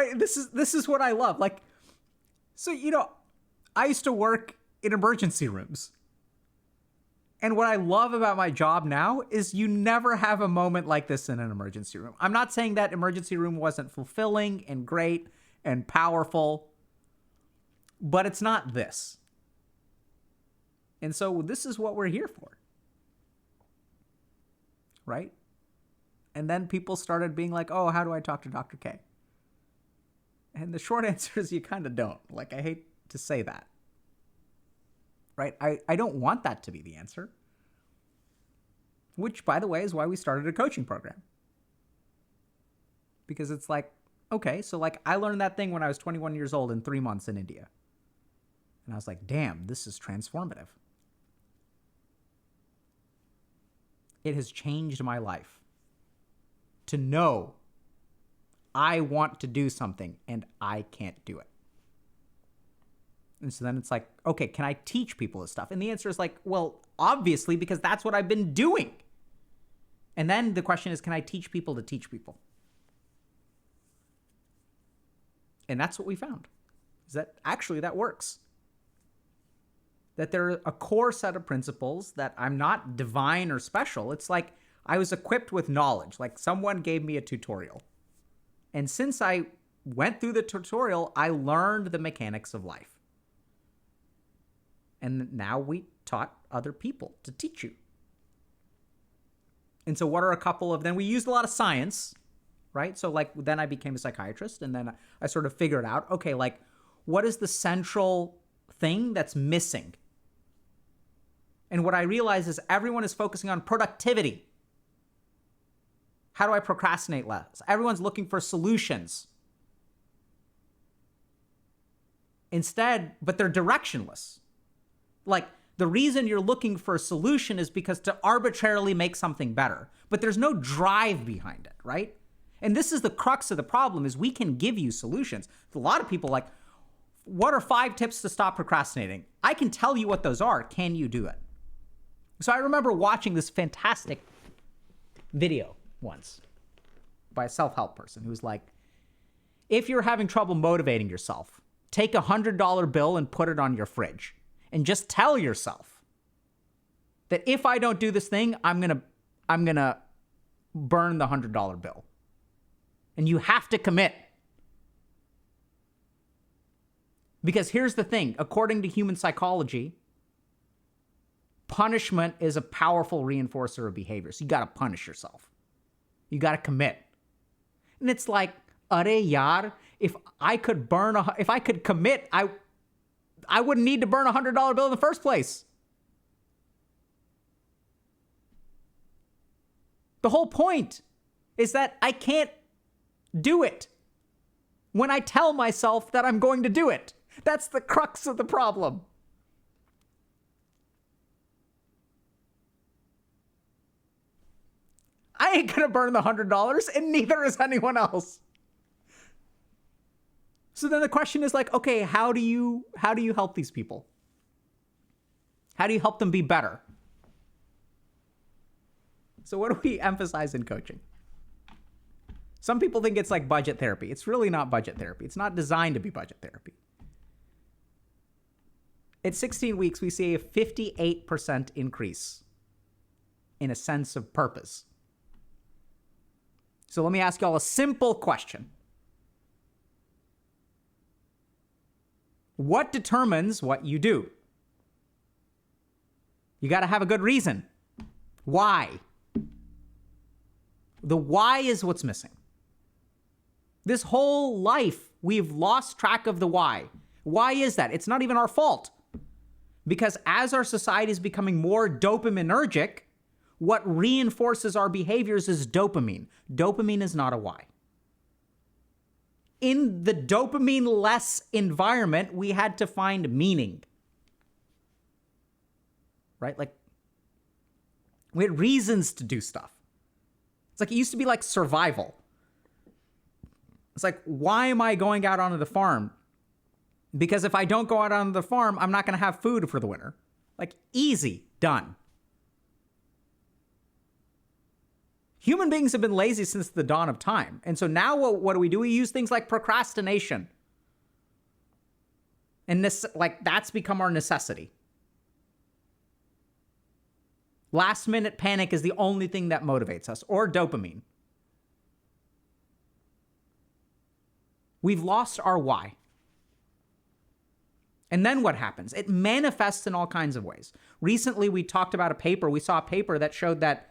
S1: right? This is what I love. Like, so, I used to work in emergency rooms. And what I love about my job now is you never have a moment like this in an emergency room. I'm not saying that emergency room wasn't fulfilling and great and powerful, but it's not this. And so this is what we're here for. Right? And then people started being like, oh, how do I talk to Dr. K? And the short answer is you kind of don't. Like, I hate to say that. Right? I don't want that to be the answer. Which, by the way, is why we started a coaching program. Because it's like, okay, so like I learned that thing when I was 21 years old in 3 months in India. And I was like, damn, this is transformative. It has changed my life to know I want to do something and I can't do it. And so then it's like, okay, can I teach people this stuff? And the answer is like, well, obviously, because that's what I've been doing. And then the question is, can I teach people to teach people? And that's what we found, is that actually that works. That there are a core set of principles that I'm not divine or special. It's like I was equipped with knowledge, like someone gave me a tutorial. And since I went through the tutorial, I learned the mechanics of life. And now we taught other people to teach you. And so what are a couple of, then we used a lot of science, right? So like, then I became a psychiatrist and then I sort of figured out, okay, like what is the central thing that's missing? And what I realized is everyone is focusing on productivity. How do I procrastinate less? Everyone's looking for solutions. Instead, but they're directionless. Like, the reason you're looking for a solution is because to arbitrarily make something better. But there's no drive behind it, right? And this is the crux of the problem, is we can give you solutions. A lot of people like, what are 5 tips to stop procrastinating? I can tell you what those are. Can you do it? So I remember watching this fantastic video once by a self-help person who was like, if you're having trouble motivating yourself, take a $100 bill and put it on your fridge. And just tell yourself that if I don't do this thing, I'm gonna burn the $100 bill. And you have to commit. Because here's the thing, according to human psychology, punishment is a powerful reinforcer of behavior. So you gotta punish yourself. You gotta commit. And it's like, are yaar, if I could commit, I wouldn't need to burn a $100 bill in the first place. The whole point is that I can't do it when I tell myself that I'm going to do it. That's the crux of the problem. I ain't gonna burn the $100, and neither is anyone else. So then the question is like, okay, how do you help these people? How do you help them be better? So what do we emphasize in coaching? Some people think it's like budget therapy. It's really not budget therapy. It's not designed to be budget therapy. At 16 weeks, we see a 58% increase in a sense of purpose. So let me ask y'all a simple question. What determines what you do? You got to have a good reason. Why? The why is what's missing. This whole life, we've lost track of the why. Why is that? It's not even our fault. Because as our society is becoming more dopaminergic, what reinforces our behaviors is dopamine. Dopamine is not a why. In the dopamine-less environment, we had to find meaning. Right? Like, we had reasons to do stuff. It's like, it used to be like survival. It's like, why am I going out onto the farm? Because if I don't go out onto the farm, I'm not going to have food for the winter. Like, easy, done. Human beings have been lazy since the dawn of time. And so now what do? We use things like procrastination. And that's become our necessity. Last minute panic is the only thing that motivates us, or dopamine. We've lost our why. And then what happens? It manifests in all kinds of ways. Recently, we saw a paper that showed that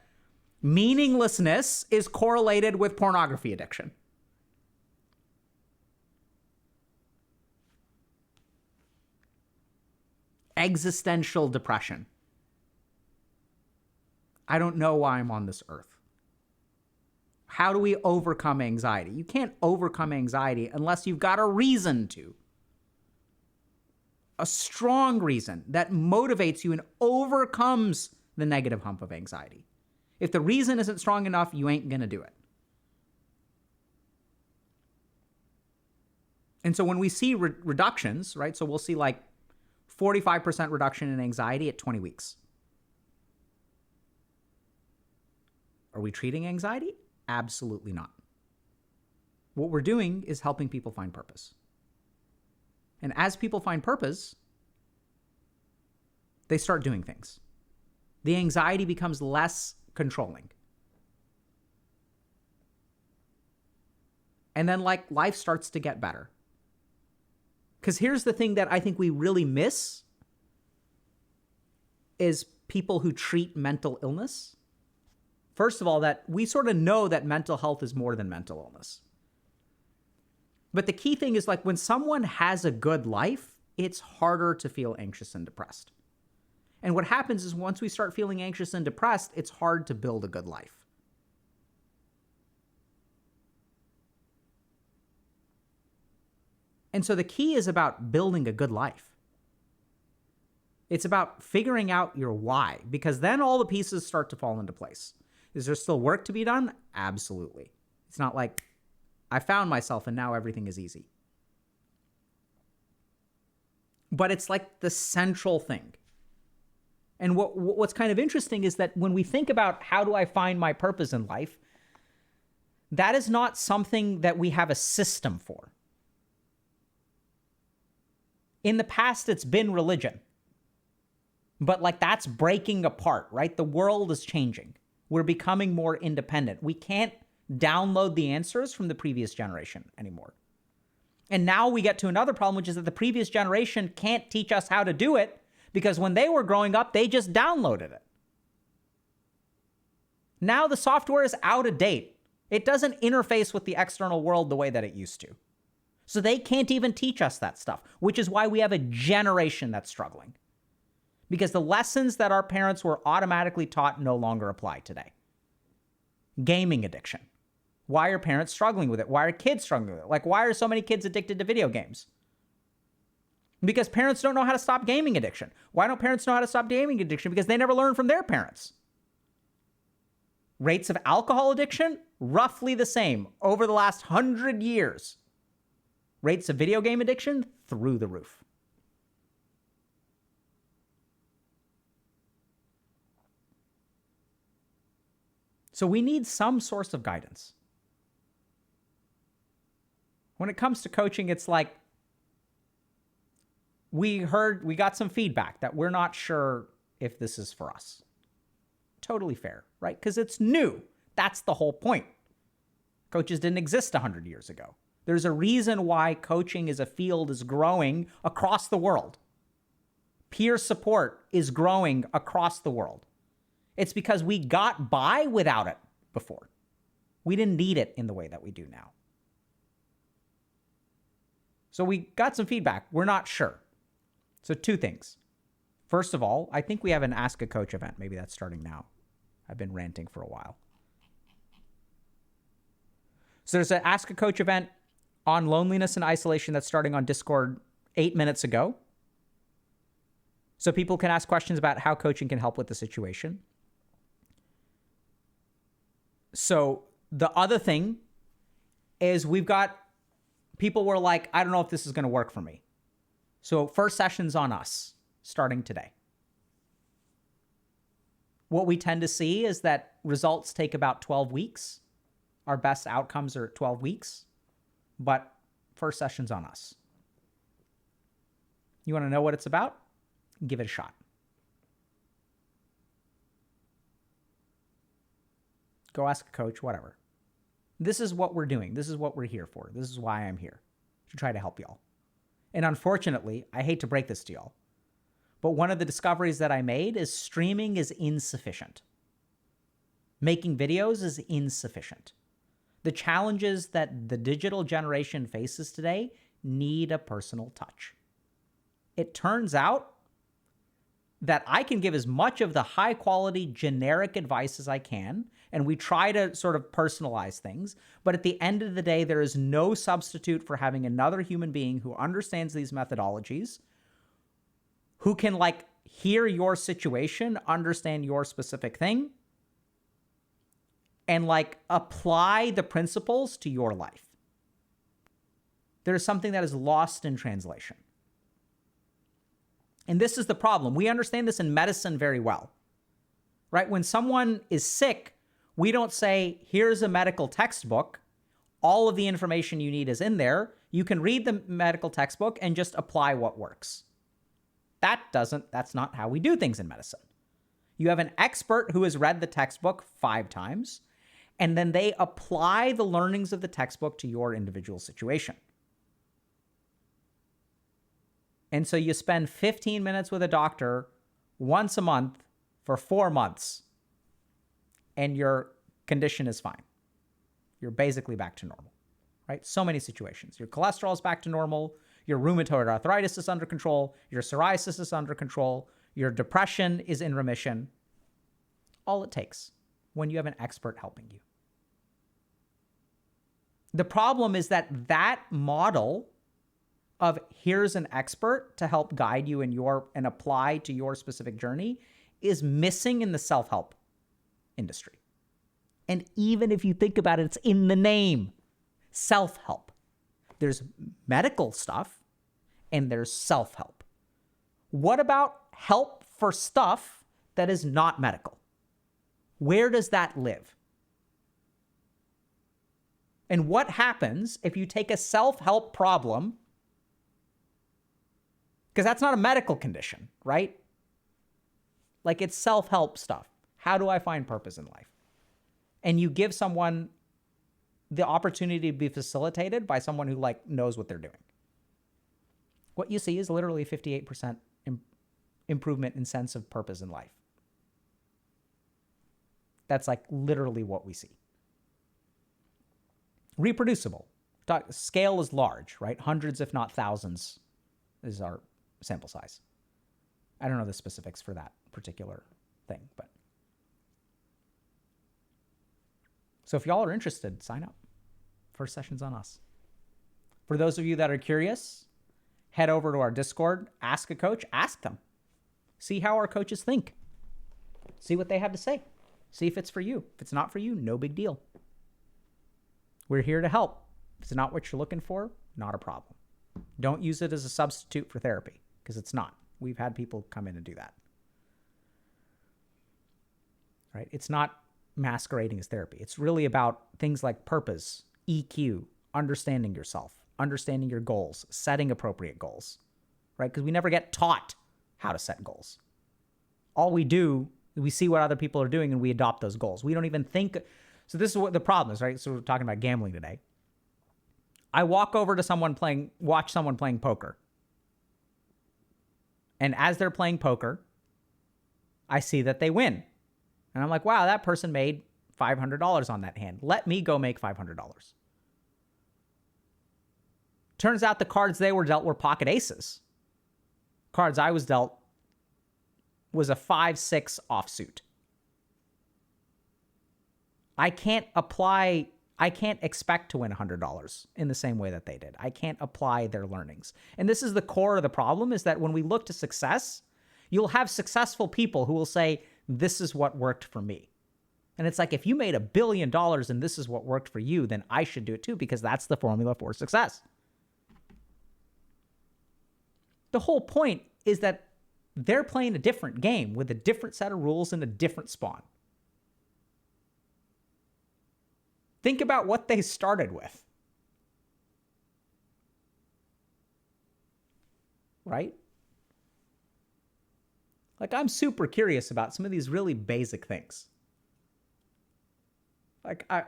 S1: meaninglessness is correlated with pornography addiction. Existential depression. I don't know why I'm on this earth. How do we overcome anxiety? You can't overcome anxiety unless you've got a reason to. A strong reason that motivates you and overcomes the negative hump of anxiety. If the reason isn't strong enough, you ain't going to do it. And so when we see reductions, right? So we'll see like 45% reduction in anxiety at 20 weeks. Are we treating anxiety? Absolutely not. What we're doing is helping people find purpose. And as people find purpose, they start doing things. The anxiety becomes less controlling. And then life starts to get better. Because here's the thing that I think we really miss is people who treat mental illness. First of all, that we sort of know that mental health is more than mental illness. But the key thing is when someone has a good life, it's harder to feel anxious and depressed. And what happens is once we start feeling anxious and depressed, it's hard to build a good life. And so the key is about building a good life. It's about figuring out your why, because then all the pieces start to fall into place. Is there still work to be done? Absolutely. It's not like I found myself and now everything is easy. But it's like the central thing. And what's kind of interesting is that when we think about how do I find my purpose in life, that is not something that we have a system for. In the past, it's been religion. But that's breaking apart, right? The world is changing. We're becoming more independent. We can't download the answers from the previous generation anymore. And now we get to another problem, which is that the previous generation can't teach us how to do it because when they were growing up, they just downloaded it. Now the software is out of date. It doesn't interface with the external world the way that it used to. So they can't even teach us that stuff, which is why we have a generation that's struggling. Because the lessons that our parents were automatically taught no longer apply today. Gaming addiction. Why are parents struggling with it? Why are kids struggling with it? Why are so many kids addicted to video games? Because parents don't know how to stop gaming addiction. Why don't parents know how to stop gaming addiction? Because they never learned from their parents. Rates of alcohol addiction, roughly the same over the last 100 years. Rates of video game addiction, through the roof. So we need some source of guidance. When it comes to coaching, it's like we got some feedback that we're not sure if this is for us. Totally fair, right? Because it's new. That's the whole point. Coaches didn't exist 100 years ago. There's a reason why coaching as a field is growing across the world. Peer support is growing across the world. It's because we got by without it before. We didn't need it in the way that we do now. So we got some feedback. We're not sure. So two things. First of all, I think we have an Ask a Coach event. Maybe that's starting now. I've been ranting for a while. So there's an Ask a Coach event on loneliness and isolation that's starting on Discord 8 minutes ago. So people can ask questions about how coaching can help with the situation. So the other thing is we've got people were like, I don't know if this is going to work for me. So first session's on us starting today. What we tend to see is that results take about 12 weeks. Our best outcomes are 12 weeks, but first session's on us. You want to know what it's about? Give it a shot. Go ask a coach, whatever. This is what we're doing. This is what we're here for. This is why I'm here, to try to help y'all. And unfortunately, I hate to break this to y'all, but one of the discoveries that I made is streaming is insufficient. Making videos is insufficient. The challenges that the digital generation faces today need a personal touch. It turns out that I can give as much of the high quality generic advice as I can, and we try to sort of personalize things, but at the end of the day, there is no substitute for having another human being who understands these methodologies, who can hear your situation, understand your specific thing, and apply the principles to your life. There's something that is lost in translation. And this is the problem. We understand this in medicine very well, right? When someone is sick, we don't say, here's a medical textbook. All of the information you need is in there. You can read the medical textbook and just apply what works. That's not how we do things in medicine. You have an expert who has read the textbook 5 times, and then they apply the learnings of the textbook to your individual situation. And so you spend 15 minutes with a doctor once a month for 4 months, and your condition is fine. You're basically back to normal, right? So many situations. Your cholesterol is back to normal. Your rheumatoid arthritis is under control. Your psoriasis is under control. Your depression is in remission. All it takes when you have an expert helping you. The problem is that model of here's an expert to help guide you and apply to your specific journey is missing in the self-help industry. And even if you think about it, it's in the name, self-help. There's medical stuff and there's self-help. What about help for stuff that is not medical? Where does that live? And what happens if you take a self-help problem, because that's not a medical condition, right? It's self-help stuff. How do I find purpose in life? And you give someone the opportunity to be facilitated by someone who knows what they're doing. What you see is literally 58% improvement in sense of purpose in life. That's literally what we see. Reproducible. Scale is large, right? Hundreds, if not thousands, is our sample size. I don't know the specifics for that particular thing, but. So if y'all are interested, sign up. First session's on us. For those of you that are curious, head over to our Discord, ask a coach, ask them. See how our coaches think. See what they have to say. See if it's for you. If it's not for you, no big deal. We're here to help. If it's not what you're looking for, not a problem. Don't use it as a substitute for therapy, because it's not. We've had people come in and do that. Right? It's not masquerading as therapy. It's really about things like purpose, EQ, understanding yourself, understanding your goals, setting appropriate goals, right? Because we never get taught how to set goals. All we do, we see what other people are doing and we adopt those goals. We don't even think. So this is what the problem is, right? So we're talking about gambling today. I walk over to watch someone playing poker. And as they're playing poker, I see that they win. And I'm like, wow, that person made $500 on that hand. Let me go make $500. Turns out the cards they were dealt were pocket aces. Cards I was dealt was a 5-6 offsuit. I can't expect to win $100 in the same way that they did. I can't apply their learnings. And this is the core of the problem, is that when we look to success, you'll have successful people who will say, this is what worked for me. And it's if you made $1 billion and this is what worked for you, then I should do it too, because that's the formula for success. The whole point is that They're playing a different game with a different set of rules and a different spawn. Think about what they started with. Right? Like, I'm super curious about some of these really basic things. Like, I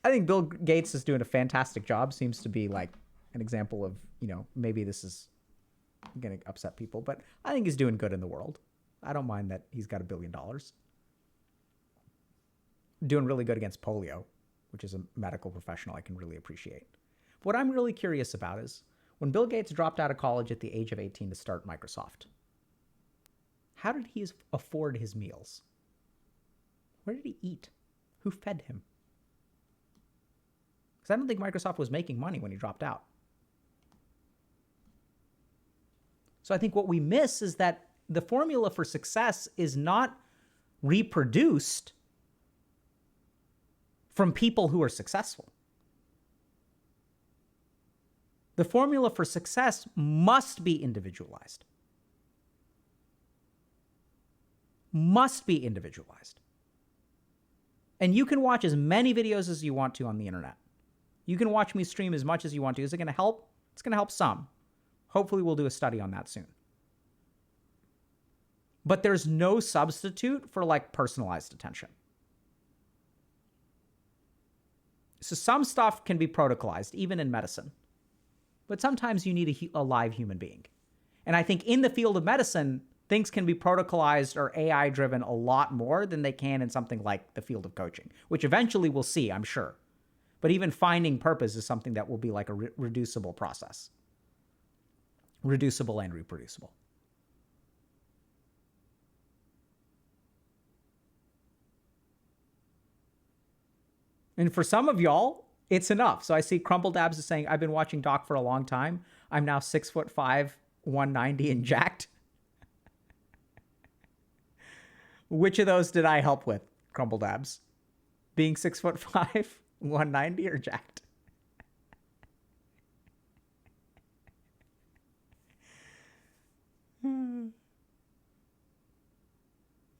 S1: think Bill Gates is doing a fantastic job. Seems to be like an example of, maybe this is going to upset people, but I think he's doing good in the world. I don't mind that he's got $1 billion. Doing really good against polio, which is a medical professional I can really appreciate. What I'm really curious about is when Bill Gates dropped out of college at the age of 18 to start Microsoft, how did he afford his meals? Where did he eat? Who fed him? Because I don't think Microsoft was making money when he dropped out. So I think what we miss is that the formula for success is not reproduced from people who are successful. The formula for success must be individualized. Must be individualized. And you can watch as many videos as you want to on the internet. You can watch me stream as much as you want to. Is it going to help? It's going to help some. Hopefully we'll do a study on that soon. But there's no substitute for like personalized attention. So some stuff can be protocolized, even in medicine. But sometimes you need a live human being. And I think in the field of medicine, things can be protocolized or AI driven a lot more than they can in something like the field of coaching, which eventually we'll see, I'm sure. But even finding purpose is something that will be like a reducible process. Reducible and reproducible. And for some of y'all, it's enough. So I see Crumpled Abs is saying, I've been watching Doc for a long time. I'm now 6'5", 190 and jacked. Which of those did I help with, Crumpled Abs? Being 6'5", 190 or jacked?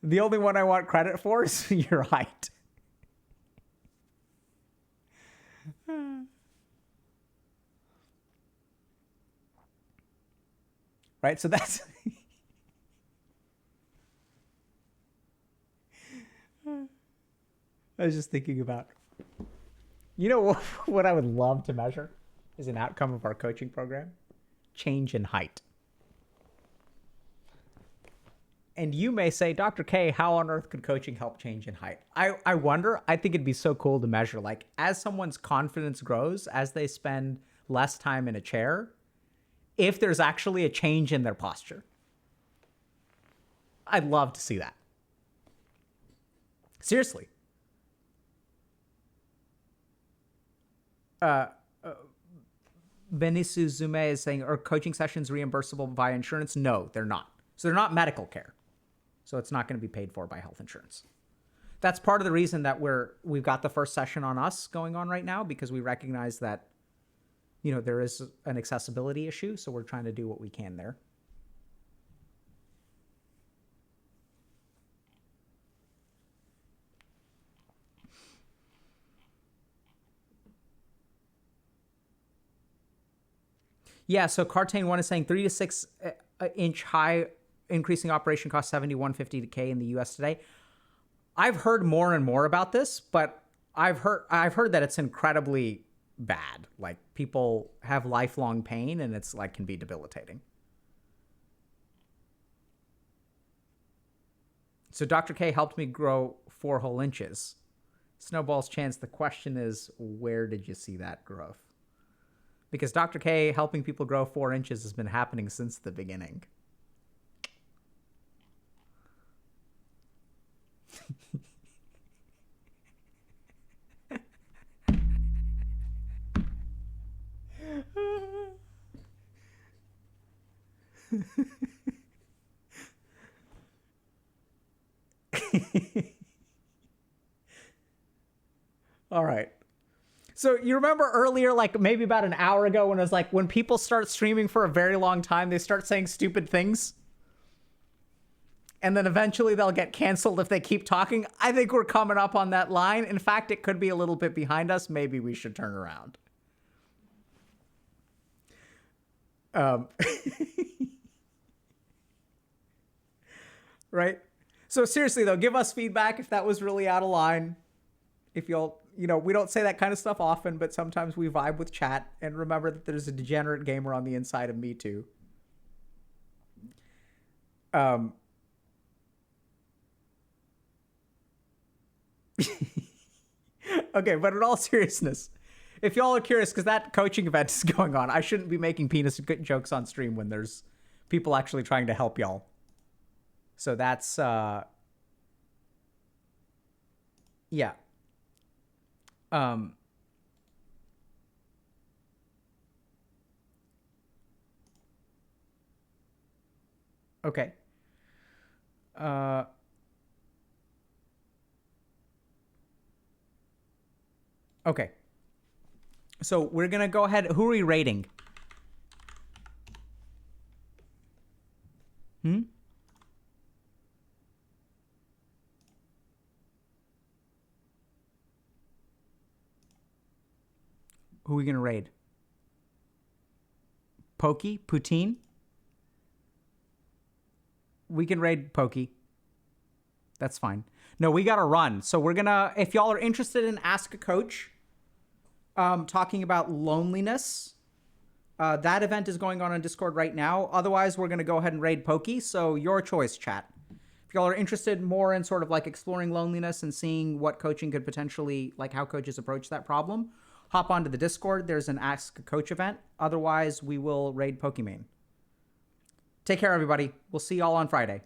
S1: The only one I want credit for is your height. Right, so that's... I was just thinking about, what I would love to measure is an outcome of our coaching program? Change in height. And you may say, Dr. K, how on earth could coaching help change in height? I wonder. I think it'd be so cool to measure, like, as someone's confidence grows, as they spend less time in a chair, if there's actually a change in their posture. I'd love to see that. Seriously. Benisu Zume is saying, are coaching sessions reimbursable via insurance? No, they're not. So they're not medical care. So it's not going to be paid for by health insurance. That's part of the reason that we've got the first session on us going on right now, because we recognize that, there is an accessibility issue. So we're trying to do what we can there. Yeah, so Cartane1 is saying 3 to 6 inch high increasing operation cost $71.50K in the US today. I've heard more and more about this, but I've heard that it's incredibly bad. Like, people have lifelong pain and it's like can be debilitating. So Dr. K helped me grow 4 whole inches. Snowball's chance. The question is, where did you see that growth? Because Dr. K helping people grow 4 inches has been happening since the beginning. All right. So you remember earlier, like maybe about an hour ago, when it was like, when people start streaming for a very long time, they start saying stupid things. and then eventually they'll get canceled if they keep talking. I think we're coming up on that line. In fact, it could be a little bit behind us. Maybe we should turn around. Right? So seriously, though, give us feedback if that was really out of line. If you'll, we don't say that kind of stuff often, but sometimes we vibe with chat. And remember that there's a degenerate gamer on the inside of me, too. Okay, but in all seriousness, if y'all are curious, because that coaching event is going on, I shouldn't be making penis jokes on stream when there's people actually trying to help y'all. So that's, yeah. Okay. Okay. So we're going to go ahead. Who are we rating? Who are we going to raid? Pokey? Poutine? We can raid Pokey. That's fine. No, we got to run. So we're going to, if y'all are interested in Ask a Coach, talking about loneliness, that event is going on Discord right now. Otherwise, we're going to go ahead and raid Pokey. So your choice, chat. If y'all are interested more in sort of like exploring loneliness and seeing what coaching could potentially, like how coaches approach that problem, hop onto the Discord. There's an Ask a Coach event. Otherwise, we will raid Pokemon. Take care, everybody. We'll see y'all on Friday.